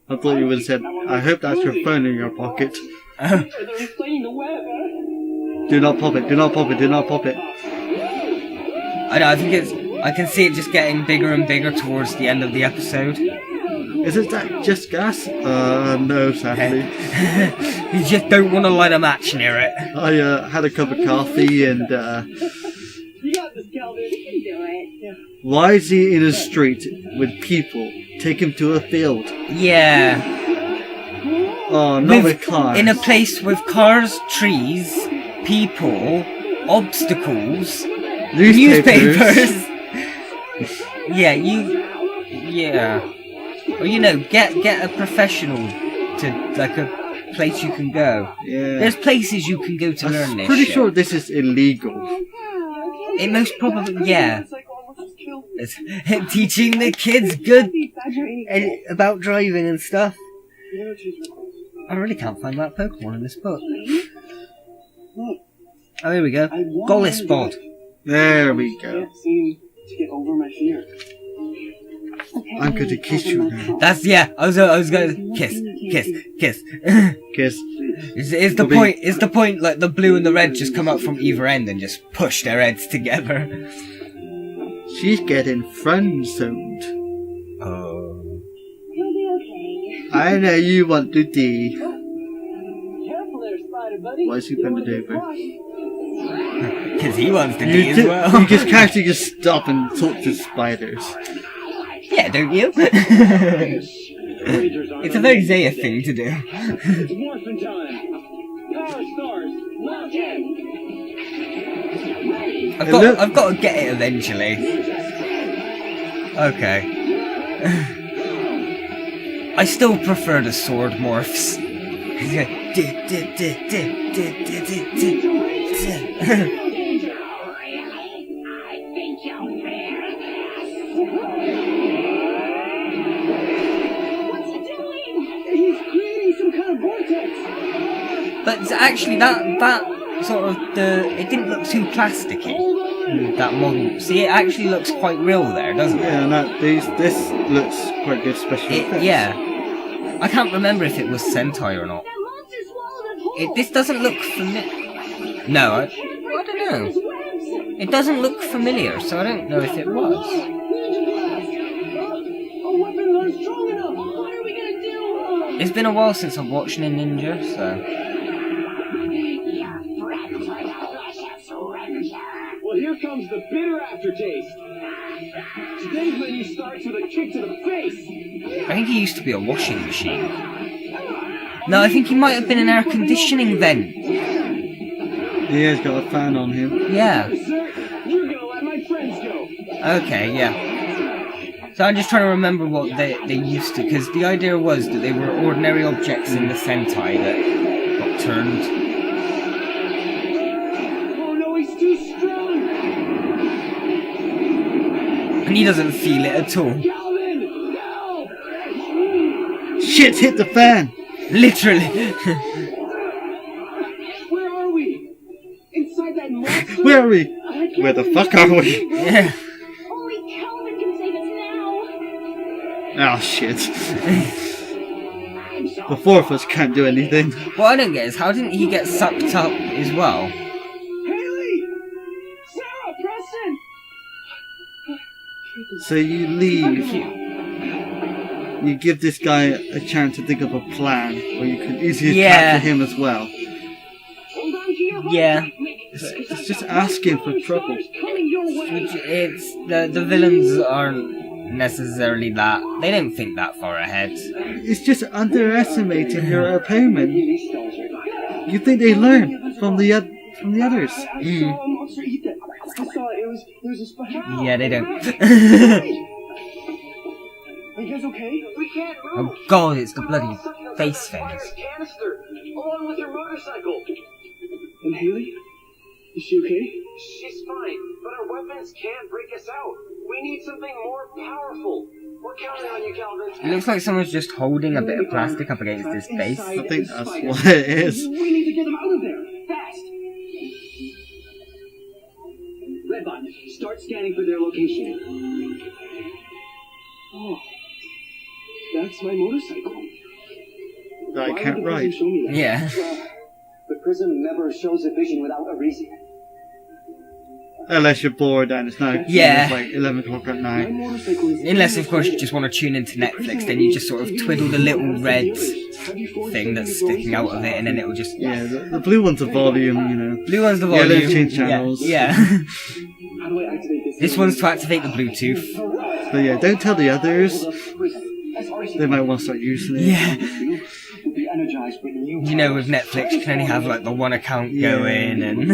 I thought you would have said, I hope that's your phone in your pocket. Do not pop it, do not pop it, do not pop it. I know, I can see it just getting bigger and bigger towards the end of the episode. Is it that just gas? No, sadly. You just don't want to light a match near it. I had a cup of coffee and You got this, Calvin. You can do it. why is he in a street with people? Take him to a field. Yeah. Oh, not with cars. In a place with cars, trees, people, obstacles, newspapers. Yeah, Or, you know, get a professional to, like, a place you can go. Yeah. There's places you can go to learn this I'm pretty shit. sure this is illegal. It most probably, yeah. It's teaching the kids good about driving and stuff. I really can't find that Pokemon in this book. Oh, here we go. Gullispod. There we go. Can't seem to get over my fear. I'm going to kiss you now. That's, yeah, I was going to kiss. Kiss. Is the point, like, the blue and the red just come up from either end and just push their heads together? She's getting friend-zoned. Oh. You'll be okay. I know you want to D. Careful there, Spider Buddy. Why is he bending over? Because he wants to D as well. You just can't just stop and talk to spiders. Yeah, don't you? It's a very Zaya thing to do. It's morphin' time. Power stars, lock in. I've got to get it eventually. Okay. I still prefer the sword morphs. But it's actually that sort of it didn't look too plasticky. That model. See, it actually looks quite real there, doesn't it? Yeah, and this looks quite good special effects. Yeah. I can't remember if it was Sentai or not. This doesn't look familiar. No, I don't know. It doesn't look familiar, so I don't know if it was. It's been a while since I've watched Ninja, so... Well, here comes the bitter aftertaste. Today's menu starts with a kick to the face. I think he used to be a washing machine. No, I think he might have been an air conditioning vent. He has got a fan on him. Yeah. You're gonna let my friends go. Okay, yeah. So I'm just trying to remember what they used to, because the idea was that they were ordinary objects in the Sentai that got turned. Oh no, he's too strong. And he doesn't feel it at all. Calvin, no! Shit hit the fan! Literally. Where are we? Inside that monster? Where are we? Where the fuck are we? Yeah. Only Calvin can save us now. Oh shit. The four of us can't do anything. What I don't get is, how didn't he get sucked up as well? Haley! Sarah, Preston! So you leave. You give this guy a chance to think of a plan, or you could easily capture him as well. Yeah. It's just asking for trouble. It's the villains aren't necessarily that. They don't think that far ahead. It's just underestimating your opponent. You think they learn from the others? Yeah, they don't. Are you guys okay? We can't move. Oh god, it's the bloody face things. Canister, along with her motorcycle. And Haley? Is she okay? She's fine, but our weapons can't break us out. We need something more powerful. We're counting on you, Calvin. It looks like someone's just holding a bit of plastic up against his face. I think that's what it is. We need to get them out of there, fast. Redbot, start scanning for their location. Oh, that's my motorcycle. That I can't ride. Yeah. The prism never shows a vision without a reason. Unless you're bored and it's now Yeah. it's like 11 o'clock at night. Unless, of course, you just want to tune into Netflix, then you just sort of twiddle the little red thing that's sticking out of it, and then it will just... Yeah, the blue one's the volume, you know. Blue one's the Yellow volume. change channels. Yeah. How do I activate this? This one's to activate the Bluetooth. But yeah, don't tell the others. They might want to start using it. Yeah. Will be energized with new You know, with Netflix, you can only have like the one account going, and...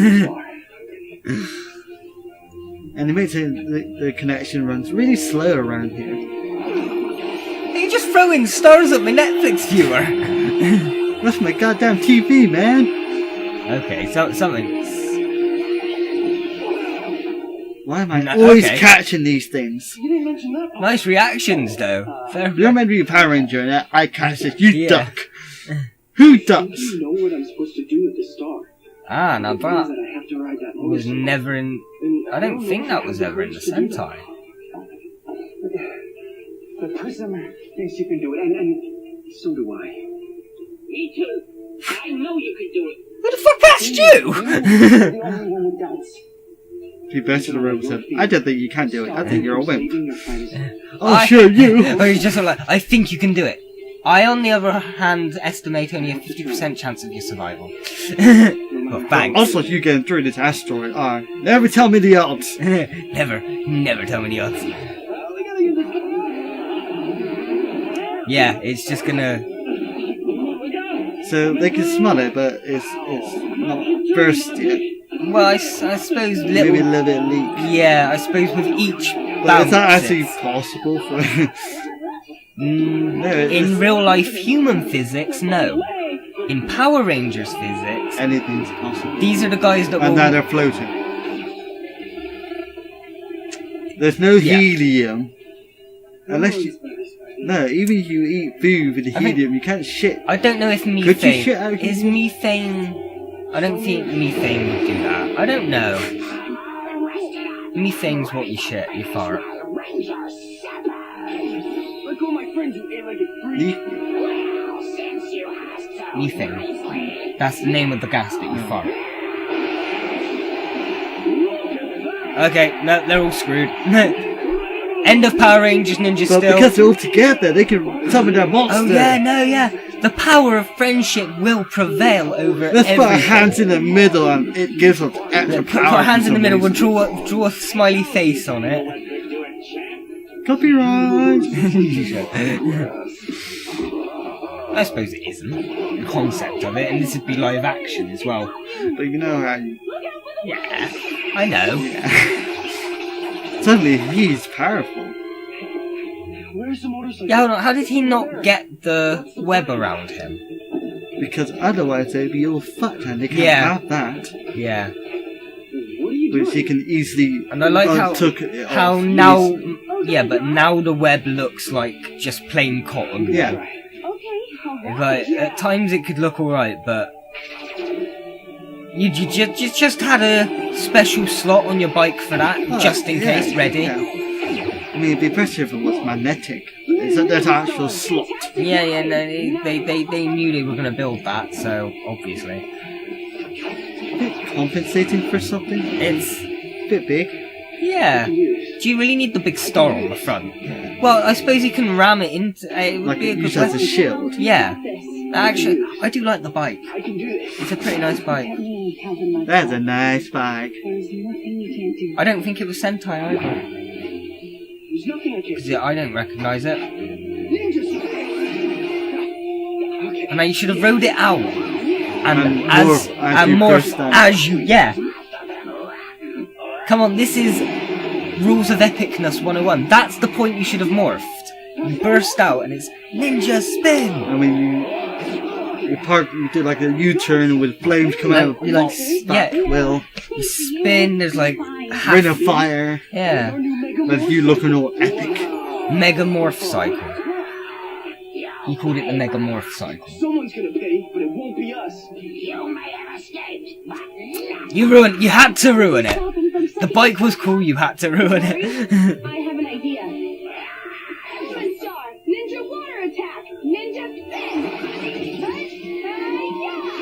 And it makes the connection runs really slow around here. You just throwing stars at my Netflix viewer. That's my goddamn TV, man. Okay, so something. Why am I always okay. catching these things? You didn't mention that part. Nice reactions, though. You're meant to be a Power Ranger, and I catch it. You Yeah. duck. Who ducks? You know what I'm supposed to do with the star. Ah, now It means that that I have to ride that was motorcycle. never in. And I don't think know that was how ever in the to do that. Sentai. The prism thinks you can do it, and so do I. Me too. I know you can do it. Who the fuck asked you? The only one with doubts. He burst to the room and said, I don't think you can do it. I think you're a wimp. Saving your friends. I'll show you. Or he's just like, I think you can do it. I, on the other hand, estimate only a 50% chance of your survival. Well, thanks. Also, you getting through this asteroid. Never tell me the odds. Never tell me the odds. Yeah, it's just gonna... So they can smell it, but it's not burst yet. Well, I suppose Maybe a little bit leak. Yeah, I suppose with each But bounce... is that actually possible for... No, in real life human physics, no. In Power Rangers physics, anything's possible. these are the guys that And will... now they're floating. There's no helium. Unless you... No, even if you eat food with the helium, you can't shit. I don't know if methane... Could you shit out is methane... I don't think methane would do that. I don't know. Methane's what you shit, you fart. Let go of my friend, you eight-legged freak. Methane. That's the name of the gas that you fart. Okay, no, they're all screwed. End of Power Rangers Ninja But still. because they're all together, they can summon their monster. Oh yeah, no, yeah. The power of friendship will prevail over Let's everything. put our hands in the middle and it gives us extra Put power. our hands in the middle, we'll reason. draw a smiley face on it. Copyright! I suppose it isn't. The concept of it, and this would be live action as well. But you know how you... Yeah, I know. Yeah. Suddenly he's powerful. Where's the motorcycle? Yeah, hold on, how did he not get the web around him? Because otherwise they'd be all fucked and they can't have that. Yeah. Which he can easily... And I like how now... Yeah, but now the web looks like just plain cotton. Yeah. But at times it could look alright, but... You just had a special slot on your bike for that, just in case, ready? Yeah. I mean, it'd be better if it was magnetic. It's an actual slot. Yeah, no, they knew they were going to build that, so, obviously. A bit compensating for something? It's... a bit big. Yeah. Do you really need the big star on the front? Yeah. Well, I suppose you can ram it into... it would like be a good use as a shield. Yeah. Actually, I do like the bike. It's a pretty nice bike. That's a nice bike. I don't think it was Sentai either. Because I don't recognise it. And now you should have rode it out. And morph as you... Yeah. Come on, this is Rules of Epicness 101. That's the point you should have morphed. You burst out and it's Ninja Spin! I mean, you do like a U-turn with flames coming out of you spin, there's like... Ring of fire. Yeah. With you looking all epic. Megamorph cycle. He called it the Megamorph cycle. Someone's gonna pay, but it won't be us. You had to ruin it. The bike was cool, you had to ruin it. I have an idea. Action Star! Ninja Water Attack! Ninja Spin!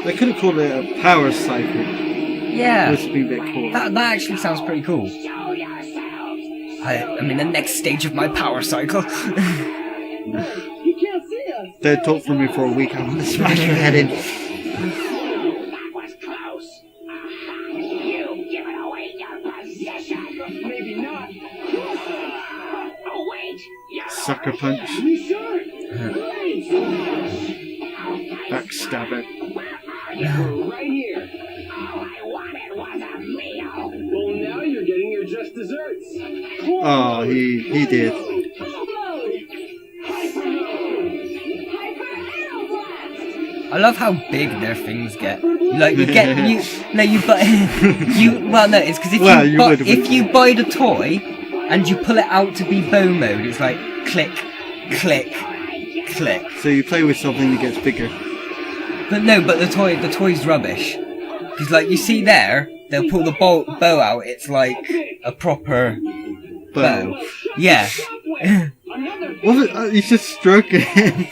They could have called it a power cycle. Yeah. Which would be a bit cool. That actually sounds pretty cool. I'm in the next stage of my power cycle. You can't see us. They talked for me for a week. I'm gonna smash your head in. That was close. You've given away your possession. Maybe not. Oh wait. Sucker punch. Backstabber. We're right here. All I wanted was a meal. Well, now you're getting your just desserts. Oh, he did. I love how big their things get. Like it's because if you buy the toy and you pull it out to be bow mode, it's like click, click, click. So you play with something that gets bigger. But the toy's rubbish. Because like you see there, they'll pull the bow out. It's like a proper bow. Yeah. What was it? You just stroking him.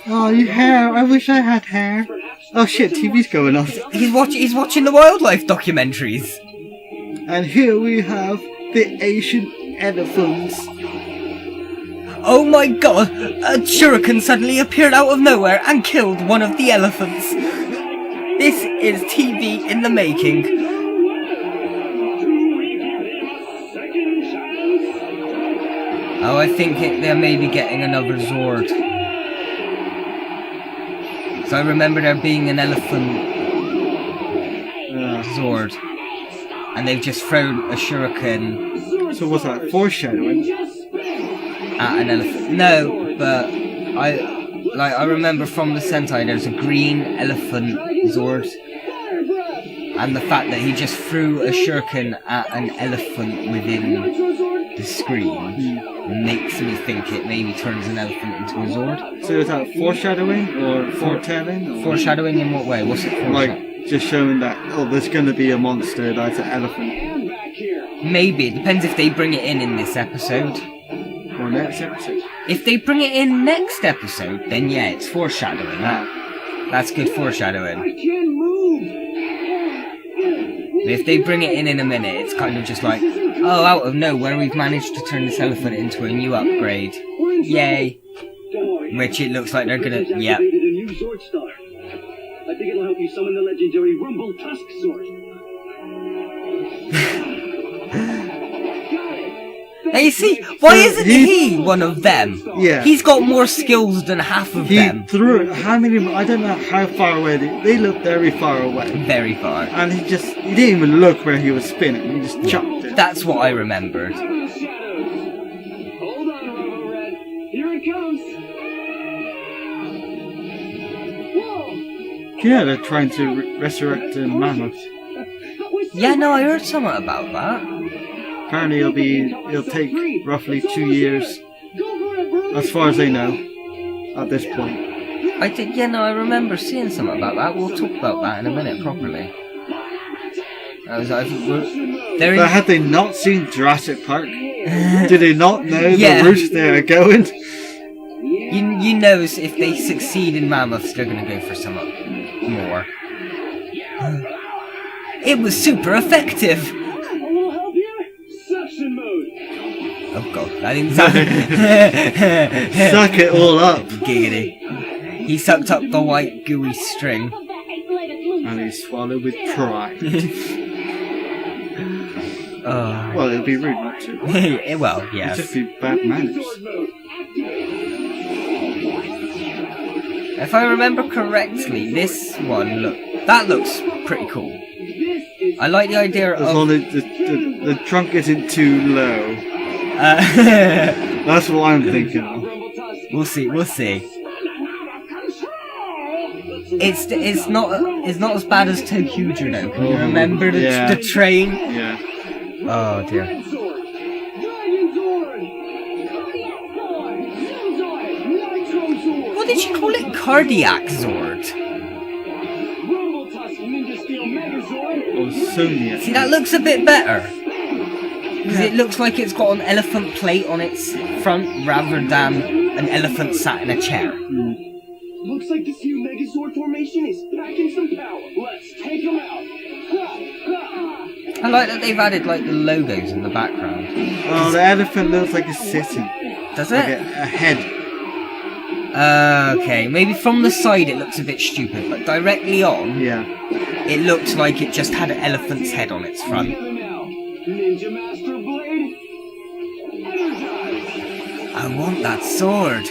Oh, your hair. I wish I had hair. Oh shit, TV's going off. He's watching the wildlife documentaries. And here we have the Asian elephants. Oh my god! A shuriken suddenly appeared out of nowhere and killed one of the elephants. This is TV in the making. Oh, I think they're maybe getting another Zord. So I remember there being an elephant Zord. And they've just thrown a shuriken. So what's that, foreshadowing? At an elephant. No, but I remember from the Sentai there's a green elephant Zord. And the fact that he just threw a shuriken at an elephant within the screen makes me think it maybe turns an elephant into a Zord. So is that foreshadowing or foretelling? Or Foreshadowing in what way? What's it foreshadowing? like just showing that there's going to be a monster that's an elephant. Maybe. It depends if they bring it in this episode. Or next episode. If they bring it in next episode, then yeah, it's foreshadowing. That's good foreshadowing. I can't move. But if they bring it in a minute, it's kind of just like, oh, out of nowhere, we've managed to turn this elephant into a new upgrade. Yay. Which it looks like they're gonna, yeah. A new Zord Star. I think it'll help you summon the legendary Rumble Tusk Zord. Now you see, why isn't he one of them? Yeah. He's got more skills than half of them. He threw how many? I don't know how far away they look. Very far away. Very far. And he didn't even look where he was spinning. He just chucked it. That's what I remembered. Hold on, Robo Red. Here it comes. Whoa. Yeah, they're trying to resurrect the mammoth. Yeah, no, I heard something about that. Apparently it'll take roughly 2 years, as far as they know, at this point. I remember seeing something about that. We'll talk about that in a minute, properly. But had they not seen Jurassic Park? Do they not know the route they are going? You know, if they succeed in mammoths, they're going to go for some more. It was super effective! Oh god, that didn't sound... Suck it all up. Giggity. He sucked up the white gooey string. And he swallowed with pride. Oh. Well, it'd be rude not to. Well, yes. It'd just be bad manners. If I remember correctly, this one, that looks pretty cool. I like the idea as of... long as the trunk isn't too low. That's what I'm thinking of. We'll see. It's not as bad as Tokuger though. Can you remember the train? Yeah. Oh dear. What did you call it? Cardiac Zord. Or Sonia. See, that looks a bit better. Because it looks like it's got an elephant plate on its front rather than an elephant sat in a chair. Looks like this new Megazord formation is packing some power. Let's take them out. I like that they've added like the logos in the background. Oh, the elephant looks like it's sitting. Does it? Like a head. Okay, maybe from the side it looks a bit stupid, but directly on, it looks like it just had an elephant's head on its front. Ninja Master Blade, energize! I want that sword.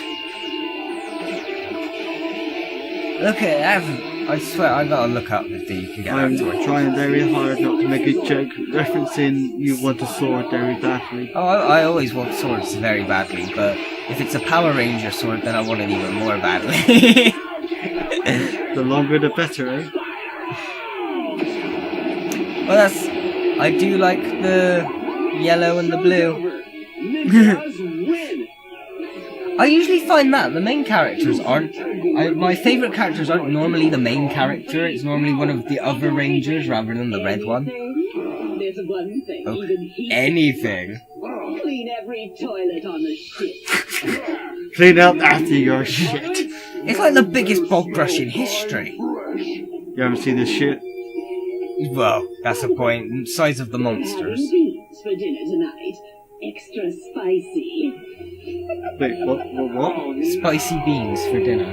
Look at that. I swear I gotta look up if you can get I'm that sword. trying very hard not to make a joke referencing you want a sword very badly. Oh, I always want swords very badly, but if it's a Power Ranger sword, then I want it even more badly. The longer the better, eh? Well, I do like the yellow and the blue. I usually find that the main characters aren't... my favourite characters aren't normally the main character, it's normally one of the other Rangers rather than the red one. There's one thing even he anything. Clean every toilet on the ship. Clean up after your shit. It's like the biggest bog brush in history. You haven't seen this shit? Well, that's the point. Size of the monsters. Beans for dinner tonight. Extra spicy. Wait, what? Spicy beans for dinner.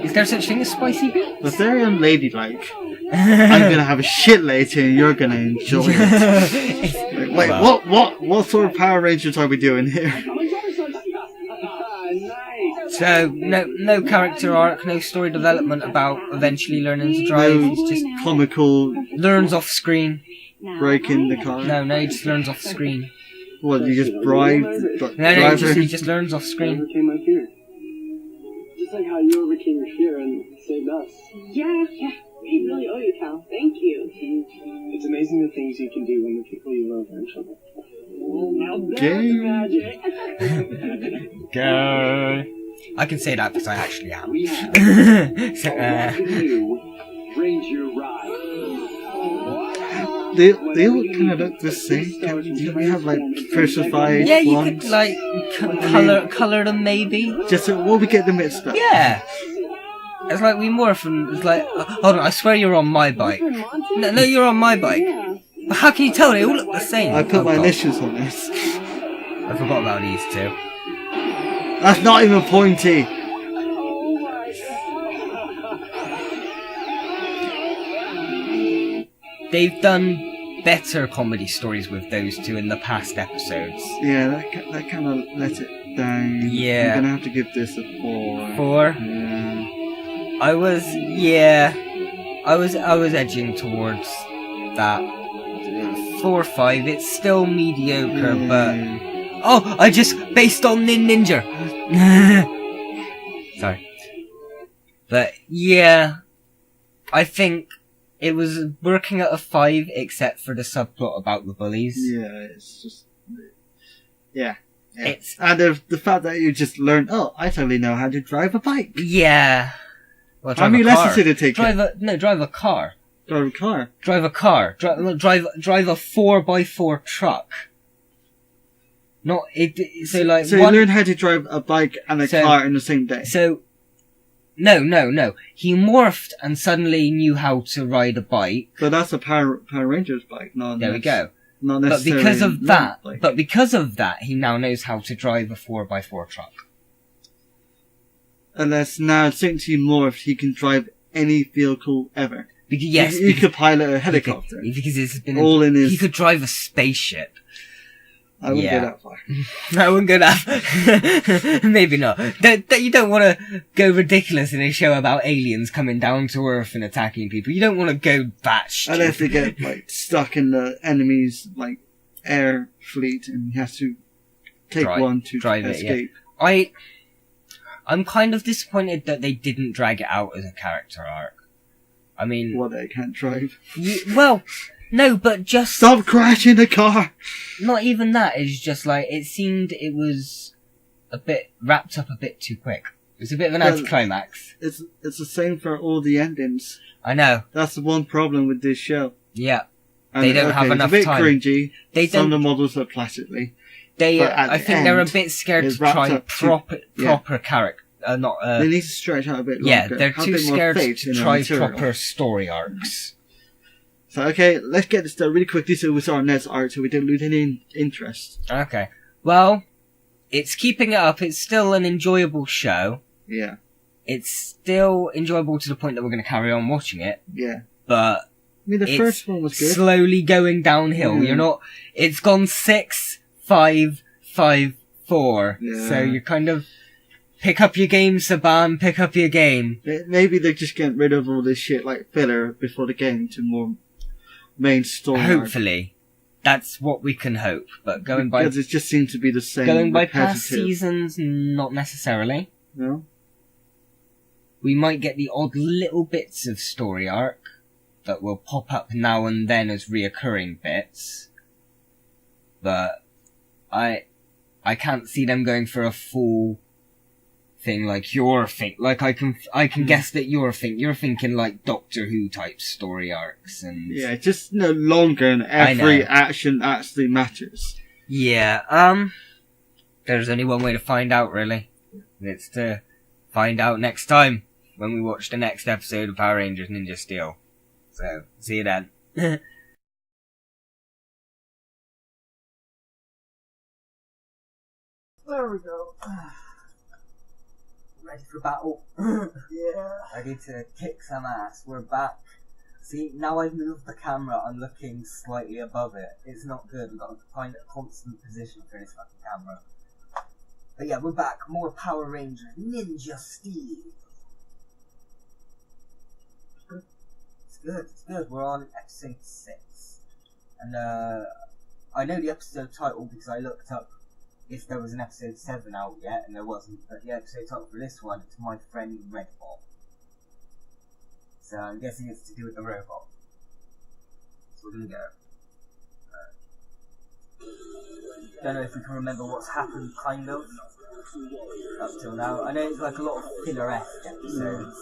Is there such thing as spicy beans? That's very unladylike. I'm gonna have a shit later and you're gonna enjoy it. Wait, well, what sort of Power Rangers are we doing here? So, no character arc, no story development about eventually learning to drive. No He's just comical learns off screen. Breaking the car. No, he just learns off screen. What, you just bribe? No, he just learns off screen. Overcame my fear. Just like how you overcame your fear and saved us. Yeah. We really owe you, Cal. Thank you. It's amazing the things you can do when the people you love are in trouble. Go. I can say that because I actually am. So, Ranger Ride. They all kind of look the same. Can we have like versified yeah, you ones? could like color them maybe. Just so we get them mixed up. Yeah. It's like we morph and it's like, hold on, I swear you're on my bike. No, you're on my bike. But how can you tell? They all look the same. I put my initials on this. I forgot about these two. That's not even pointy. They've done better comedy stories with those two in the past episodes. Yeah, that kind of let it down. Yeah. I'm gonna have to give this a 4. 4? Yeah. I was edging towards that 4 or 5. It's still mediocre, but I just based on Ninja. Sorry, but yeah, I think it was working at a 5, except for the subplot about the bullies. Yeah, it's just and the fact that you just learned. Oh, I totally know how to drive a bike. Yeah. Well, how many lessons did it take? Drive a car. Drive a car. Drive a car. Drive a 4x4 truck. Not it. So like. So you learned how to drive a bike and a car in the same day. So. No. He morphed and suddenly knew how to ride a bike. But that's a Power Rangers bike, not. There we go. Not necessarily. But because of that, he now knows how to drive a 4x4 truck. Unless now, since he morphed, he can drive any vehicle ever. Yes, he could pilot a helicopter. Because it's been he could drive a spaceship. I wouldn't go that far. I wouldn't go that far. Maybe not. You don't want to go ridiculous in a show about aliens coming down to Earth and attacking people. You don't want to go that stupid. Unless they get stuck in the enemy's air fleet and he has to take one to escape. Yeah. I'm kind of disappointed that they didn't drag it out as a character arc. I mean... Well, they can't drive. No, but just... Stop crashing the car! Not even that, it's just it seemed it was a bit wrapped up a bit too quick. It was a bit of an anticlimax. It's the same for all the endings. I know. That's the one problem with this show. Yeah. They don't have enough time. It's a bit cringy. Some of the models are plastically. I think they're a bit scared to try proper character. They need to stretch out a bit longer. Yeah, they're too scared to try proper story arcs. So, okay, let's get this done really quickly so we saw our next arc so we don't lose any interest. Okay. Well, it's keeping it up. It's still an enjoyable show. Yeah. It's still enjoyable to the point that we're going to carry on watching it. Yeah. But the first one was good. Slowly going downhill. You're not... It's gone 6, 5, 5, 4. Yeah. So you're kind of... Pick up your game, Saban, pick up your game. Maybe they're just getting rid of all this shit like filler before the game to more main story. Hopefully. That's what we can hope. But because it just seems to be the same. Going by past seasons, not necessarily. No? We might get the odd little bits of story arc that will pop up now and then as reoccurring bits. But I can't see them going for a full thing like you're thinking. Like I can guess that you're thinking like Doctor Who type story arcs and just no longer and every action actually matters. Yeah, there's only one way to find out really. It's to find out next time when we watch the next episode of Power Rangers Ninja Steel. So see you then. There we go. Ready for battle. Yeah. Ready to kick some ass. We're back. See, now I've moved the camera, I'm looking slightly above it. It's not good, I've got to find a constant position for this fucking camera. But yeah, we're back. More Power Rangers Ninja Steel. It's good. We're on episode 6. And I know the episode title because I looked up if there was an episode 7 out yet, and there wasn't, but the episode title for this one is My Friend Redbot. So I'm guessing it's to do with the robot. So we're gonna go. don't know if we can remember what's happened, kind of, up till now. I know it's like a lot of filler-esque episodes.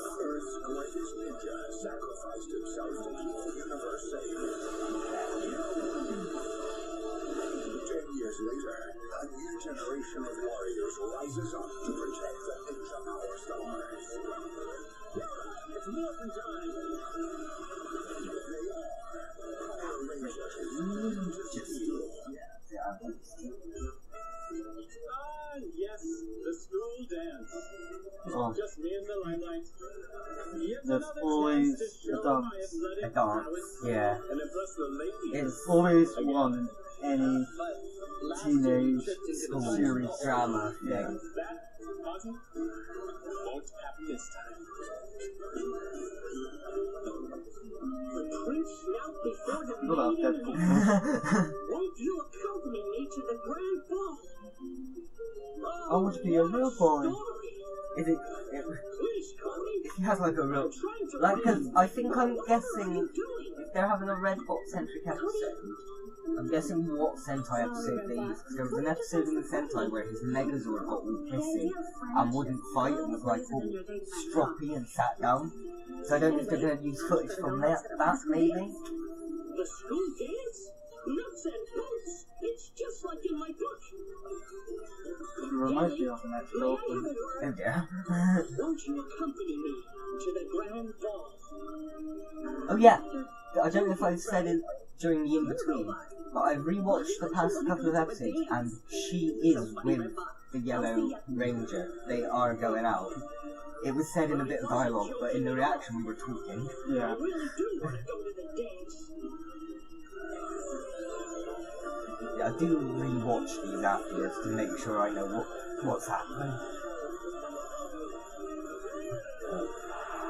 Later, a new generation of warriors rises up to protect the Ninja Power Stars. It's morphin' time! They are Power Rangers. Ah, yes, the school dance. Oh. Just me and the limelight. Yet There's another always chance to a show dance. my athletic A dance, prowess yeah. and impress the ladies. It's always one in any teenage School series. drama Yeah. thing. That, Martin, won't happen this time. The prince knelt before the What about maiden. Deadpool? Won't you accompany me to the grand ball? I want to be a real boy. Is it? Please call me. He has like a real, like, because I think I'm guessing if they're having a Red Box centric episode, I'm guessing what Sentai episode they used, because there was an episode in the Sentai where his Megazord got all pissy and wouldn't fight and was like all stroppy and sat down. So I don't know if they're going to use footage from that maybe. The school dance? Nuts and bolts. It's just like in my book. It reminds me of the next film. Oh dear. Won't you accompany me to the grand ball? Oh yeah, I don't know if I said it during the in-between, but I've rewatched the past couple of episodes and she is with the Yellow Ranger. They are going out. It was said in a bit of dialogue, but in the reaction we were talking. Yeah. I really do want to go to the dance. Yeah, I do rewatch these afterwards to make sure I know what's happening.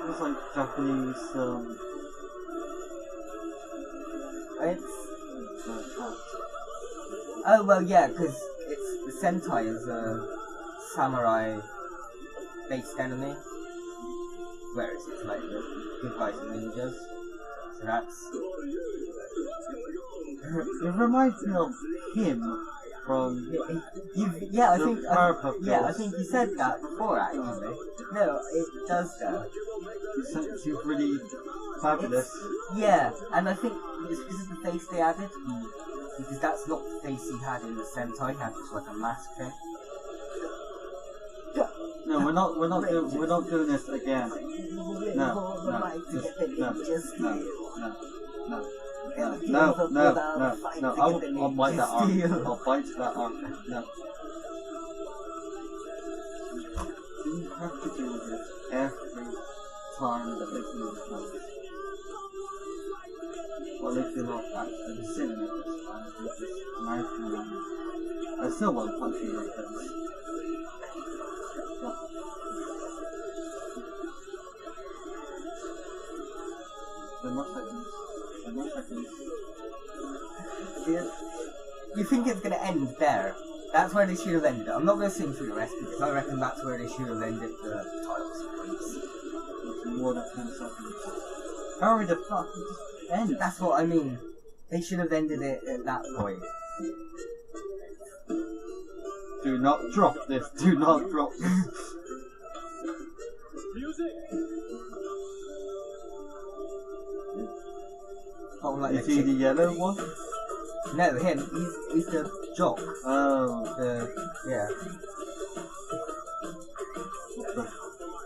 It's like Japanese, Oh well, yeah, because the Sentai is a samurai-based enemy, whereas it's like the good guys and ninjas. So that's. it reminds me of him from Yeah, I the think. Powerpuff Yeah, I Girls. think you said that before, actually. No, it does though. He's really fabulous. Yeah, and I think it's because of the face they added. Because that's not the face he had in the Sentai. He had just like a mask thing. No, we're not doing this again. No. I'll bite that arm. I'll bite that arm. No. You have to do this every time that they do this. Well, if you're not actually sitting at this time, you're just knifing them. I still won't punch you like this. There more seconds. You think it's going to end there? That's where they should have ended it. I'm not going to sing through the rest because I reckon that's where they should have ended the title sequence. It's more than 10 seconds. Hurry the fuck end. That's what I mean. They should have ended it at that point. Do not drop this. Do not drop this. Music! Oh, like Is he the yellow one? No, him. He's the jock. Oh. Yeah.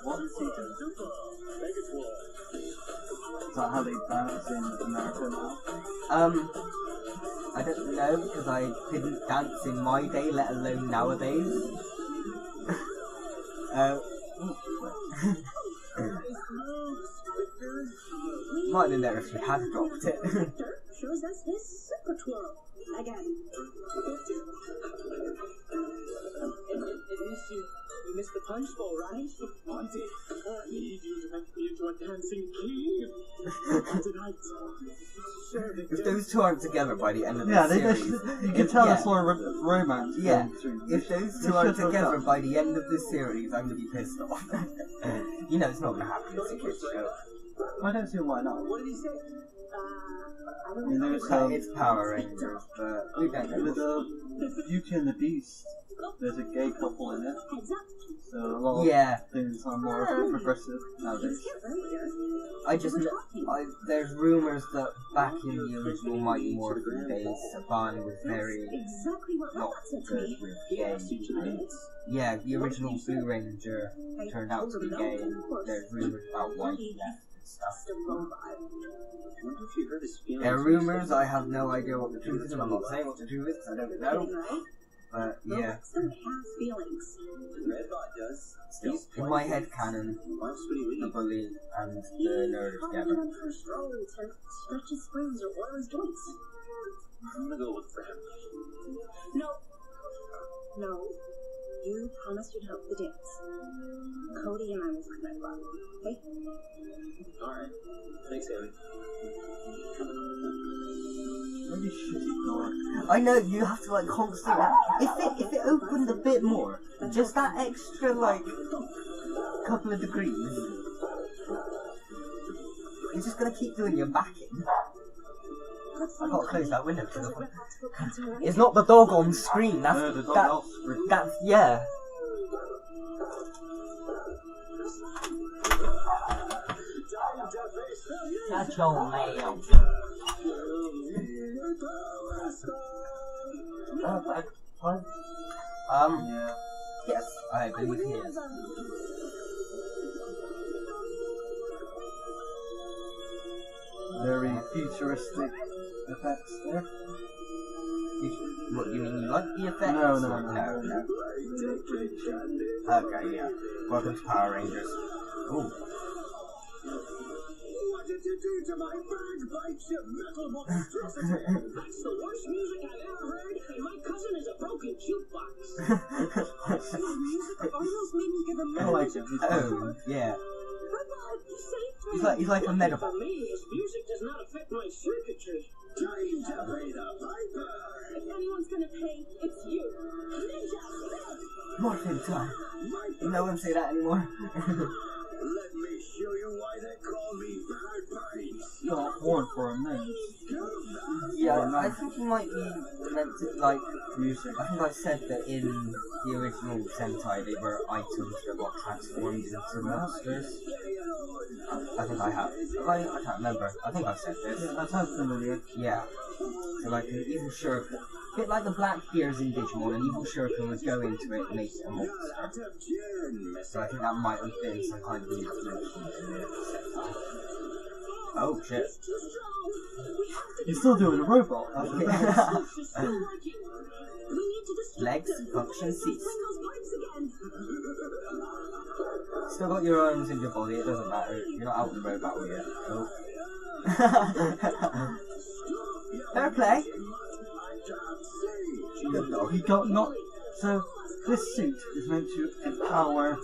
What is he doing? Is that how they dance in America now? I don't know because I didn't dance in my day, let alone nowadays. Might have been there if you had dropped it. Shows us his super twirl. Again. At least you missed the punch bowl, right? Monty, I need you to make me into a dancing king. Tonight. If those two aren't together by the end of the Yeah, series... you can tell that's sort of romance. Yeah, between if those two aren't together by the end of the series, I'm going to be pissed off. You know it's not going to happen, it's a kid's show. I don't see why not. What did he say? mean, there's It's Power Rangers, but we don't know. with Beauty and the Beast, there's a gay couple in it. So a lot of things are more progressive nowadays. There's rumours that back in the original Mighty Morphin days, Saban was very not good with gay. Yeah, the original Blue Ranger turned out to be gay, and there's rumours about why he left and stuff. There are rumours, I have no idea what the truth is, and I'm not saying what the truth is, because I don't know. But yeah. Still, in my head canon, the bully and the nerd are together. I'm gonna go look for him. No. You promised you'd help the dance. Cody and I will find that bug, okay? Alright. Thanks, Haley. Maybe should ignore it. I know, you have to like constantly. If it opened a bit more, just that extra like couple of degrees, you're just gonna keep doing your backing. I gotta close that window because it's not the dog on screen. That's No, the dog off screen. That's yeah. Catch your mail. Yes, I believe he is. Very futuristic effects there. What, you mean you like the effects? No. Okay, yeah. Welcome to Power Rangers. Ooh. What did you do to my bagpipes, you metal monstrosity? That's the worst music I've ever heard, and my cousin is a broken jukebox. Music almost made me give a I like it. Oh, yeah. You saved me. He's like a meta. For me, his music does not affect my circuitry. Time to pay the piper. If anyone's gonna pay, it's you. Ninja! Morphin time. No one say that anymore. Let me show you why they call me bagpipes. Not one for a name. Yeah, I think he might be meant to like music. I think I said that in the original Sentai they were items that got transformed into monsters. I think I have. I can't remember. I think I said this. Yeah, that sounds familiar. Yeah. So like an evil shuriken, a bit like the black gears in Digimon, an evil shuriken would go into it and make it a monster. So I think that might have been some kind of influence. Oh shit. You're still doing a robot. Legs, function, cease. Still got your arms in your body, it doesn't matter. You're not out in robot yet. Oh. Fair play. He got not. So this suit is meant to empower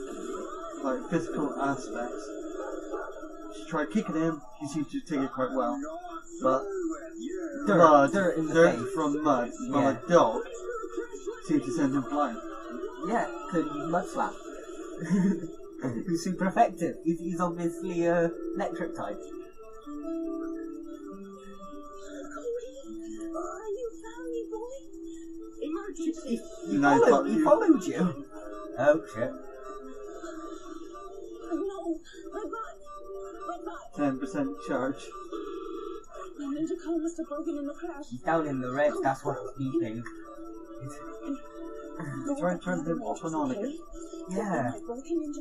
like physical aspects. She tried kicking him. He seemed to take it quite well, but Dirt in the dirt face. from mud from a dog seemed to send him flying. Yeah, could mud slap. He's super effective. He's obviously electric type. He followed you. Oh shit. No, 10% charge. the ninja car must have broken in the crash. He's down in the red, that's what he's beeping. Turn on again. Yeah.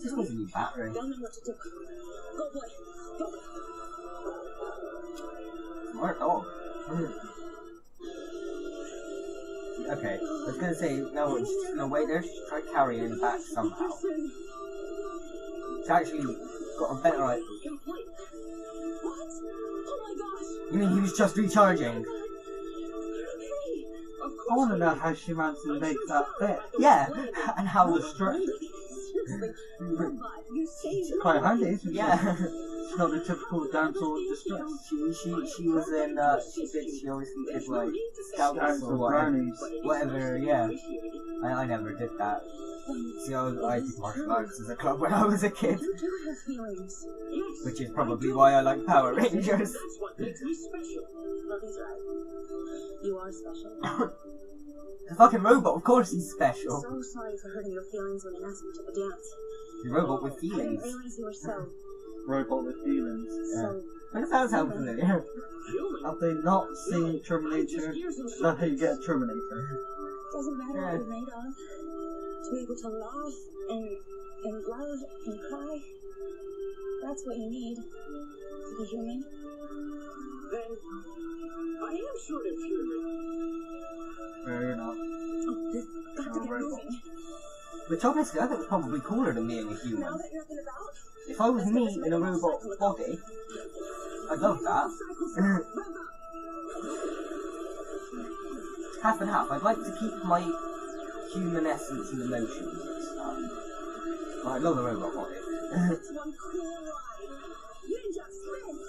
Just needs a new battery. Don't know what to do. Go boy. Go. Smart dog. Okay, I was gonna say, no, she's just gonna wait there, she's try carrying him back somehow. She's actually got a better idea. What? Oh my gosh. You mean he was just recharging? I want to know how she managed to make that fit. Yeah, and how the strength. It's quite handy, isn't it? Yeah. She's not the typical damsel in distress. She was in, she obviously did like scouts Scouts or or whatever. brownies. Whatever, yeah. I never did that. See, I did martial arts as a club when I was a kid, You do have feelings. which is probably why I like Power Rangers. That's what makes me special. Bobby's right. You are special. The fucking robot, of course he's special. So sorry for hurting your feelings when you asked me to the dance. The robot with I didn't feelings. realize you were so... Robot with feelings. so... That sounds how familiar. Have they not seen Terminator? Is that how you get a Terminator? Doesn't matter what you're made of. To be able to laugh and love and cry. That's what you need to be human. Then I am sort of human. No, you're not. Oh, this got to get moving. Which honestly I think is probably cooler than being a Now human. that you're up and about, If I was me in a robot body, I'd love that. Half and half. I'd like to keep my human essence and emotions and stuff. But I love the robot body. it's one cool ride. Ninja sprint!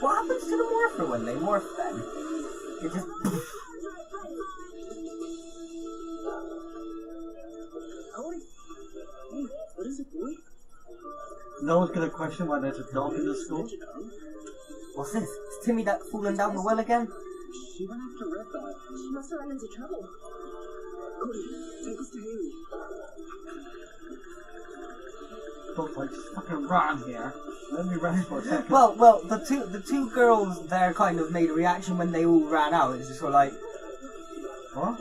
What happens to the morpher when they morph then? It just... Cody? Hey, what is it, boy? No one's gonna question why there's a dog in the school. What's this? Is Timmy that falling down the well again? She went after Red Dot. She must have run into trouble. Cody, take us to Haley. Dog's like, just fucking run here. Let me rest for a second. Well, the two girls there kind of made a reaction when they all ran out. It's just sort of like... What?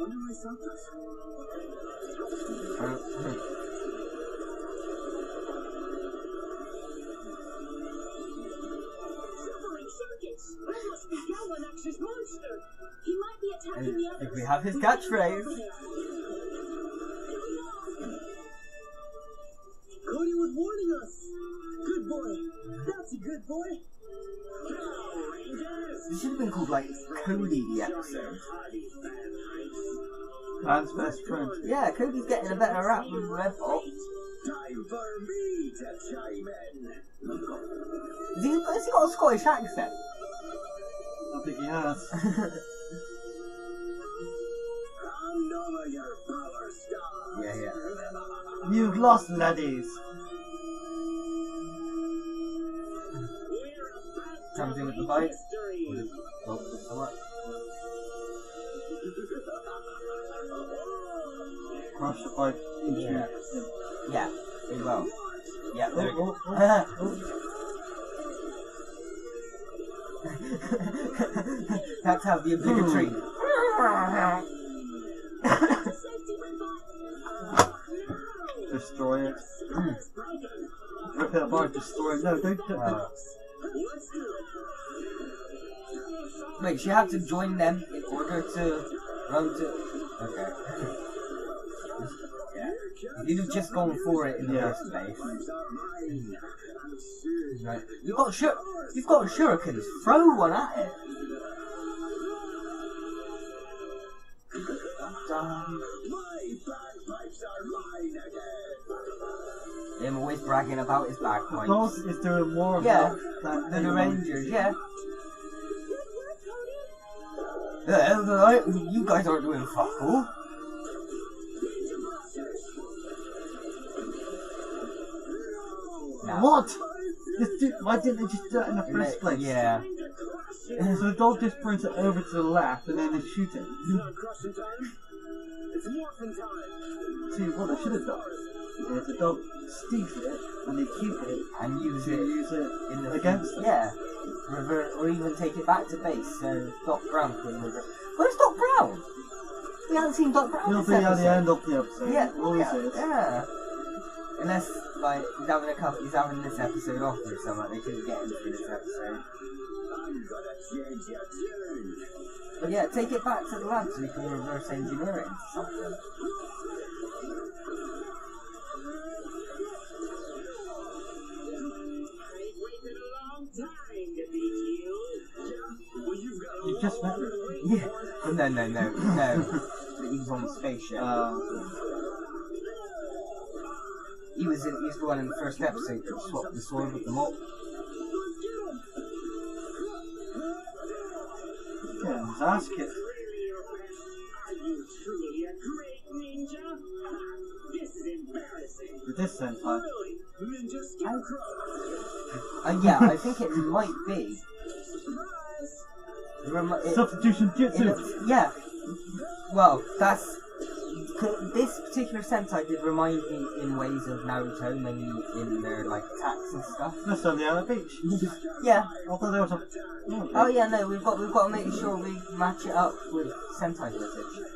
Wonder why I saw this. Suffering circuits. That must be Galvanax's monster. He might be attacking the I others. think we have his catchphrase. Cody was warning us. Good boy. That's a good boy. This should have been called, like, Cody the episode. Man's best friend. Yeah, Cody's getting a better rap than Redbot. Time for me to chime in. Has he got a Scottish accent? I think he has. Hand over your power star. Yeah. You've lost, laddies. Comes in with the bite. Oh, so much. Crush the bike into Yeah. Yeah, very well. Yeah, there we go. That's how the obligatory. Destroy it. Rip it apart, destroy it. No, don't do that. Wait, she had to join them in order to run to. Okay. Yeah. You'd have just gone for it in the first place. Right. You've got shurikens. Throw one at it. Him always bragging about his bagpipes. Boss is doing more of Yeah, that than the Rangers, yeah. You guys aren't doing fuck all. No. What? Why didn't they just do it in the first place? Yeah. So the dog just brings it over to the left and then they shoot it. It's not crushing time. It's morphin' time. See, what they should have done is the dog steals it and they keep it And use to it use it in the against them. Yeah. Revert, or even take it back to base. So Doc Brown can revert. Where's Doc Brown? We haven't seen Doc Brown He'll this be at the episode. end of the episode. Yeah, always yeah, is. yeah. Unless, like, he's having this episode off or something, they couldn't get him for this episode. I'm gonna change your tune. But yeah, take it back to the lab so we can reverse engineer it into something. You just met her. Yeah. No. He was on the spaceship. He was the one in the first episode that swapped the sword with the mop. Yeah, his ass kicked. with this Sentai. Yeah, I think it might be. Substitution jutsu! Yeah. Well, that's... This particular Sentai did remind me in ways of Naruto, mainly in their, like, attacks and stuff. That's on the other beach. Yeah. Although there was a... Oh yeah, no, we've got to make sure we match it up with Sentai footage.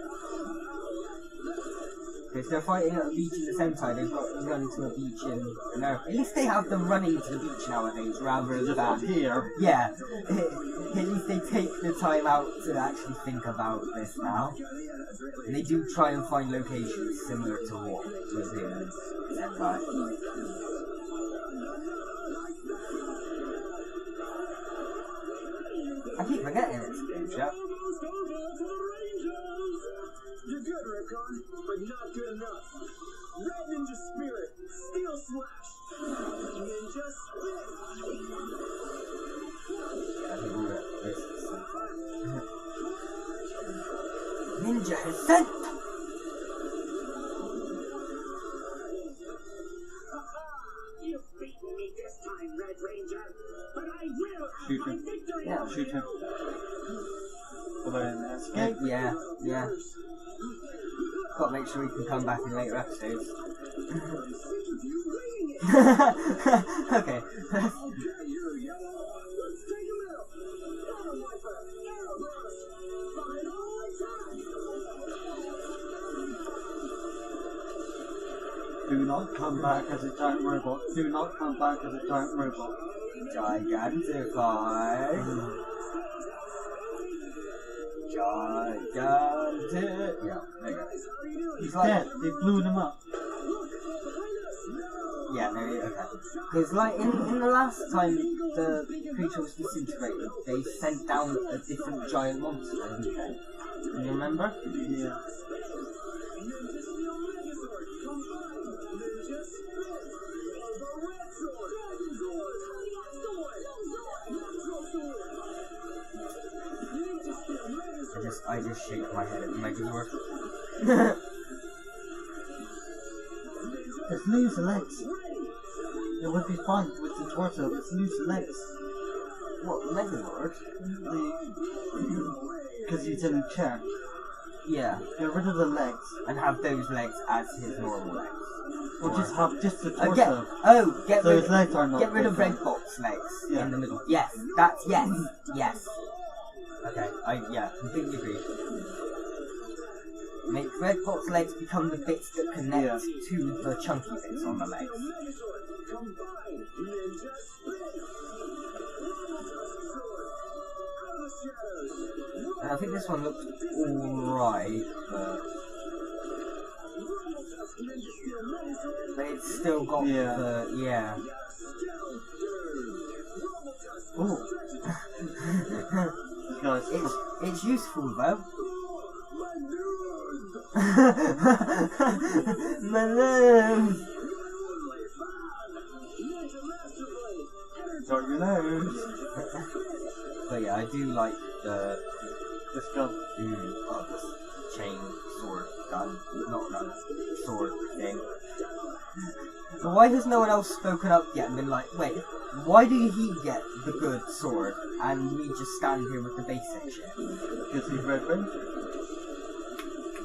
If they're fighting at a beach in the Sentai, they've got to run to a beach in America. At least they have them running to the beach nowadays, rather than here. Yeah. At least they take the time out to actually think about this now. And they do try and find locations similar to what was in Sentai. I keep forgetting it's a game show. You're good, Recon, but not good enough. Red Ninja Spirit, Steel Slash, Ninja Split. Ninja has sent! You've beaten me this time, Red Ranger, but I will have Shoot my him. victory. Yeah, shoot him. Escape? Yeah. Gotta make sure we can come back in later episodes. Okay. Do not come back as a giant robot. Do not come back as a giant robot. Gigantify. Gigantic. Yeah, there you go. He's dead. They blew him up. Yeah, no, okay. Because, like, in the last time the creature was disintegrated, they sent down a different giant monster, didn't they? Can you remember? Yeah. I just shake my head at the Megazord. It's loose legs. It would be fine with the torso. It's loose legs. What, Megazord? Because he's in a chair. Yeah. Get rid of the legs. And have those legs as his normal legs. Or just have just the torso. Get so rid, his legs are not get rid of different. Red Bot's legs Yeah. in the middle. Yes, yes. Okay, completely agree. Make Red Bot's legs become the bits that connect to the chunky bits on the legs. And I think this one looks alright, but it's still got the, Ooh. It's useful though. My nose. Got your nose. But yeah, I do like this gun. This chain sword gun, not gun, sword thing. So why has no one else spoken up yet and been like, wait, why did he get the good sword and we just stand here with the basic shit? Because he's Red Ranger.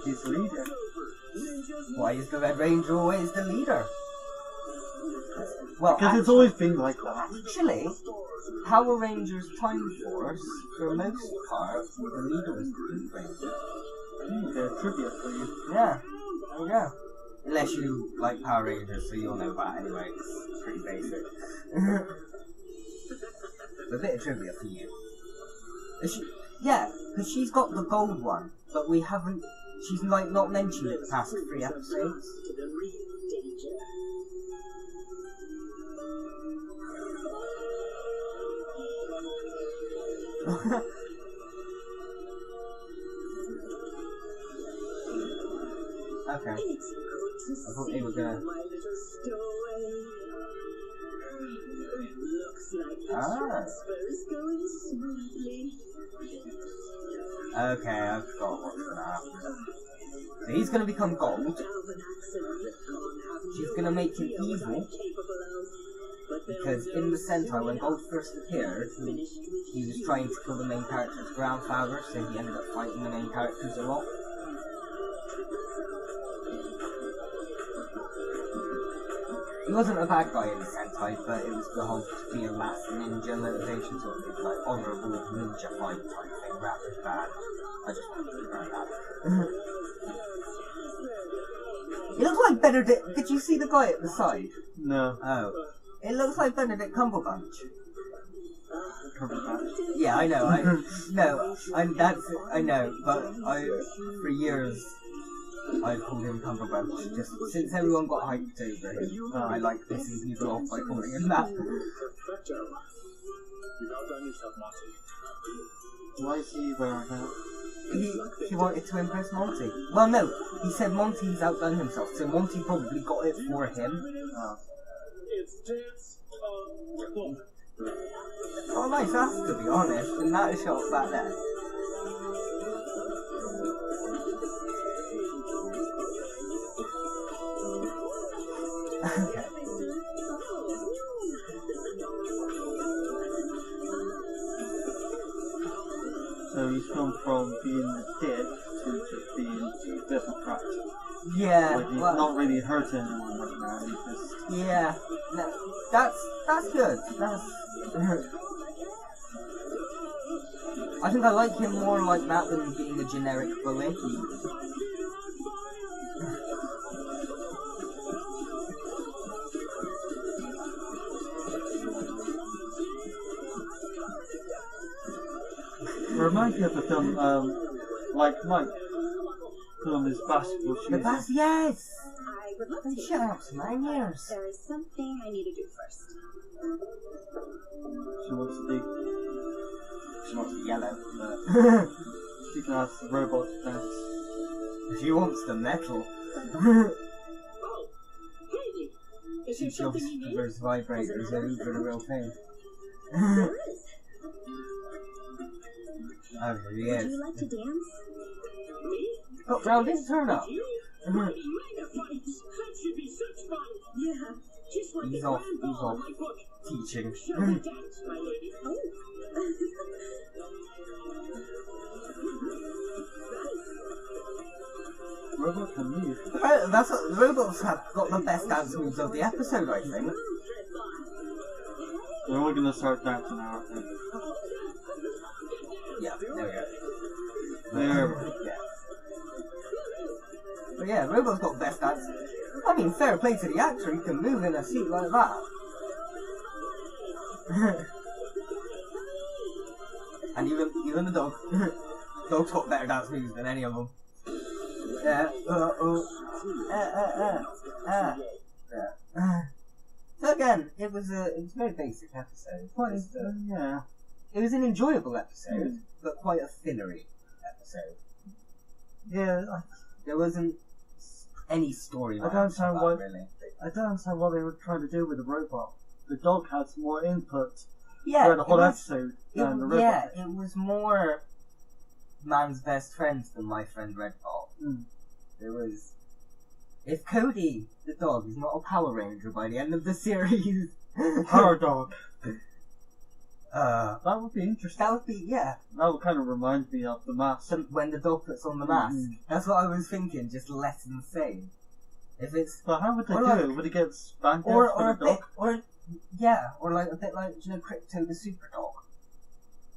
He's the leader. Why is the Red Ranger always the leader? Well, because it's always been like that. Actually, Power Rangers Time Force, for the most part, the leader was the Blue Ranger. Okay, trivia for you. Yeah, there we go. Unless you like Power Rangers, so you'll know that anyway. It's pretty basic. A bit of trivia for you. Because she's got the gold one, but we haven't. She's like not mentioned it the past 3 episodes. Okay. I thought they were gonna. Okay, I forgot what's gonna happen. So he's going to become gold. She's going to make him evil. Because in the Sentai, when Gold first appeared, he was trying to kill the main character's grandfather, so he ended up fighting the main characters a lot. He wasn't a bad guy in the Sentai, but it was the whole to be a last ninja motivation sort of thing, like honourable ninja fight type thing, rather than bad. I just wanted to learn that. It looks like Benedict. Did you see the guy at the side? No. Oh. It looks like Benedict Cumberbatch. Cumberbatch? Yeah, I know. I know, but for years, I called him Cumberbatch. Just since everyone got hyped over him, I like pissing people off by calling him that. Why is he wearing that? He wanted to impress Monty. Well, no, he said Monty's outdone himself, so Monty probably got it for him. Oh, nice ass, to be honest, and that is shot back there. Okay. So he's gone from being a dick to just being a bit of a prat. Yeah, like he's not really hurting anyone right now. He's just... Yeah, no, that's good. I think I like him more like that than being a generic bully. It reminds me of the film, like Mike, film is basketball shoes. Yes! I would love to. Shut up, 9 years. There is something I need to do first. She wants to do... She wants the yellow. She can ask the robot to dance. She wants the metal. She obviously prefers vibrators over the real thing. Oh, really is. Would you like to dance? Oh, round this turn up. He's off teaching. Robot can move. That's what the robots have got the best dance moves of the episode, I think. They're all gonna start dancing now, I think. Yeah, there we go. There we go. Yeah. But yeah, Robo's got best dance. I mean, fair play to the actor, he can move in a seat like that. And even the dog. Dog's got better dance moves than any of them. Yeah. So again, it was a very basic episode. Yeah. It was an enjoyable episode, but quite a fillery episode. Yeah. There wasn't any story. I don't understand why. Really. I don't understand what they were trying to do with the robot. The dog had more input Yeah, throughout the whole episode than the robot. Yeah, it was more man's best friends than my friend Redbot. It was. If Cody, the dog, is not a Power Ranger by the end of the series, Power Dog. That would be interesting. That would be, yeah. That would kind of remind me of the mask. When the dog puts on the mask. That's what I was thinking, just less insane. If it's... But how would they do like, it? Would it get spanked or for the dog? or like a bit like, Crypto the Super Dog.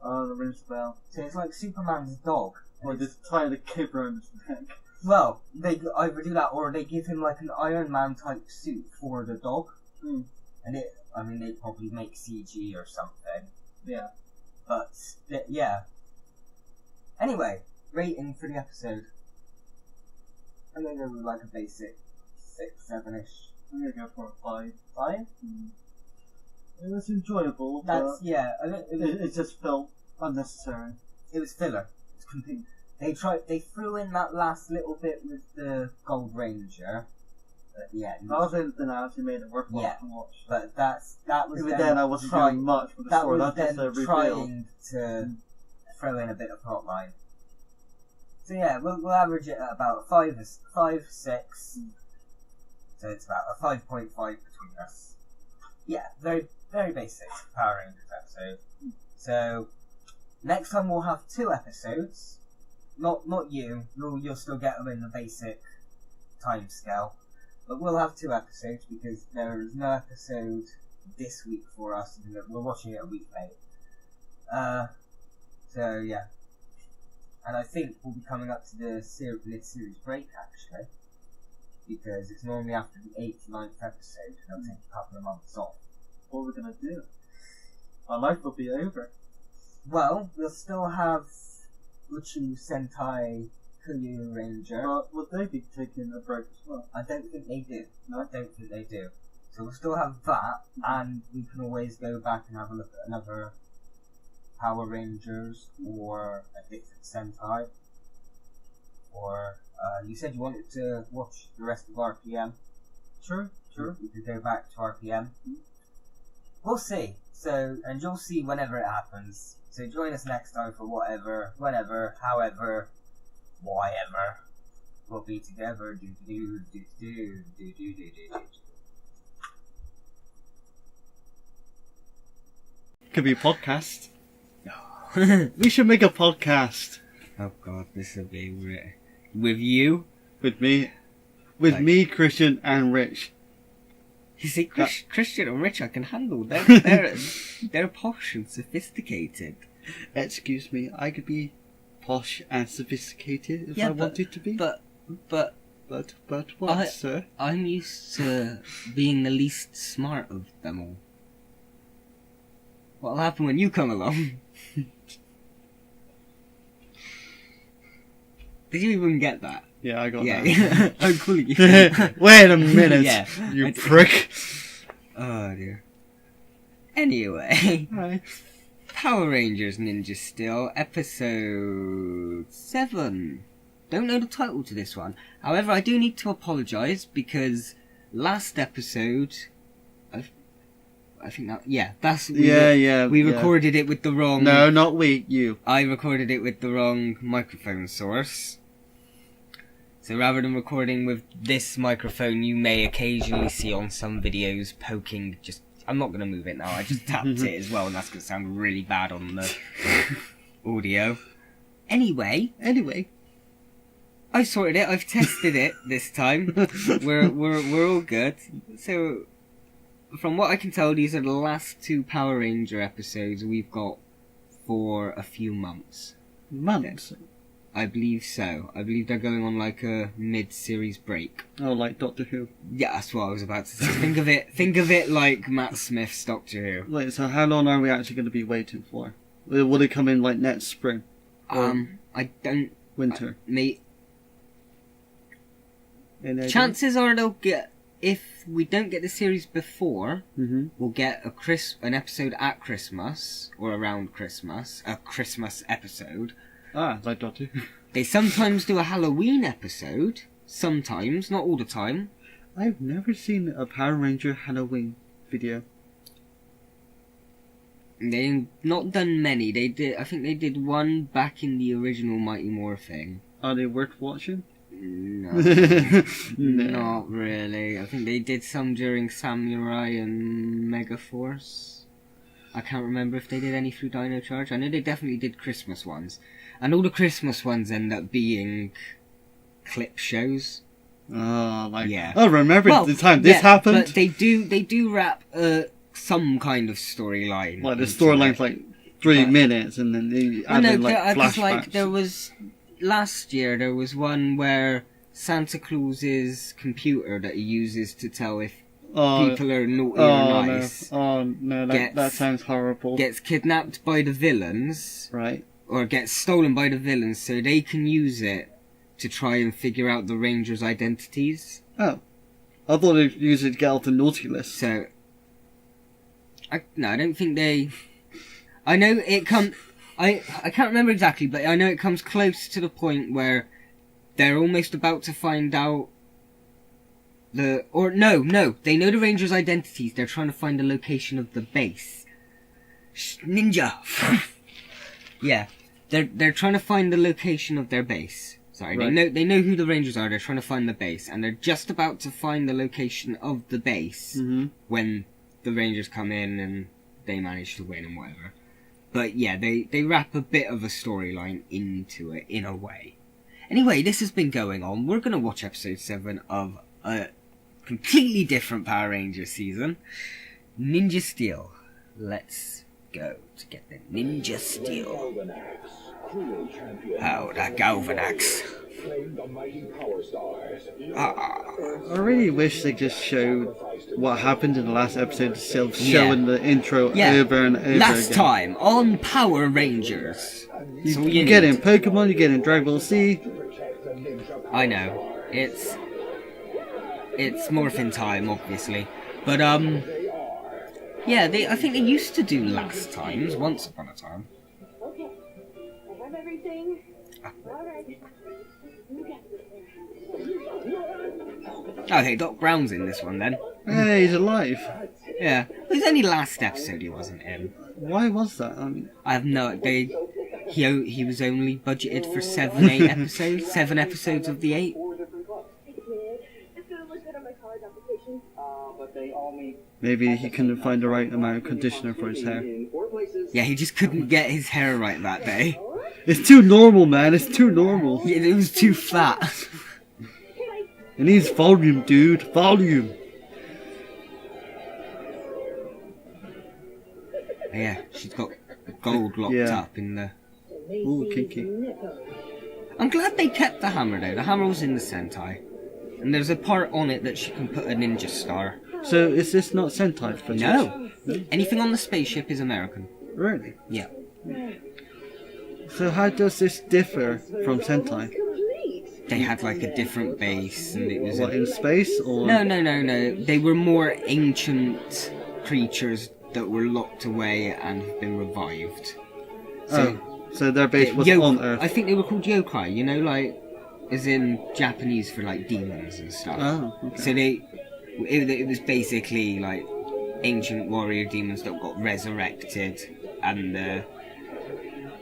Oh, the rings the bell. So it's like Superman's dog. Or just tie the cape around his neck. Well, they either do that or they give him like an Iron Man type suit for the dog. And they probably make CG or something. Yeah. But, yeah. Anyway, rating for the episode. I'm gonna go with like a basic 6, 7-ish. I'm gonna go for a 5. 5? It was enjoyable, That's, but yeah. it just felt unnecessary. It was filler. It's complete. They threw in that last little bit with the Gold Ranger at the end. That was anything that actually made it worthwhile to watch. But that was even then I wasn't doing much with the story. That was That's them just a reveal. trying to throw in a bit of plotline. So yeah, we'll average it at about 5, 6. So it's about a 5.5 between us. Yeah, very, very basic Power Rangers episode. So next time we'll have 2 episodes. Not you'll still get them in the basic time scale. But we'll have 2 episodes because there is no episode this week for us. We're watching it a week late. So yeah. And I think we'll be coming up to the mid-series break actually. Because it's normally after the 8th, 9th episode and it'll take a couple of months off. What are we going to do? Our life will be over. Well, we'll still have Uchu Sentai Kuyu Ranger. But would they be taking a break as well? I don't think they do. No? I don't think they do. So we'll still have that, and we can always go back and have a look at another Power Rangers or a different Sentai. Or, you said you wanted to watch the rest of RPM. True. We could go back to RPM. We'll see. So, and you'll see whenever it happens. So join us next time for whatever, whenever, however, whatever. We'll be together. Do. Could be a podcast. We should make a podcast. Oh God, this will be with you, with me, Christian, and Rich. You see, Christian and Rich, I can handle. They're posh and sophisticated. Excuse me, I could be posh and sophisticated if I wanted to be. But what, sir? I'm used to being the least smart of them all. What'll happen when you come along? Did you even get that? Yeah, I got that. Yeah, I'm calling you. Wait a minute, yeah, you prick. Oh dear. Anyway, Hi. Power Rangers Ninja Steel, episode 7. Don't know the title to this one. However, I do need to apologise because last episode, I think that we recorded it with the wrong. No, not we, you. I recorded it with the wrong microphone source. So rather than recording with this microphone, you may occasionally see on some videos poking. I'm not going to move it now. I just tapped it as well, and that's going to sound really bad on the audio. Anyway, I sorted it. I've tested it this time. We're all good. So, from what I can tell, these are the last 2 Power Ranger episodes we've got for a few months. Months? I believe so. I believe they're going on like a mid-series break. Oh, like Doctor Who? Yeah, that's what I was about to say. Think of it like Matt Smith's Doctor Who. Wait, so how long are we actually going to be waiting for? Will it come in like next spring? I don't... Winter? Chances are they'll get... If we don't get the series before, we'll get an episode at Christmas, or around Christmas, a Christmas episode. Ah, like Doctor Who. They sometimes do a Halloween episode. Sometimes, not all the time. I've never seen a Power Ranger Halloween video. They've not done many. I think they did one back in the original Mighty Morphin. Are they worth watching? No. Not really. I think they did some during Samurai and Megaforce. I can't remember if they did any through Dino Charge. I know they definitely did Christmas ones. And all the Christmas ones end up being clip shows. Oh, like... Yeah. Oh, remember the time this happened? But they do wrap some kind of storyline. Like, the storyline's like 3 minutes, and then they added flashbacks. Like, there was... Last year, there was one where Santa Claus's computer that he uses to tell if people are naughty or nice. No, that sounds horrible. Gets kidnapped by the villains. Right. Or gets stolen by the villains so they can use it to try and figure out the Rangers' identities. Oh. I thought they'd use it to get off the naughty list. So... I don't think they... I know it comes... I can't remember exactly, but I know it comes close to the point where they're almost about to find out they know the Rangers' identities. They're trying to find the location of the base. Ninja! Yeah. they're trying to find the location of their base. Sorry, Right. they know who the Rangers are. They're trying to find the base, and they're just about to find the location of the base when the Rangers come in and they manage to win and whatever. But yeah, they wrap a bit of a storyline into it in a way. Anyway, this has been going on. We're gonna watch episode 7 of a completely different Power Rangers season, Ninja Steel. Let's go to get the Ninja Steel. Oh, that Galvanax. I really wish they just showed what happened in the last episode instead of showing the intro over and over Last again. time on Power Rangers. You get in Pokemon, you get in Dragon Ball Z. I know. It's Morphin time, obviously. But, yeah, I think they used to do last times, once upon a time. Okay. I have everything. Alright. Okay, Doc Brown's in this one then. Hey, he's alive. Yeah. It was only last episode he wasn't in. Why was that? I mean, I have no idea. He was only budgeted for 7 episodes. 7 episodes of the 8. maybe he couldn't find the right amount of conditioner for his hair. Yeah, he just couldn't get his hair right that day. It's too normal, man. It's too normal. Yeah, it was too flat. It needs volume, dude. Volume. Yeah, she's got gold locked up in the... Ooh, kinky. I'm glad they kept the hammer though. The hammer was in the Sentai. And there's a part on it that she can put a ninja star. So is this not Sentai footage? No. Anything on the spaceship is American. Really? Yeah. So how does this differ from Sentai? They had like a different base and it was... What, in space or...? No. They were more ancient creatures that were locked away and have been revived. So their base was on Earth. I think they were called yokai, you know, like, as in Japanese for like demons and stuff. Oh, okay. So it was basically like ancient warrior demons that got resurrected, and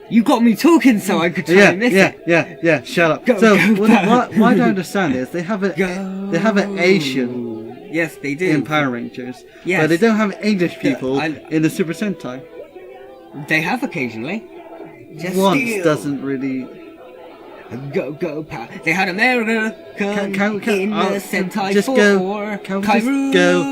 you got me talking so I could try and miss it. Yeah. Shut up. What I don't understand is they have an Asian. Yes, they do. In Power Rangers. Yes. But they don't have English people in the Super Sentai. They have occasionally. Just Once steal. doesn't really... Go, power. They had America in the Sentai just 4. Go. Can we just go?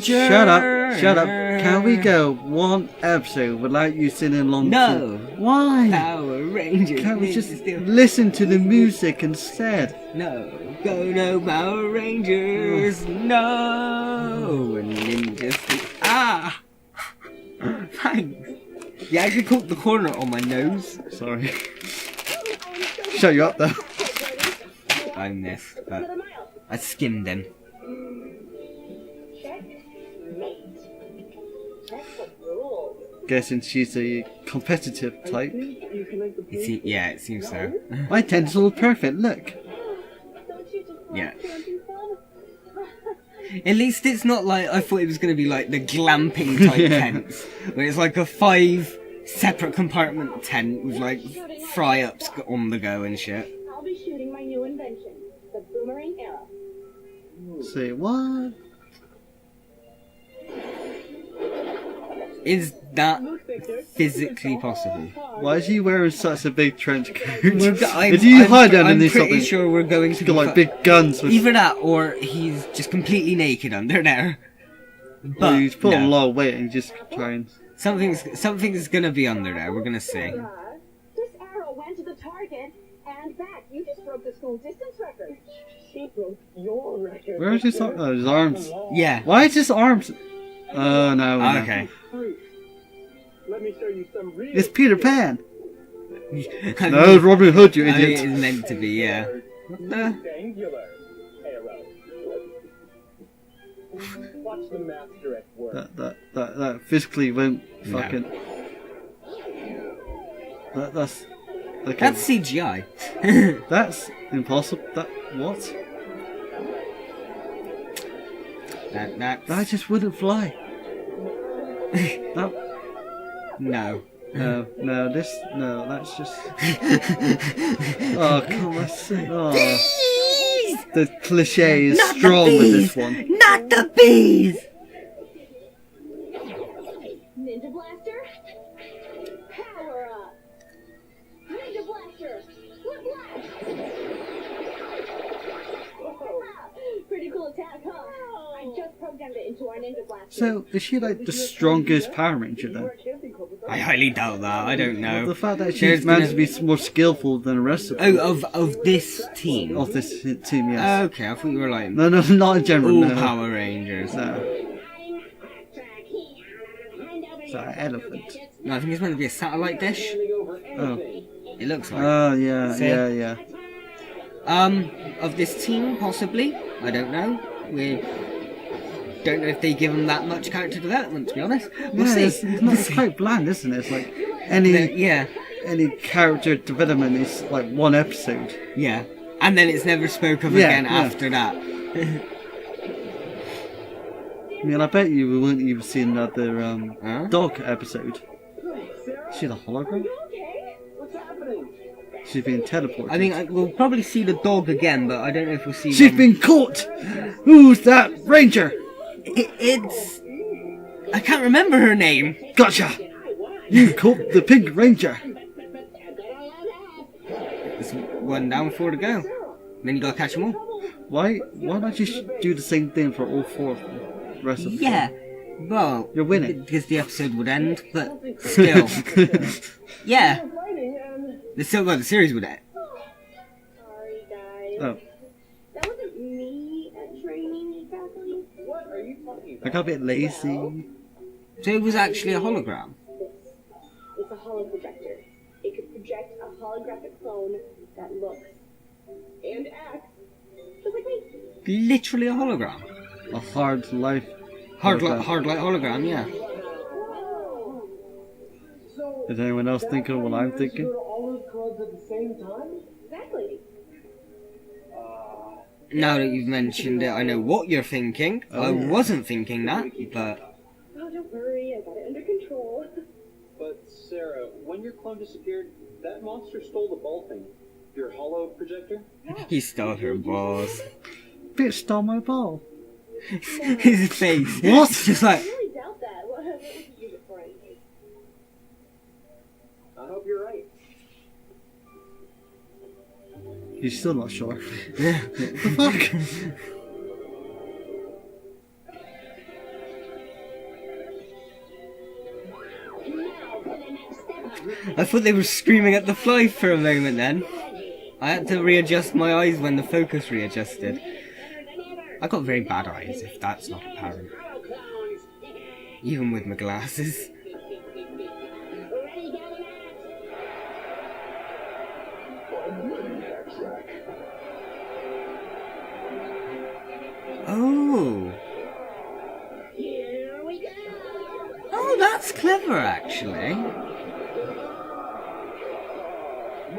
Shut up. Can we go one episode without you singing along? No. Why? Power Rangers. Can't we just listen to the music instead? No. Go, Power Rangers. No. And Ninja Steel. Thanks. Yeah, I actually caught the corner on my nose. Sorry. Shut you up, though. I missed, but I skimmed him. Guessing she's a competitive type. Yeah, it seems so. My tent's all perfect, look. Yeah. At least it's not like, I thought it was going to be like the glamping type tents, where it's like a 5 separate compartment tent with like fry-ups on the go and shit. I'll be shooting my new invention, the boomerang arrow. Say what? Is that physically possible? Why is he wearing such a big trench coat? Is he hide underneath something? I'm pretty sure we're going to got like big guns. With... Either that or he's just completely naked under there. But well, he's put on a lot of weight and just trying. Something's gonna be under there. We're gonna see. This arrow went to the target and back. You just broke the school distance record. She broke your record. Where is his arms? Oh, his arms. Yeah. Why is his arms? Oh no. Okay. Let me show you some real. It's Peter Pan. No, it's Robin Hood, you idiot. It's meant to be, yeah. Angular arrow. Watch the master at work. That physically won't fucking. That's. Okay. That's CGI. That's impossible. What? That just wouldn't fly. No. No, that's just. Oh, come on. Oh. The cliche is Not strong the with bees! this one. Not the bees! Ninja Blaster, power up! Ninja Blaster, flip blast! Pretty cool attack, huh? I just programmed it into our Ninja Blaster. So, is she like the strongest Power Ranger then? I highly doubt that. I don't know. Well, the fact that she's managed to be more skillful than the rest of them. Oh, of this team. Of this team, yes. Okay, I thought you were like No, not in general. all No. Power Rangers. No. It's an elephant. No, I think it's meant to be a satellite dish. Oh. It looks like. Oh, yeah, See? yeah. Of this team, possibly. I don't know. We don't know if they give them that much character development, to be honest. We'll see. It's quite bland, isn't it? It's like any character development is like one episode. Yeah. And then it's never spoke of again after that. I mean, I bet you we won't even see another dog episode. Is she the hologram? She's being teleported. I think we'll probably see the dog again, but I don't know if we'll see. She's been caught! Who's that ranger? It's... I can't remember her name. Gotcha! You caught the pink ranger. There's one down, 4 to go. Then you gotta catch them all. Why not you do the same thing for all 4 of them? The rest of them? Yeah. Well, you're winning. Because the episode would end, but still. Yeah. The series would end. Sorry, guys. Oh. That wasn't me at training, exactly. What are you talking about? I got a bit lazy. So it was actually a hologram? It's a holo projector. It could project a holographic clone that looks and acts just like me. Literally a hologram? A hard light hologram, yeah. Is anyone else thinking what I'm thinking? All those clubs at the same time? Exactly. Now that you've mentioned it, I know what you're thinking. I wasn't thinking that, but... Oh, don't worry, I got it under control. But, Sarah, when your clone disappeared, that monster stole the ball thing. Your holo projector? He stole her balls. Bitch stole my ball. His face. What? Just like... I really doubt that. What would you use it for anything? I hope you're right. He's still not sure. Yeah. What the fuck? I thought they were screaming at the fly for a moment then. I had to readjust my eyes when the focus readjusted. I got very bad eyes, if that's not apparent. Even with my glasses. Oh. Oh, that's clever, actually.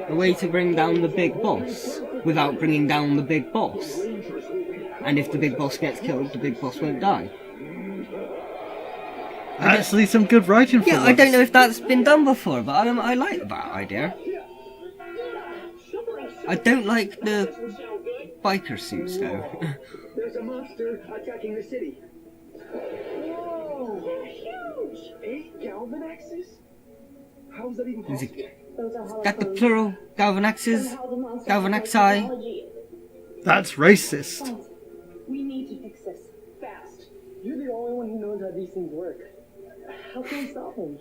A way to bring down the big boss without bringing down the big boss. And if the big boss gets killed, the big boss won't die. Actually, some good writing for Yeah, I don't know if that's been done before, but I like that idea. I don't like the biker suits, though. There's a monster attacking the city. Whoa! They're huge! 8 Galvan axes? How is that even possible? Got the plural Galvanaxes, Galvanaxi. That's racist. We need to fix this. Fast. You're the only one who knows how these things work. How can we stop him?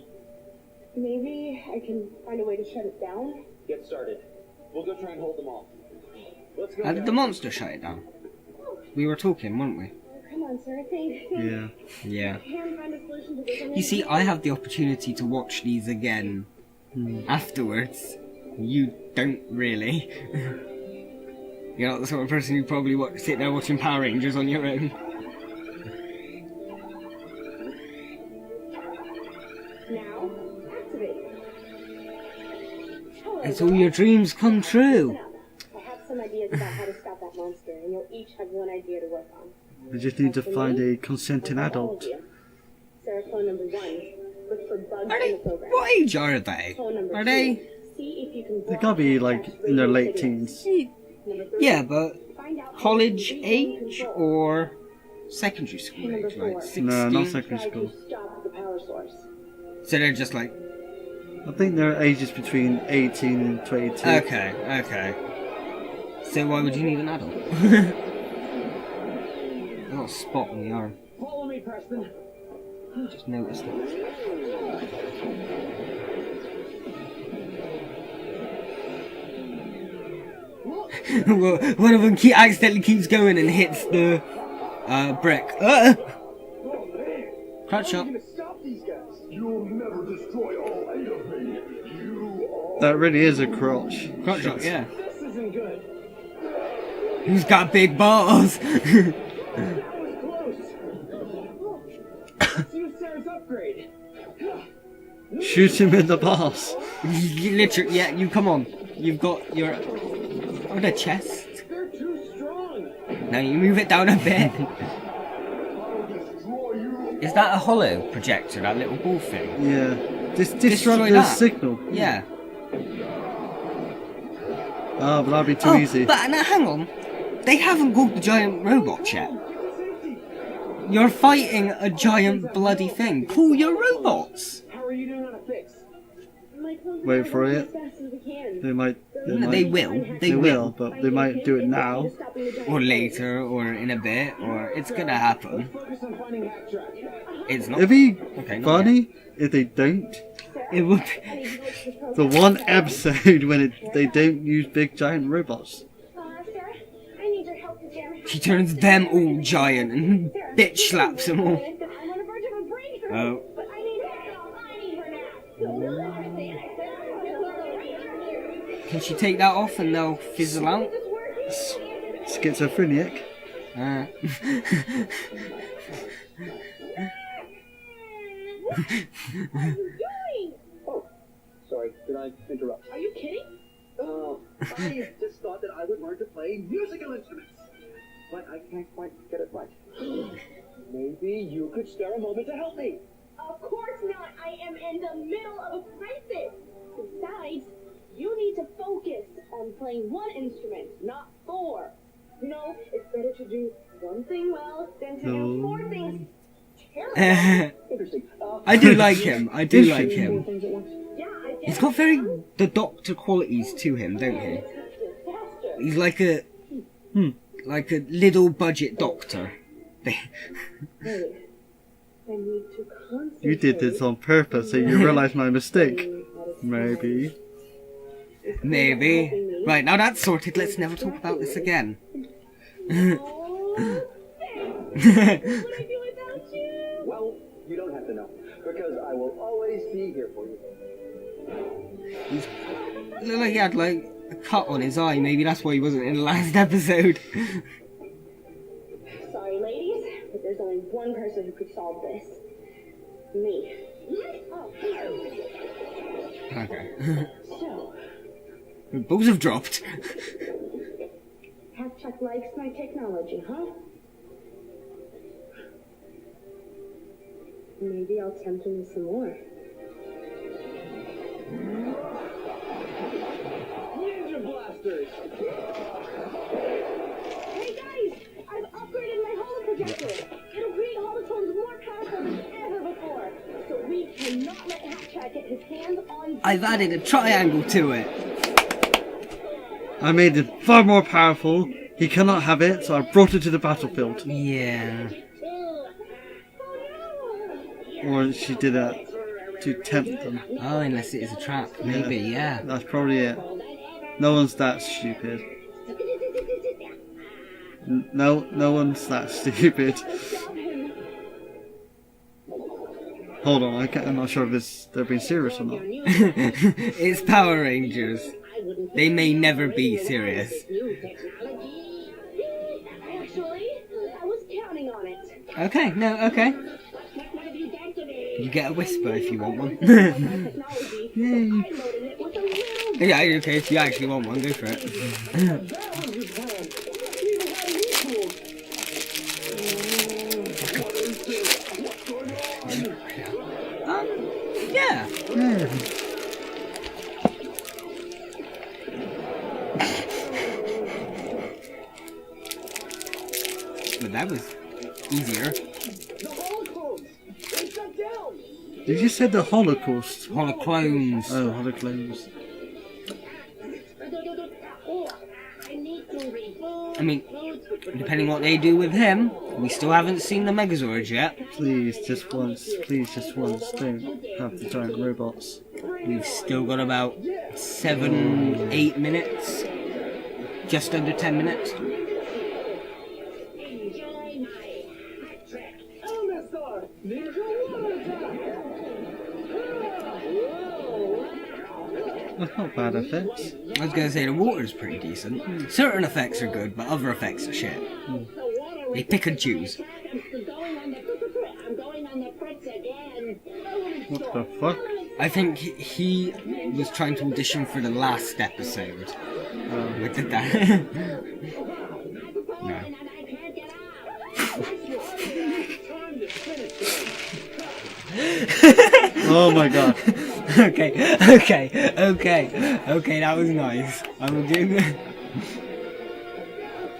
Maybe I can find a way to shut it down? Get started. We'll go try and hold them off. Let's go. How did the monster shut it down? We were talking, weren't we? Come on, sir, I think. Yeah. Yeah. I can find a solution to this. You see, I have the opportunity to watch these again afterwards. You don't really. You're not the sort of person who probably sit there watching Power Rangers on your own. Now, activate. It's all your dreams come true. I have some ideas about how to stop that monster, and you'll each have one idea to work on. We just need to find a consenting adult. Sarah, clone number 1. look for bugs Are in they? the program. What age are they? Phone number Are 2, they? see if you can They gotta be like in their late teens. Number 3, Yeah, but find out college if age control. or secondary school Number age, like 4. 16? No, not Try secondary school. to stop the power source. So they're just like, I think their age is between 18 and 22. okay. So why would you need an adult? I got a spot on the arm. Follow me, Preston. Just noticed it. Well, one of them accidentally keeps going and hits the brick. Crutch up. Stop these guys. You'll never destroy all 8 of me. You are... That really is a crotch. Crutch up, yeah. This isn't good. Who's got big balls? That was close. Let's use Sarah's upgrade. Shoot him in the balls. You literally, yeah, you come on. You've got your... Oh, the chest. They're too strong. Now you move it down a bit. Is that a hollow projector, that little ball thing? Yeah. Destroy Disrupt the that. signal. Yeah. Oh, but that'd be too easy. But now, hang on. They haven't got the giant robot yet. You're fighting a giant bloody thing. Call your robots. How are you doing on a fix? Wait for it. They might. They will. They will, but they might do it now. Or later, or in a bit, or it's gonna happen. Focus on finding Backtrack. It's not. It'd be Okay, not funny if they don't. It would. The one episode when they don't use big giant robots. Sarah, I need your help to jam. He turns them all giant and bitch slaps them all. I'm on the verge of a breakthrough. Oh. But I need help. I need her now. Can she take that off and they'll fizzle out? Schizophrenic. Oh, sorry, did I interrupt? Are you kidding? I just thought that I would learn to play musical instruments. But I can't quite get it right. Maybe you could spare a moment to help me. Of course not. I am in the middle of a crisis. Besides, you need to focus on playing one instrument, not 4. You know, it's better to do one thing well than to do 4 things terrible. Interesting. I do like him. I do like him. Yeah, I He's got very the Doctor qualities to him, don't he? He's like a little budget doctor. Hey, I need to concentrate. You did this on purpose, so you realise my mistake. Maybe. Maybe. Right, now that's sorted, let's never talk about this again. Well, you don't have to know, because I will always be here for you. It looked like he had like a cut on his eye, maybe that's why he wasn't in the last episode. Sorry, ladies, but there's only one person who could solve this. Me. Oh. Okay. So, Balls have dropped. Chuck likes my technology, huh? Maybe I'll tempt him with some more. Ninja blasters. Hey guys! I've upgraded my holoprojector! It'll create holotones more powerful than ever before! So we cannot let Hatchat get his hands on... I've added a triangle to it. I made it far more powerful. He cannot have it, so I brought it to the battlefield. Yeah. Or she did that to tempt them. Oh, unless it is a trap. Maybe, yeah. That's probably it. No one's that stupid. No one's that stupid. Hold on, I'm not sure if they're being serious or not. It's Power Rangers. They may never be serious. Actually, I was counting on it. Okay, no, okay. You get a whisper if you want one. Yeah, okay, if you actually want one, go for it. Yeah. But that was easier. Did you say the Holocaust? Holoclones. Oh, Holoclones. I mean, depending what they do with him, we still haven't seen the Megazords yet. Please, just once. Please, just once. Don't have the giant robots. We've still got about 7-8 minutes. Just under 10 minutes. That's not bad effects. I was going to say the water's pretty decent. Certain effects are good, but other effects are shit. They pick and choose. What the fuck? I think he was trying to audition for the last episode. We did that. No. Oh my god. Okay, that was nice. I will do that.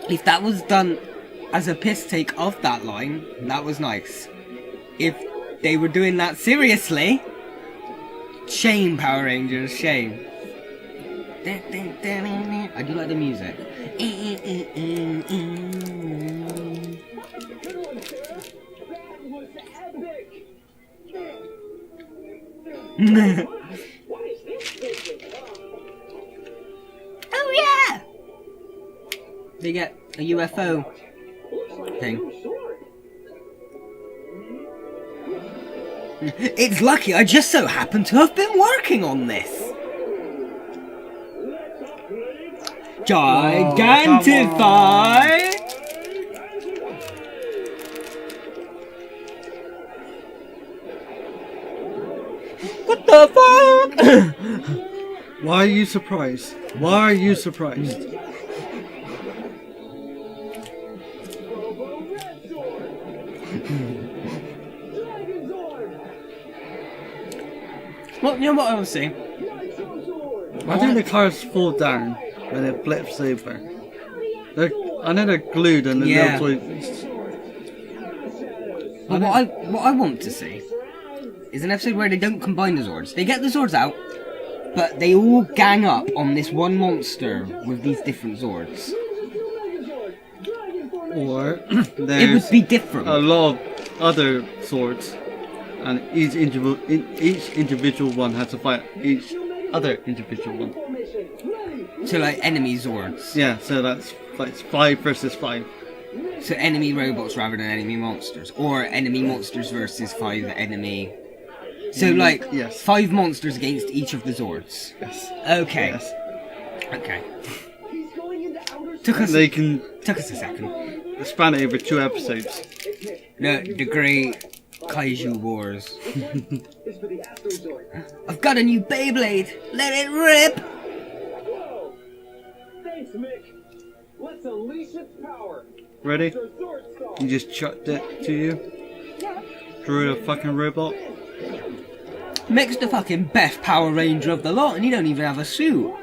If that was done as a piss take of that line, that was nice. If they were doing that seriously, shame, Power Rangers, shame. I do like the music. Oh yeah! They get a UFO thing. It's lucky I just so happen to have been working on this. Gigantify! What the fuck? Why are you surprised? Why are you surprised? Well, you know what I was saying? I think the cars fall down when it flips over. I know they're glued and Yeah. they'll Well, what I want to see is an episode where they don't combine the Zords. They get the Zords out, but they all gang up on this one monster with these different Zords. or It there's would be different. a lot of other swords, and each individual one has to fight each other individual one. So like enemy Zords. Yeah, so that's like 5 versus 5. So enemy robots rather than enemy monsters. Or enemy monsters versus 5 enemy... So like, yes. 5 monsters against each of the Zords. Yes. Okay. Yes. Okay. Took us a second. Span it over 2 episodes. The Great Kaiju Wars. I've got a new Beyblade! Let it rip! Thanks, Mick. Let's unleash its power. Ready? You just chucked it to you? Drew a fucking robot? Mick's the fucking best Power Ranger of the lot and he don't even have a suit.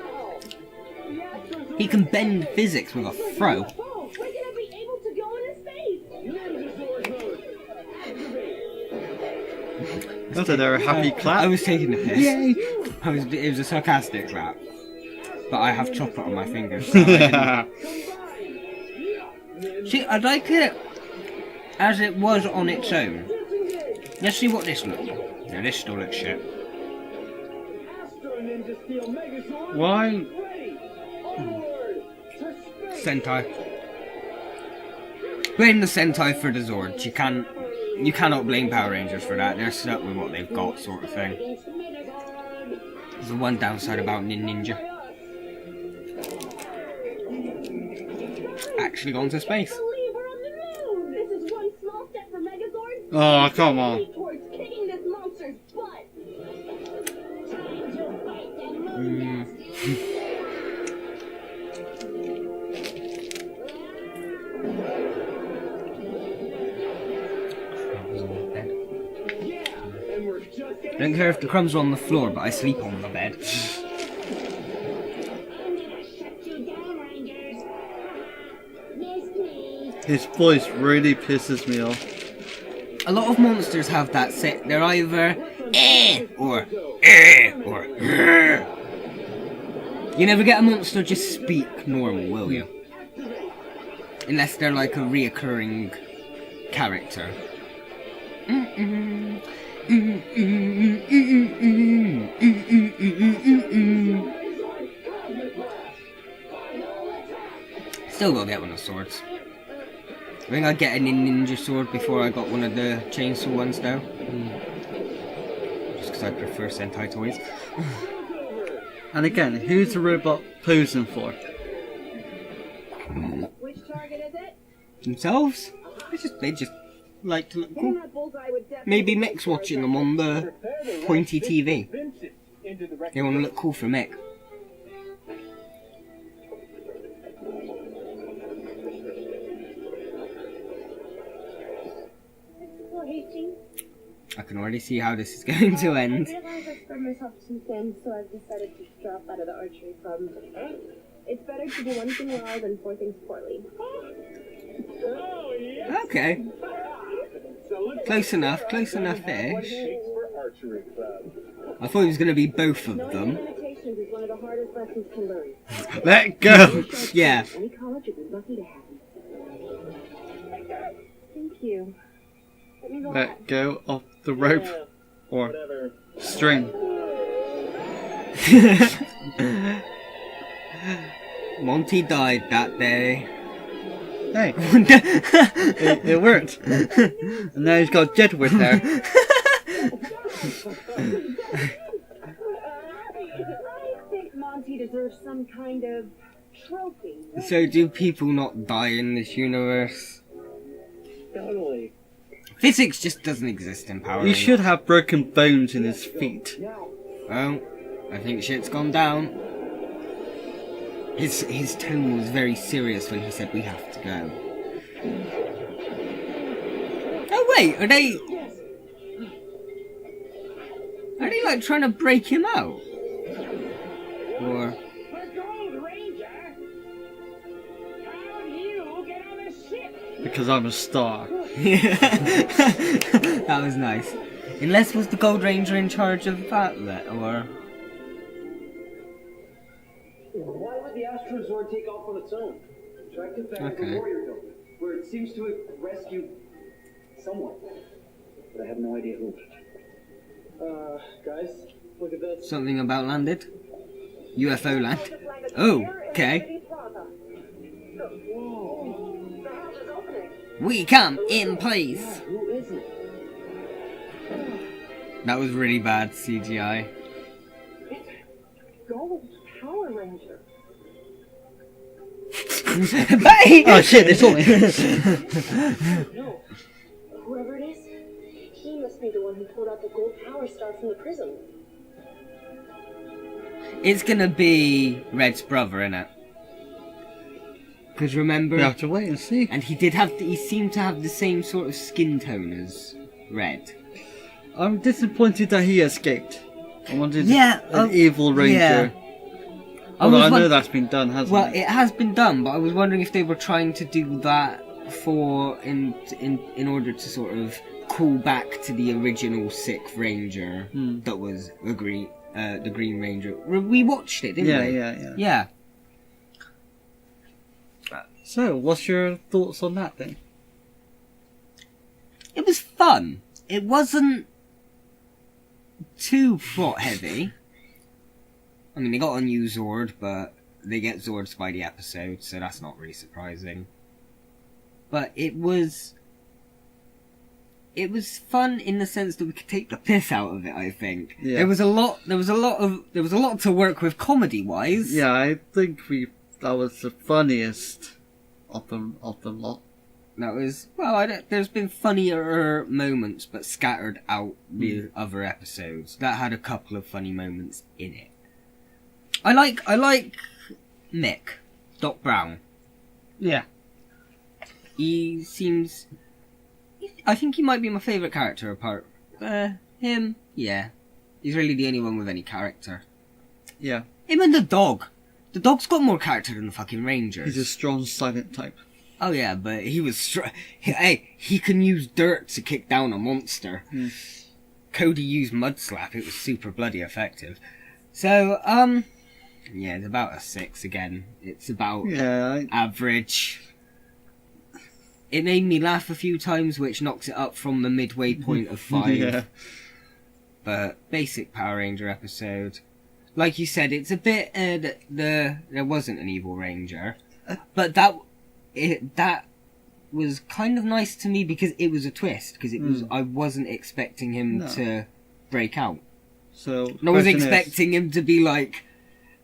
He can bend physics with a throw. That's a happy clap. I was taking the piss. Yay! It was a sarcastic clap. But I have chocolate on my fingers. So see, I like it as it was on its own. Let's see what this looks like. Now this still looks shit. Why? Sentai. Blame the Sentai for the Zords. You cannot blame Power Rangers for that. They're stuck with what they've got, sort of thing. There's the one downside about Ninja. Actually gone to space. Oh, come on. I don't care if the crumbs are on the floor, but I sleep on the bed. His voice really pisses me off. A lot of monsters have that set. They're either or You never get a monster just speak normal, will you? Unless they're like a reoccurring character. Still gotta get one of the swords. I think I'd get a ninja sword before I got one of the chainsaw ones now. Just because I prefer Sentai toys. And again, who's the robot posing for? Which target is it? Themselves? They just like to look cool. Maybe Mick's watching them on the pointy TV. They want to look cool for Mick. I can already see how this is going to end. I realize I spread myself too thin, so I've decided to drop out of the archery club. It's better to do one thing well than four things poorly. Okay. Close enough-ish. I thought it was going to be both of them. Limitations is one of the hardest lessons to learn. Let go! Yeah. Any college would be lucky to have you. Thank you. Let go of the rope or string. Monty died that day. Hey, it worked. And now he's got Jedward there. I think Monty deserves some kind of trophy. So do people not die in this universe? Totally. Physics just doesn't exist in Power He Rangers. should have broken bones in his feet. Oh, I think shit's gone down. His tone was very serious when he said we have to go. Oh wait, are they like trying to break him out? Or Because I'm a star. that was nice. Unless was the Gold Ranger in charge of that, or... Why would the Astro Zord take off on its own? Tracked it back to the Warrior Dome, where it seems to have rescued someone. But I have no idea who. Guys, look at this. Something about landed? UFO land? Oh, okay. We come in place. Who is it? That was really bad CGI. Gold Power Ranger. Bye! Oh shit, they saw me. No. Whoever it is, he must be the one who pulled out the gold power star from the prism. It's gonna be Red's brother, innit? Because remember... We have to wait and see. And he seemed to have the same sort of skin tone as Red. I'm disappointed that he escaped. I wanted an evil ranger. Yeah. I know that's been done, hasn't it? Well, it has been done, but I was wondering if they were trying to do that in order to sort of call back to the original Sixth Ranger that was the Green Ranger. We watched it, didn't we? Yeah. So, what's your thoughts on that then? It was fun. It wasn't too plot heavy. I mean, they got a new Zord, but they get Zords by the episode, so that's not really surprising. But it was fun in the sense that we could take the piss out of it, I think. Yeah. There was a lot to work with comedy wise. Yeah, I think that was the funniest of the lot. That was, there's been funnier moments, but scattered out the other episodes. That had a couple of funny moments in it. I like Mick, Doc Brown. Yeah. He seems... I think he might be my favourite character apart... him? Yeah. He's really the only one with any character. Yeah. Him and the dog. The dog's got more character than the fucking Rangers. He's a strong, silent type. Oh yeah, but he was hey, he can use dirt to kick down a monster. Cody used Mud Slap. It was super bloody effective. So, yeah, it's about a 6 again. It's about average. It made me laugh a few times, which knocks it up from the midway point of 5. Yeah. But basic Power Ranger episode. Like you said, it's a bit there wasn't an evil Ranger, but that was kind of nice to me because it was a twist. Because it was I wasn't expecting him to break out. So I was expecting him to be like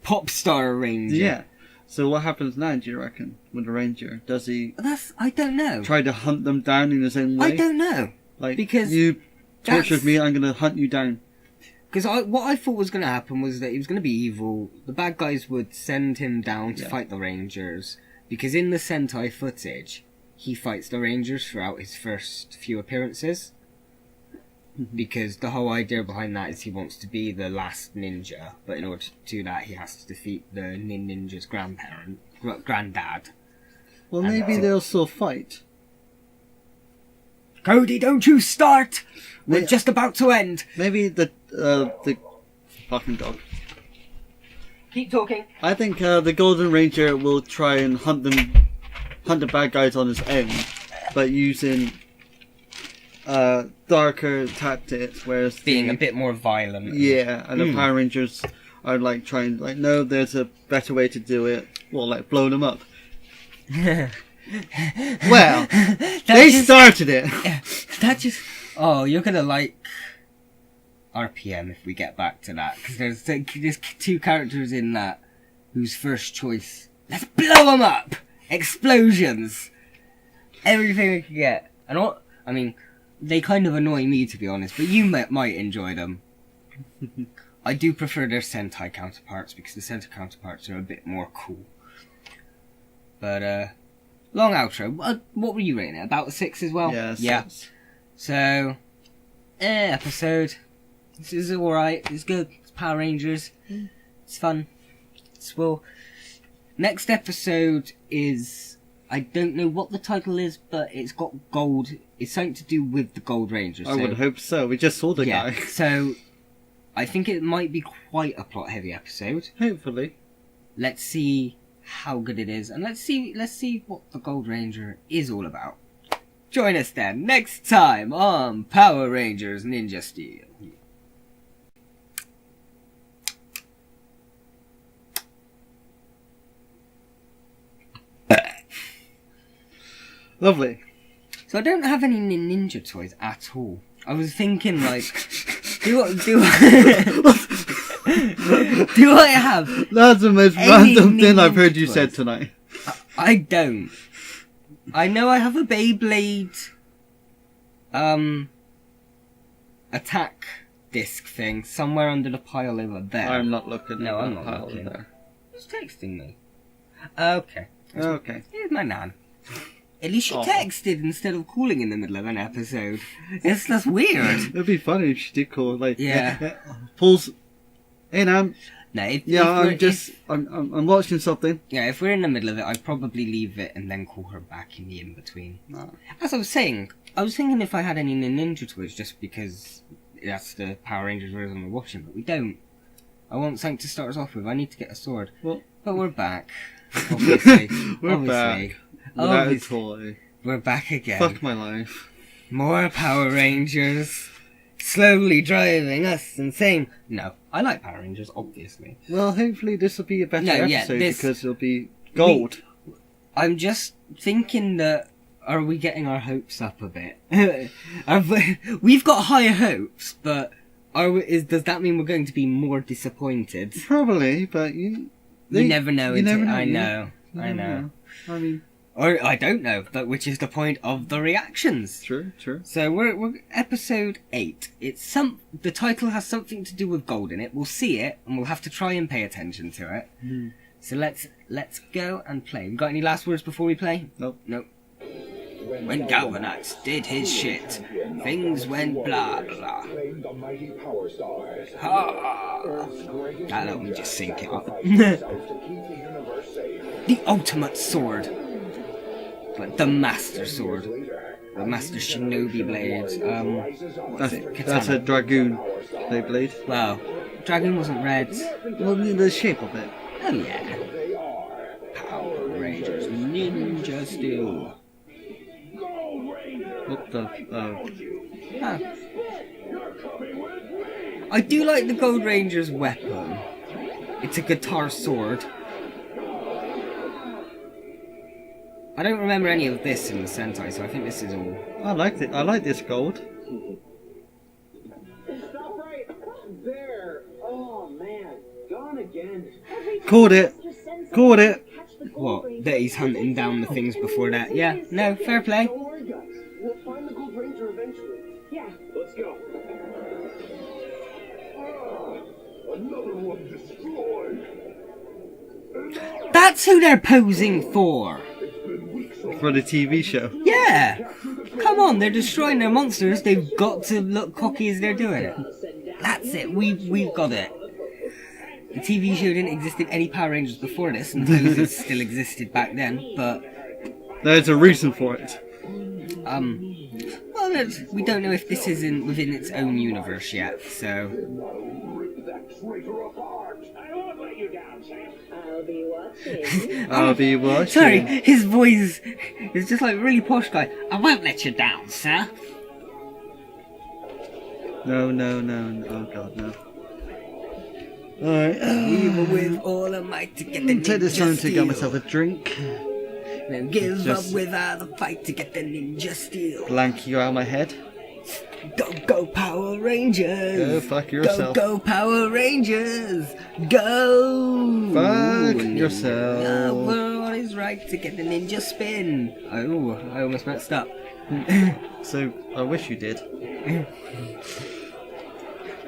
pop star Ranger. Yeah. So what happens now, do you reckon, with the Ranger? Does he... I don't know. Try to hunt them down in his own way? I don't know. Like, because you tortured me, I'm going to hunt you down. Because what I thought was going to happen was that he was going to be evil. The bad guys would send him down to fight the Rangers. Because in the Sentai footage, he fights the Rangers throughout his first few appearances. Because the whole idea behind that is he wants to be the last ninja, but in order to do that, he has to defeat the ninja's granddad. Well, maybe they'll still fight. Cody, don't you start! We're just about to end. Maybe the fucking dog. Keep talking. I think the Golden Ranger will try and hunt the bad guys on his own, but using darker tactics, whereas being a bit more violent. Yeah, and the Power Rangers are like trying, like, no, there's a better way to do it. Well, like blow them up. Well, they started it. That just... Oh, you're gonna like RPM if we get back to that, because there's 2 characters in that whose first choice, let's blow them up! Explosions! Everything we can get. And all, I mean, they kind of annoy me, to be honest, but you might enjoy them. I do prefer their Sentai counterparts, because the Sentai counterparts are a bit more cool. But, long outro. What were you rating it? About a 6 as well? Yeah. So, episode. This is alright. It's good. It's Power Rangers. It's fun. Next episode is... I don't know what the title is, but it's got gold. It's something to do with the Gold Rangers. I would hope so. We just saw the guy. So, I think it might be quite a plot-heavy episode. Hopefully. Let's see how good it is, and let's see what the Gold Ranger is all about. Join us then next time on Power Rangers Ninja Steel. Lovely. So I don't have any ninja toys at all. I was thinking, like, do I have? That's the most random thing I've heard you said tonight. I don't. I know I have a Beyblade attack disc thing somewhere under the pile over there. I'm not looking. No, I'm not looking. Who's texting me? Okay. Okay. Here's my nan. At least she texted instead of calling in the middle of an episode. That's weird. It'd be funny if she did call. Like, yeah. Pulls. Hey, Nan. No, I'm watching something. Yeah, if we're in the middle of it, I'd probably leave it and then call her back in the in-between. As I was saying, I was thinking if I had any Ninja toys, just because that's the Power Rangers version we're watching, but we don't. I want something to start us off with. I need to get a sword. Well, but we're back. Obviously. We're back. Without a toy. We're back again. Fuck my life. More Power Rangers. Slowly driving us insane. No, I like Power Rangers, obviously. Well, hopefully this will be a better episode because it'll be gold. I'm just thinking that, are we getting our hopes up a bit? We've got higher hopes, but does that mean we're going to be more disappointed? Probably, but you never know. You never know. I know. I mean... Or I don't know, which is the point of the reactions. True. So we're episode 8. The title has something to do with gold in it. We'll see it, and we'll have to try and pay attention to it. So let's go and play. We got any last words before we play? Nope. When Galvanax did his shit, things went blah blah. Ha! Let me just sync it up. The ultimate sword. Like the Master Sword. The Master Shinobi Blades. That's a Dragoon blade. Wow. Dragoon wasn't red. Well, the shape of it. Oh yeah. Power Rangers Ninja Steel. What the... Huh. I do like the Gold Ranger's weapon. It's a guitar sword. I don't remember any of this in the Sentai, so I think this is all... I liked it. I like this gold. Stop right there. Oh man, gone again. Caught it. Caught it. What? That he's hunting down the things before that? Yeah, no, fair play. Don't worry, guys. We'll find the Gold Ranger eventually. Yeah. Let's go. Another one destroyed. That's who they're posing for! For the TV show. Yeah! Come on, they're destroying their monsters, they've got to look cocky as they're doing it. That's it, we've got it. The TV show didn't exist in any Power Rangers before this, and those still existed back then, but... There's a reason for it. Well, we don't know if this is within its own universe yet, so... I won't let you down, Sam. I'll be watching. I'll be watching. Sorry, his voice is just like really posh guy. I won't let you down, sir. No. Oh god, no. Alright. We were with all of might to get the Take this ninja time to steel. get myself a drink. Then give Just- up without a fight to get the ninja steel. Blank you out of my head. Go Power Rangers! Go fuck yourself. Go Power Rangers! Go! Fuck Ninja. yourself. We're on his right to get the ninja spin. Oh, I almost messed up. So, I wish you did.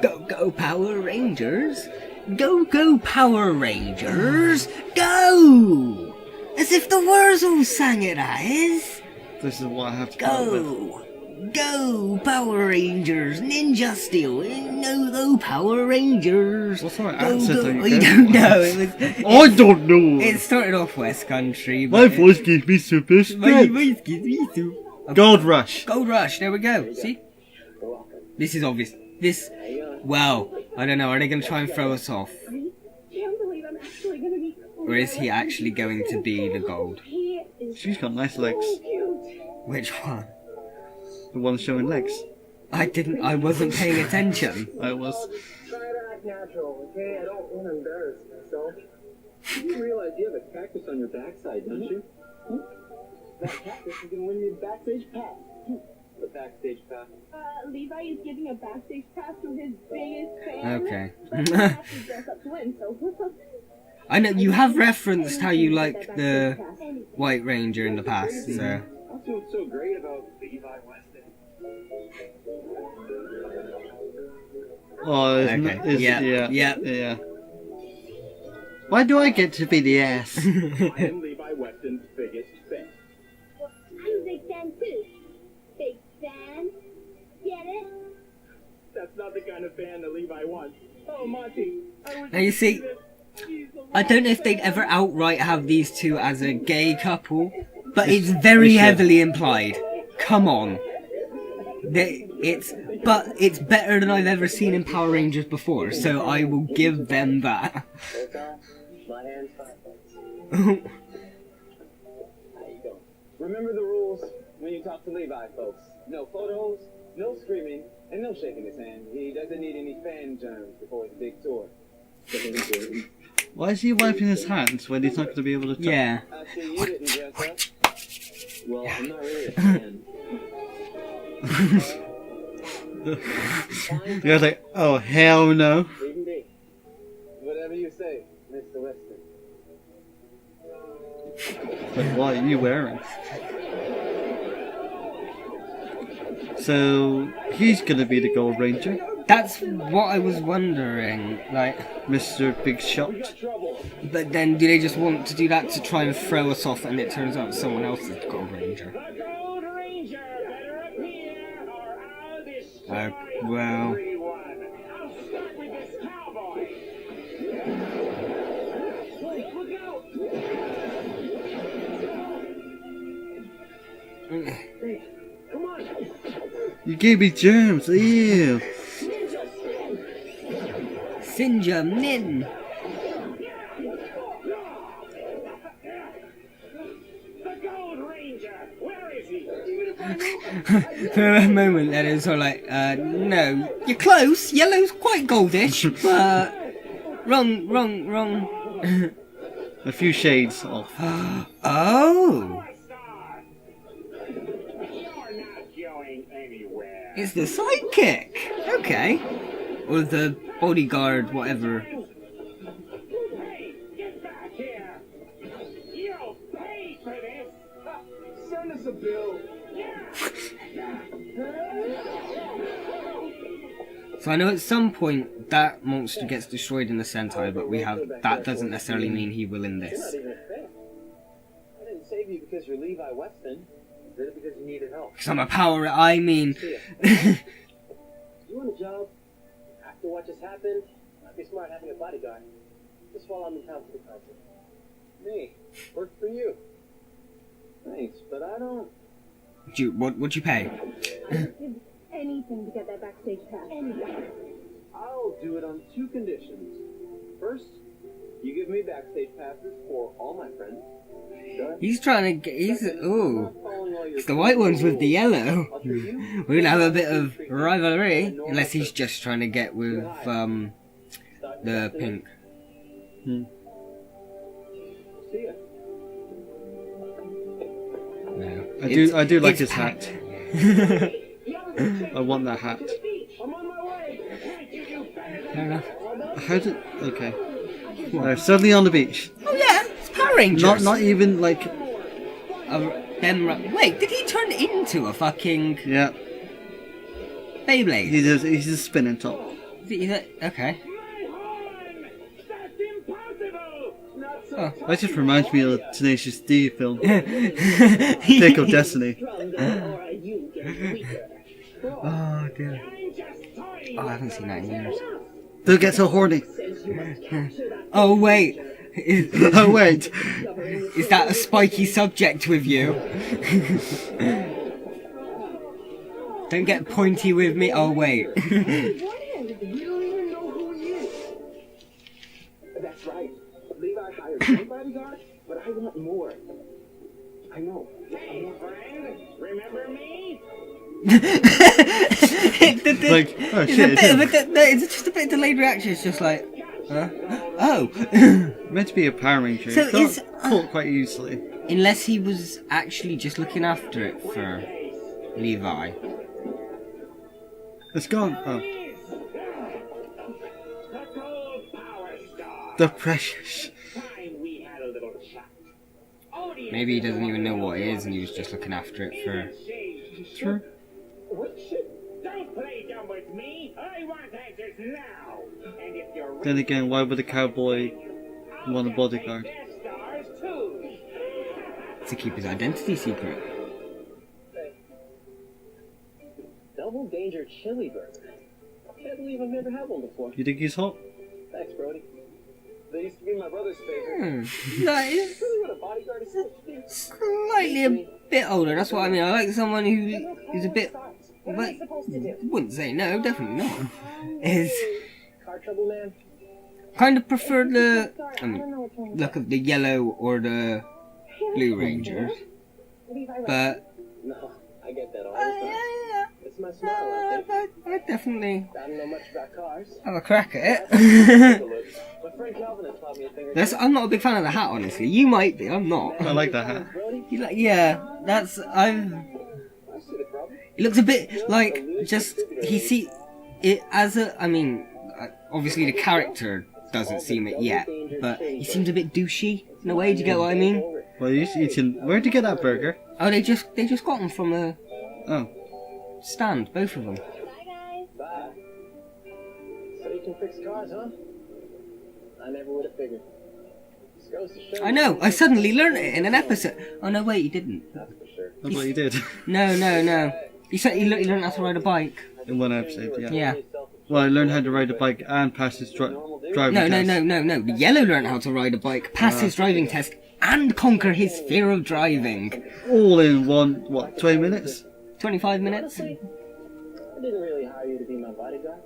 Go Power Rangers! Go Power Rangers! Go! As if the words all sang it as. This is what I have to come up with. Go Power Rangers! Ninja Steel! No Power Rangers! What sort of accent are you I going don't for? know. I don't know. It started off West Country. My but voice gives me super My strength. voice gives me super. Gold Rush. Gold Rush. There we go. See? This is obvious. This. Well, I don't know. Are they going to try and throw us off? I can't believe I'm actually gonna be. Or is he actually going to be the gold? He is She's got nice legs. so cute. Which one? The one showing legs. I wasn't paying attention. I was. Try to act natural, okay? I don't want to embarrass myself. You realize you have a cactus on your backside, don't you? That cactus is gonna win me the backstage pass. The backstage pass. Levi is giving a backstage pass to his biggest fan. Okay. But he has to dress up to win, so. I know you have referenced how you like the White Ranger in the past, so. That's what's so great about Levi Weston. Oh, isn't Okay. it? Yeah. Why do I get to be the ass? I am Levi Weston's biggest fan. I'm a big fan too. Big fan. Get it? That's not the kind of fan that Levi wants. Oh, Monty. Now you see, I don't know if they'd ever outright have these two as a gay couple, but it's very heavily implied. Come on. But it's better than I've ever seen in Power Rangers before, so I will give them that. My hand's fine. Oh, How you going? Remember the rules when you talk to Levi, folks. No photos, no screaming, and no shaking his hand. He doesn't need any fan germs before his big tour. Why is he wiping his hands when he's not going to be able to talk? yeah. I see you didn't dress up. Well, I'm not really a fan. The guy's like, oh hell no. Leave him be. Whatever you say, Mr. Weston. Like, what are you wearing? So, he's going to be the Gold Ranger. That's what I was wondering, like... Mr. Big Shot. But then do they just want to do that to try and throw us off and it turns out someone else is the Gold Ranger? The Gold Well. I'll start with this cowboy. Look out! Hey, come on! You gave me germs. Ew. Sinja Nin. The Gold Ranger! Where is he? For a moment then it's all like, no, you're close, yellow's quite goldish, but wrong. A few shades off. Oh! You're not going anywhere. It's the sidekick! Okay. Or the bodyguard, whatever. Hey, get back here! You'll pay for this! Send us a bill. So I know at some point that monster gets destroyed in the Sentai, but that doesn't necessarily mean he will in You're this. not even a fan. I didn't save you because you're Levi Weston. I did it because you needed help. Because I'm a power, I mean... You want a job? After what just happened, might be smart having a bodyguard. Just while I'm in town for the concert. Me, work for you. Thanks, but I don't... What'd you pay? Anything to get that backstage pass. Anything. I'll do it on 2 conditions. First, you give me backstage passes for all my friends. Sure. He's trying to get... Ooh. It's the white ones with the yellow. We're gonna have a bit of rivalry. Unless he's just trying to get with, the pink. See ya. No. I do like his it's hat. I want that hat. I'm on my way. Fair enough. How did? Okay. They're suddenly on the beach. Oh yeah, it's Power Rangers. Not even like. Wait, did he turn into a fucking Yeah. Beyblade? He's just spinning top. Okay. That's impossible. Not so Oh. That just reminds me of the Tenacious D film. Take of Destiny. Oh dear. Oh, I haven't seen that in years. Don't get so horny. Oh wait. Oh wait. Is that a spiky subject with you? Don't get pointy with me. Oh wait. You don't even know who he is. That's right. Levi hired my bodyguard, but I want more. I know. Hey, friend, remember me? Like, oh shit. It's just a bit of delayed reaction. It's just like, huh? Oh. Meant to be a Power Ranger. So Got is caught quite easily. unless he was actually just looking after it for Levi. It's gone. Oh, The Gold Power Star. the precious. Time we had a little chat. Maybe he doesn't even know what it is, and he was just looking after it for. True. What shit? Don't play dumb with me. I want answers now. And if you're Then again, why would a cowboy want a bodyguard? Death Stars too. To keep his identity secret. Double Danger Chili Burger. Can't believe I've never had one before. You think he's hot? Thanks, Brody. They used to be my brother's favorite. That is That's really what a bodyguard is supposed to do. slightly a bit older. That's what I mean. I like someone who's a bit. But wouldn't say no, definitely not. Is Car trouble, man. kind of prefer the look of the yellow or the blue Rangers, but No, I get that all the time. It's my smile, I think. I definitely I don't know much about cars. have a crack at Take a it. look. My friend Calvin has taught me a thing or two. I'm not a big fan of the hat, honestly. You might be, I'm not. I like that hat. Brody, Yeah, that's I see the problem. It looks a bit like just he see it as a. I mean, obviously the character doesn't seem it yet, but he seems a bit douchey in a way. Do you get what I mean? Well, you eating. Where'd you get that burger? Oh, they just got them from a Oh, stand, both of them. Bye, guys. Bye. So you can fix cars, huh? I never would have figured. This goes to show I know. I suddenly learned it in an episode. Oh no, wait, you didn't. That's for sure. that's what you did. No. He said he learned how to ride a bike. In one episode, yeah. Yeah. Well, I learned how to ride a bike and pass his driving test. No. The yellow learned how to ride a bike, pass his driving test, and conquer his fear of driving. All in 20 minutes? 25 minutes? I didn't really hire you to be my bodyguard.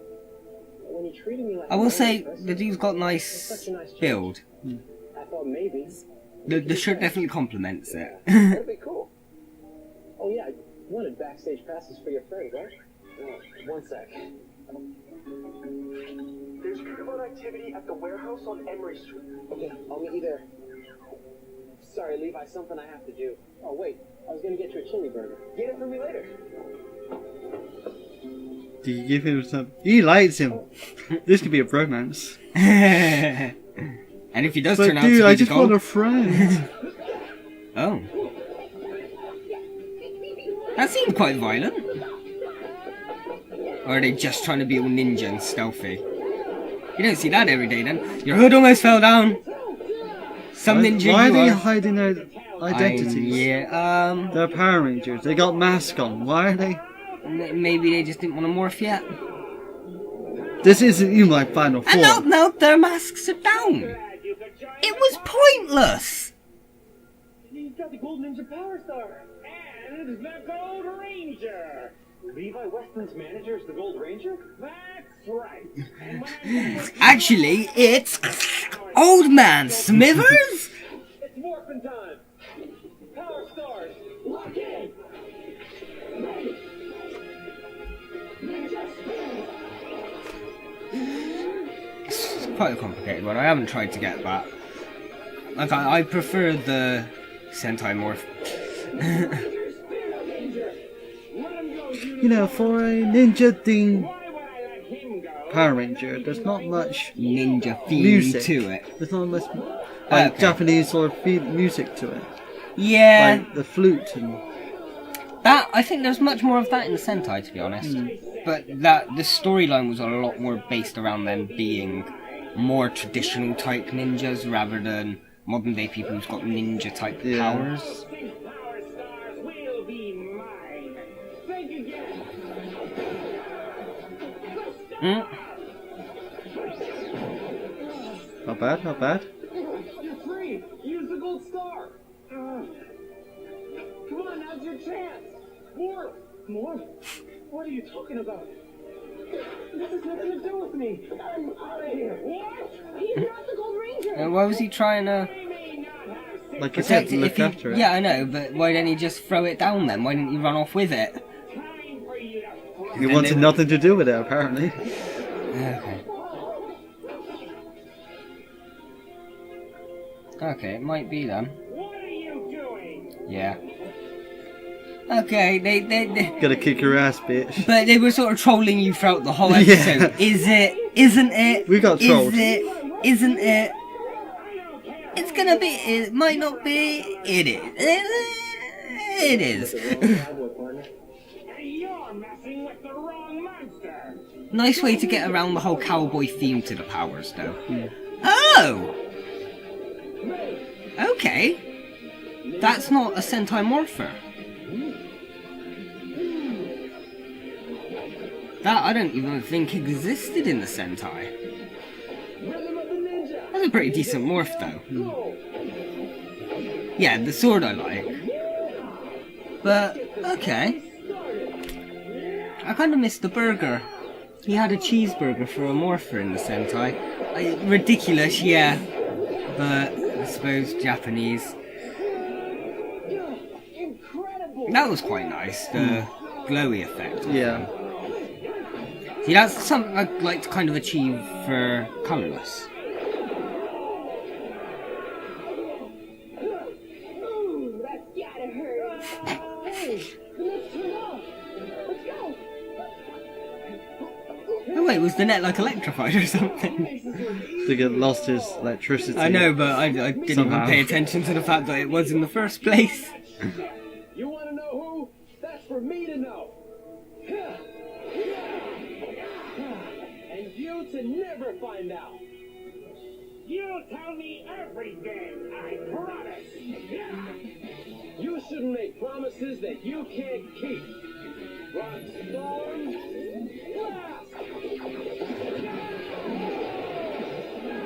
When you treated me like I will say, the dude's got nice build. I thought maybe. The shirt definitely complements it. That'd be cool. Oh yeah, I wanted backstage passes for your friend, right? One sec. There's Pokemon activity at the warehouse on Emery Street. Okay, I'll meet you there. Sorry, Levi, something I have to do. Oh wait, I was gonna get you a chili burger. Get it for me later. Did you give him some? He likes him. This could be a bromance. And if he does turn out to be dude, I the just goal... want a friend. Oh. That seemed quite violent. Or are they just trying to be all ninja and stealthy? You don't see that every day then. Your hood almost fell down. Some ninja Why are you they are. hiding their identities? They're Power Rangers. They got masks on. Why are they? Maybe they just didn't want to morph yet. This isn't even like Final Form. And no, their masks are down. It was pointless. He's got the Gold Ninja Power Star. And the Gold Ranger. Levi Weston's manager is the Gold Ranger? That's right. Actually, it's Old Man Smithers? It's morphin' time. Power Stars. Lock in. It's quite a complicated one. I haven't tried to get that. Like, I prefer the Sentai morph. You know, for a ninja themed Power Ranger, there's not much ninja theme music to it. There's not much Japanese sort of music to it. Yeah. Like the flute and that. I think there's much more of that in the Sentai, to be honest. But the storyline was a lot more based around them being more traditional type ninjas rather than modern day people who've got ninja type powers. Not bad, not bad. You're free. Use the gold star. Come on, now's your chance. More. What are you talking about? This has nothing to do with me. I'm out of here. What? He's not the Gold Ranger. Why was he trying to like you said, protect it? look after it. Yeah, I know, but why didn't he just throw it down then? Why didn't he run off with it? He wanted nothing to do with it, apparently. Okay, it might be then. What are you doing? Yeah. Okay, they Gotta kick your ass, bitch. But they were sort of trolling you throughout the whole episode. Is it? Isn't it? We got trolled. Is it? Isn't it? It's gonna be. It might not be. It is. It is. You're messing with the wrong monster. Nice way to get around the whole cowboy theme to the powers, though. Oh. Okay. That's not a Sentai Morpher. That I don't even think existed in the Sentai. That's a pretty decent morph, though. Yeah, the sword I like. But, okay. I kind of missed the burger. He had a cheeseburger for a morpher in the Sentai. Ridiculous, yeah. But, I suppose Japanese. That was quite nice, the glowy effect. Yeah. See, that's something I'd like to kind of achieve for colourless. Ooh, that's gotta hurt. Let's turn off. Let's go. Oh wait, was the net like electrified or something? To get lost his electricity. I know, but I didn't Somehow. even pay attention to the fact that it was in the first place. You want to know who? That's for me to know. And you to never find out. You'll tell me everything, I promise. You shouldn't make promises that you can't keep.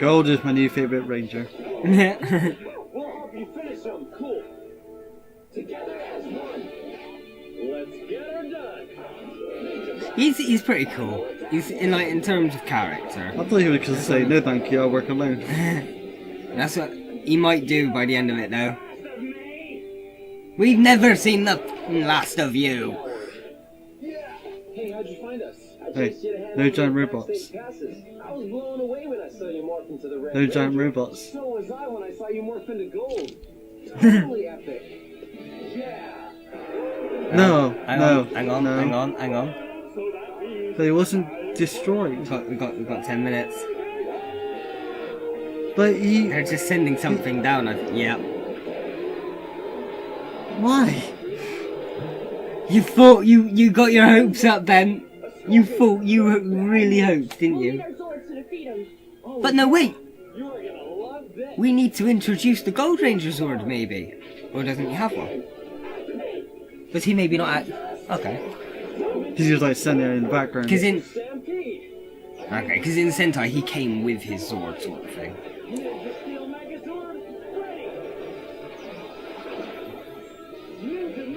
Gold is my new favorite ranger. We'll help you finish them. Cool. Together as one. Let's get her done. He's pretty cool. He's in terms of character. I thought he was going to say, no thank you, I'll work alone. That's what he might do by the end of it, though. We've never seen the last of you. Hey, how'd you find us? Hey, no giant robots. I was blown away when I saw you morph into the red. No giant robots. So was I when I saw you morph into gold. Totally epic. Yeah. No, hang on. But it wasn't destroyed. We've got 10 minutes. But they're just sending something down. Yeah. Why? You thought you got your hopes up then. You really hoped, didn't you? But no, wait. We need to introduce the Gold Ranger Zord, maybe. Or doesn't he have one? Does he maybe not act? Okay. Because he was like standing there in the background. Because in Sentai he came with his Zord sort of thing.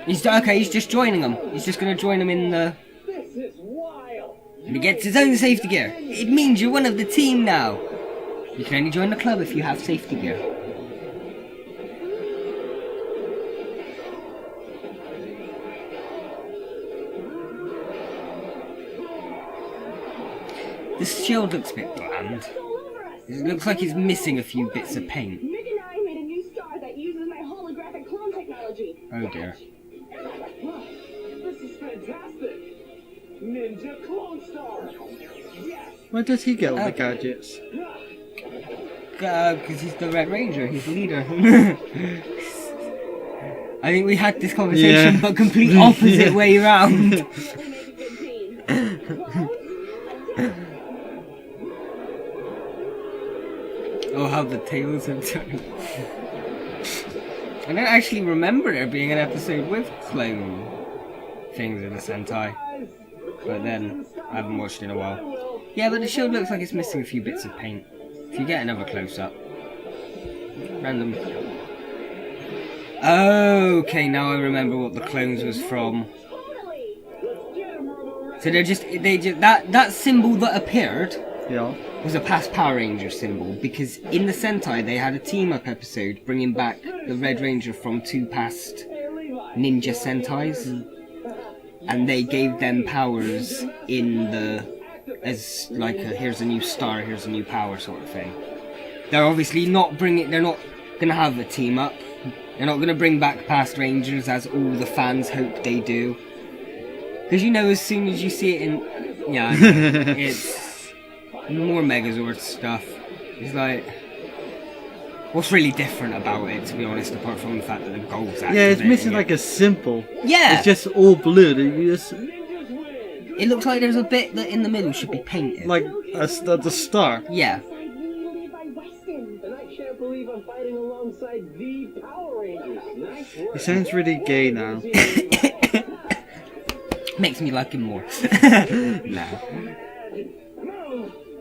He's just joining them. He's just going to join them in the... And he gets his own safety gear. It means you're one of the team now. You can only join the club if you have safety gear. This shield looks a bit bland. It looks like it's missing a few bits of paint. Mick and I made a new star that uses my holographic clone technology. Oh dear. This is fantastic. Ninja Clone Star. Yes. Where does he get all the gadgets? Because he's the Red Ranger, he's the leader. I think we had this conversation, but complete opposite way round. Oh, how the tails have turned. I don't actually remember there being an episode with clone things in the Sentai. But then, I haven't watched it in a while. Yeah, but the shield looks like it's missing a few bits of paint. If you get another close-up. Random. Okay, now I remember what the clones was from. So that symbol that appeared was a past Power Ranger symbol, because in the Sentai they had a team-up episode bringing back the Red Ranger from 2 past Ninja Sentais. And they gave them powers in as like here's a new star, here's a new power sort of thing. They're obviously they're not gonna have a team up. They're not gonna bring back past Rangers as all the fans hope they do. Because as soon as you see it in, it's more Megazord stuff. It's like, what's really different about it, to be honest, apart from the fact that the gold's activating? Yeah, it's missing like a symbol. Yeah! It's just all blue. It looks like there's a bit that in the middle should be painted. Like the star. Yeah. And I can't believe I'm fighting alongside the Power Rangers. Nice work. He sounds really gay now. Makes me like him more. No.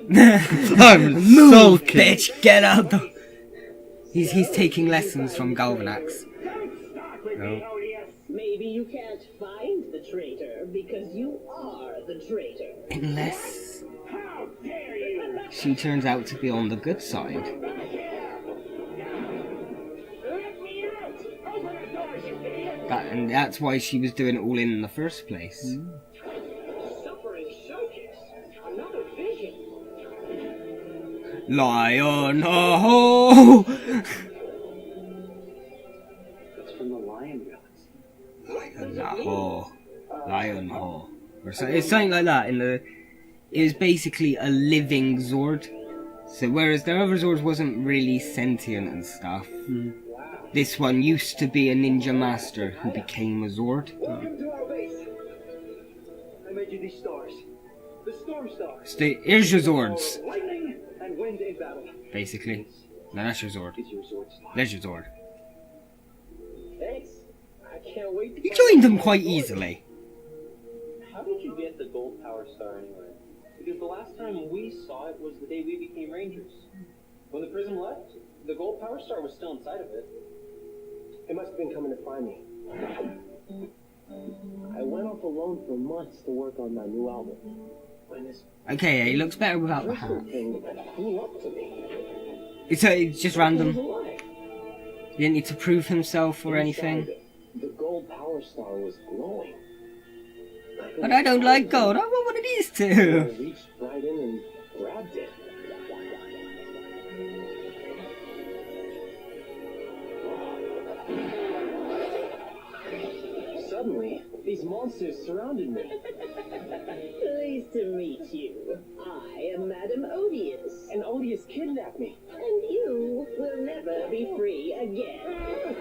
Move, so bitch! Get out the... He's taking lessons from Galvanax. No. Maybe you can't find the traitor because you are the traitor. Unless she turns out to be on the good side. And that's why she was doing it all in the first place. Lion ho! It's from the Lion Gods. Lion ho. Or so, it's something like that. It was basically a living Zord. So whereas their other Zords wasn't really sentient and stuff, this one used to be a ninja master who became a Zord. Welcome to our base. I made you these stars. The Storm Stars. Here's your Zords. Lightning and wind in battle. Basically. No, that's your Zord. There's your Zord. Thanks. I can't wait to You joined them quite easily. Star anyway? Because the last time we saw it was the day we became Rangers. When the Prism left, the gold Power Star was still inside of it. It must have been coming to find me. I went off alone for months to work on my new album. When this Okay, yeah, he looks better without the crystal hat. thing flew up to me. It's just random. It was alive. He didn't need to prove himself or anything. Inside, the gold Power Star was glowing. But I don't like gold. I want one of these I two. reached right in and grabbed it. Suddenly, these monsters surrounded me. Pleased to meet you. I am Madame Odious. And Odious kidnapped me. And you will never be free again.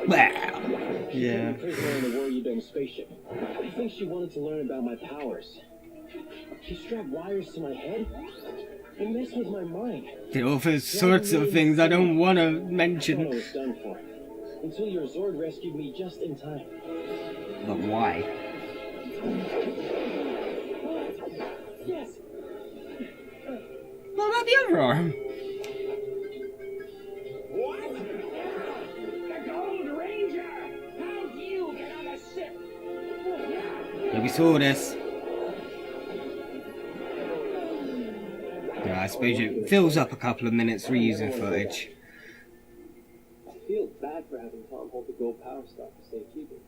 Wow. Yeah. Prisoner in the Warrior Dome spaceship. I think she wanted to learn about my powers. She strapped wires to my head and messed with my mind. There are all sorts of things I don't want to I thought I mention. was done for. Until your Zord rescued me just in time. But why? Yes! What about the other arm? What? The Gold Ranger! How'd you get on a ship? Yeah, we saw this. Yeah, I suppose it fills up a couple of minutes reusing footage. I feel bad for having Tom hold the gold Power Star for safekeeping.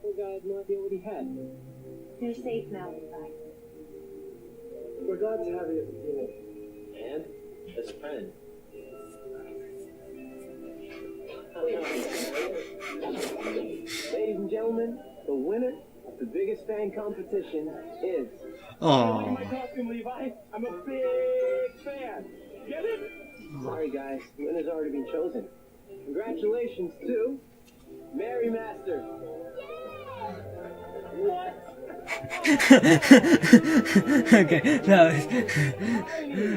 Poor guy had no idea what he had. You're safe now, Levi. We're glad to have you, and as a friend. Ladies and gentlemen, the winner of the biggest fan competition is... Oh. My costume, Levi. I'm a big fan. Get it? Sorry, guys. The winner's already been chosen. Congratulations to Mary Master. What? Okay, no.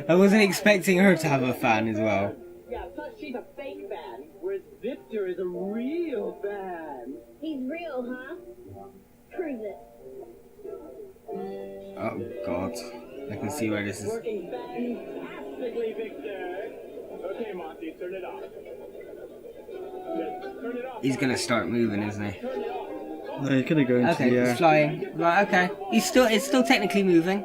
I wasn't expecting her to have a fan as well. Yeah, plus she's a fake fan, whereas Victor is a real fan. He's real, huh? Prove it. Oh god. I can see where this is. Working fantastically, Victor. Okay, Monty, turn it off. Turn it off. He's gonna start moving, isn't he? Turn it off. No, he's gonna go into Okay, the air. he's flying. Right, okay. It's still technically moving.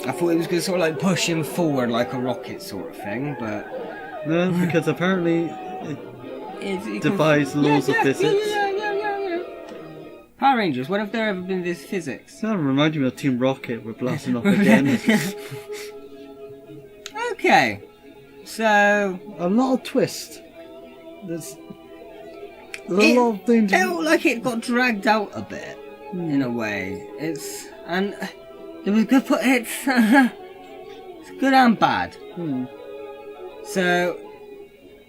I thought it was gonna sort of like push him forward like a rocket sort of thing, but No, because apparently it defies the laws of physics. Yeah. Power Rangers, when have there ever been this physics? That reminded me of Team Rocket. We're blasting off again. Okay, so A lot of twist. There's a lot of things. it felt like it got dragged out a bit in a way. It was good, but it's good and bad. So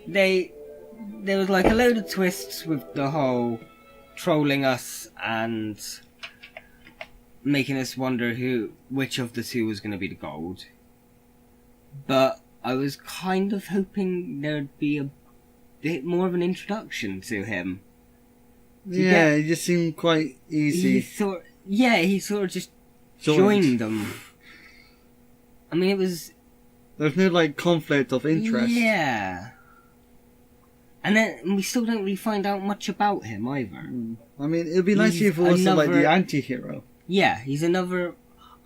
there was like a load of twists with the whole trolling us and making us wonder which of the two was going to be the gold. But I was kind of hoping there'd be a bit more of an introduction to him. Yeah, it just seemed quite easy. He sort of just joined them. I mean, it was... There's no like conflict of interest. Yeah. And then we still don't really find out much about him either. I mean, it'd be nice if he was like the anti-hero. Yeah, he's another...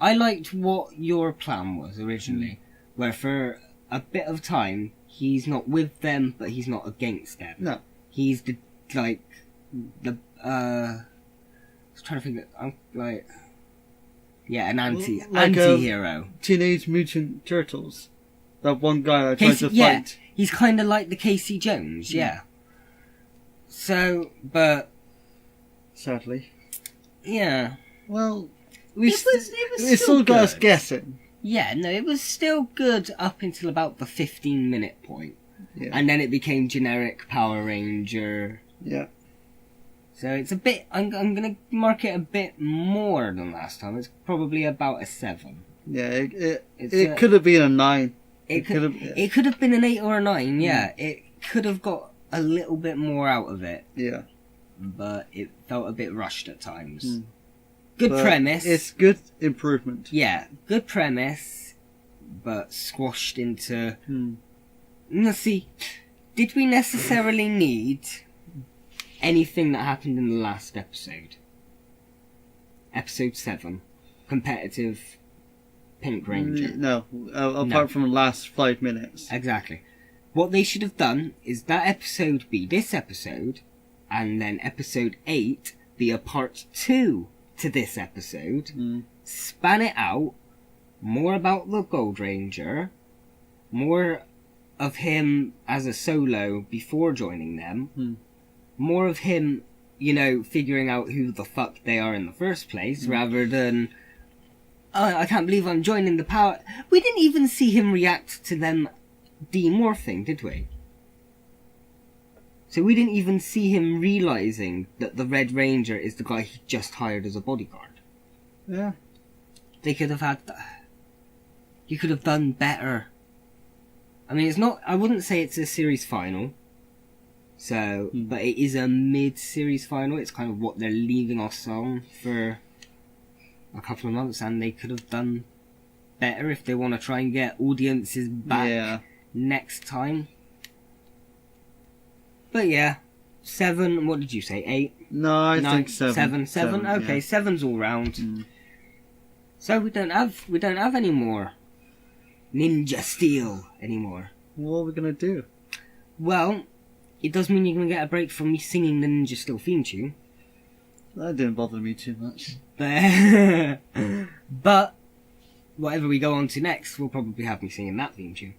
I liked what your plan was originally, where for a bit of time, he's not with them, but he's not against them. No. He's I was trying to think of, an anti-hero. Teenage Mutant Turtles. That one guy that tried to fight. He's kind of like the Casey Jones, yeah. So, but... Sadly. Yeah. Well, it still got us guessing. Yeah, no, it was still good up until about the 15-minute point. Yeah. And then it became generic Power Ranger. Yeah. So it's a bit... I'm going to mark it a bit more than last time. It's probably about a 7. Yeah, it could have been a 9. It could have been an 8 or a 9, yeah. It could have got a little bit more out of it. Yeah. But it felt a bit rushed at times. Good but premise. It's good improvement. Yeah, good premise, but squashed into... Now see, did we necessarily need anything that happened in the last episode? Episode 7. Competitive Pink Ranger. No, apart from the last 5 minutes. Exactly. What they should have done is that episode be this episode, and then episode 8 be a part 2 to this episode. Span it out. More about the Gold Ranger. More of him as a solo before joining them. More of him, you know, figuring out who the fuck they are in the first place, rather than, oh, I can't believe I'm joining the power. We didn't even see him react to them demorphing, did we? So we didn't even see him realizing that the Red Ranger is the guy he just hired as a bodyguard. Yeah. They could have had... You could have done better. I mean, it's not... I wouldn't say it's a series final. So, but it is a mid-series final. It's kind of what they're leaving us on for a couple of months, and they could have done better if they want to try and get audiences back next time. But yeah, 7. What did you say? 8? No, I think 7. 7. Okay, yeah. 7's all round. So we don't have any more Ninja Steel anymore. What are we gonna do? Well, it does mean you're gonna get a break from me singing the Ninja Steel theme tune. That didn't bother me too much. But whatever we go on to next, we'll probably have me singing that theme tune.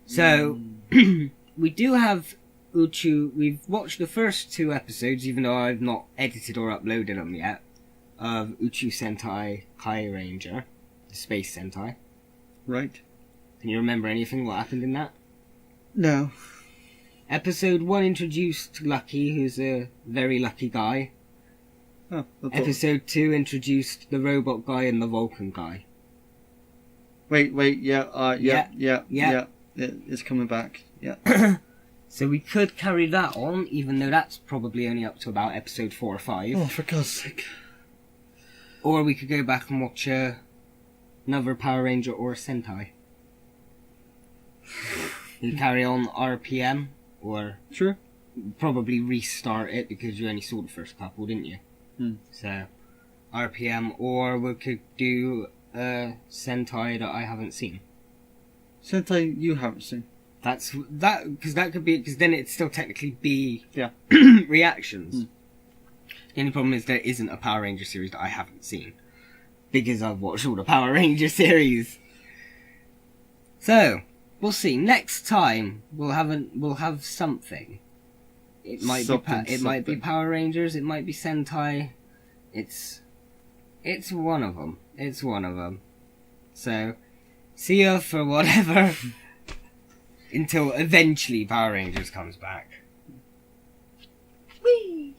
So we do have Uchu. We've watched the first 2 episodes, even though I've not edited or uploaded them yet, of Uchu Sentai Kai Ranger, the Space Sentai. Right. Can you remember anything what happened in that? No. Episode 1 introduced Lucky, who's a very lucky guy. Oh, Episode 2 introduced the robot guy and the Vulcan guy. Wait, yeah. It's coming back. Yeah. So we could carry that on, even though that's probably only up to about episode 4 or 5. Oh, for God's sake. Or we could go back and watch another Power Ranger or Sentai. You carry on RPM, or sure, probably restart it because you only saw the first couple, didn't you? So RPM, or we could do Sentai that I haven't seen. Sentai you haven't seen. Because that could be, because then it'd still technically be reactions. The only problem is there isn't a Power Ranger series that I haven't seen, because I've watched all the Power Ranger series. So we'll see. Next time we'll have something. It might be Power Rangers. It might be Sentai. It's one of them. It's one of them. So see ya for whatever. Until eventually Power Rangers comes back. Whee!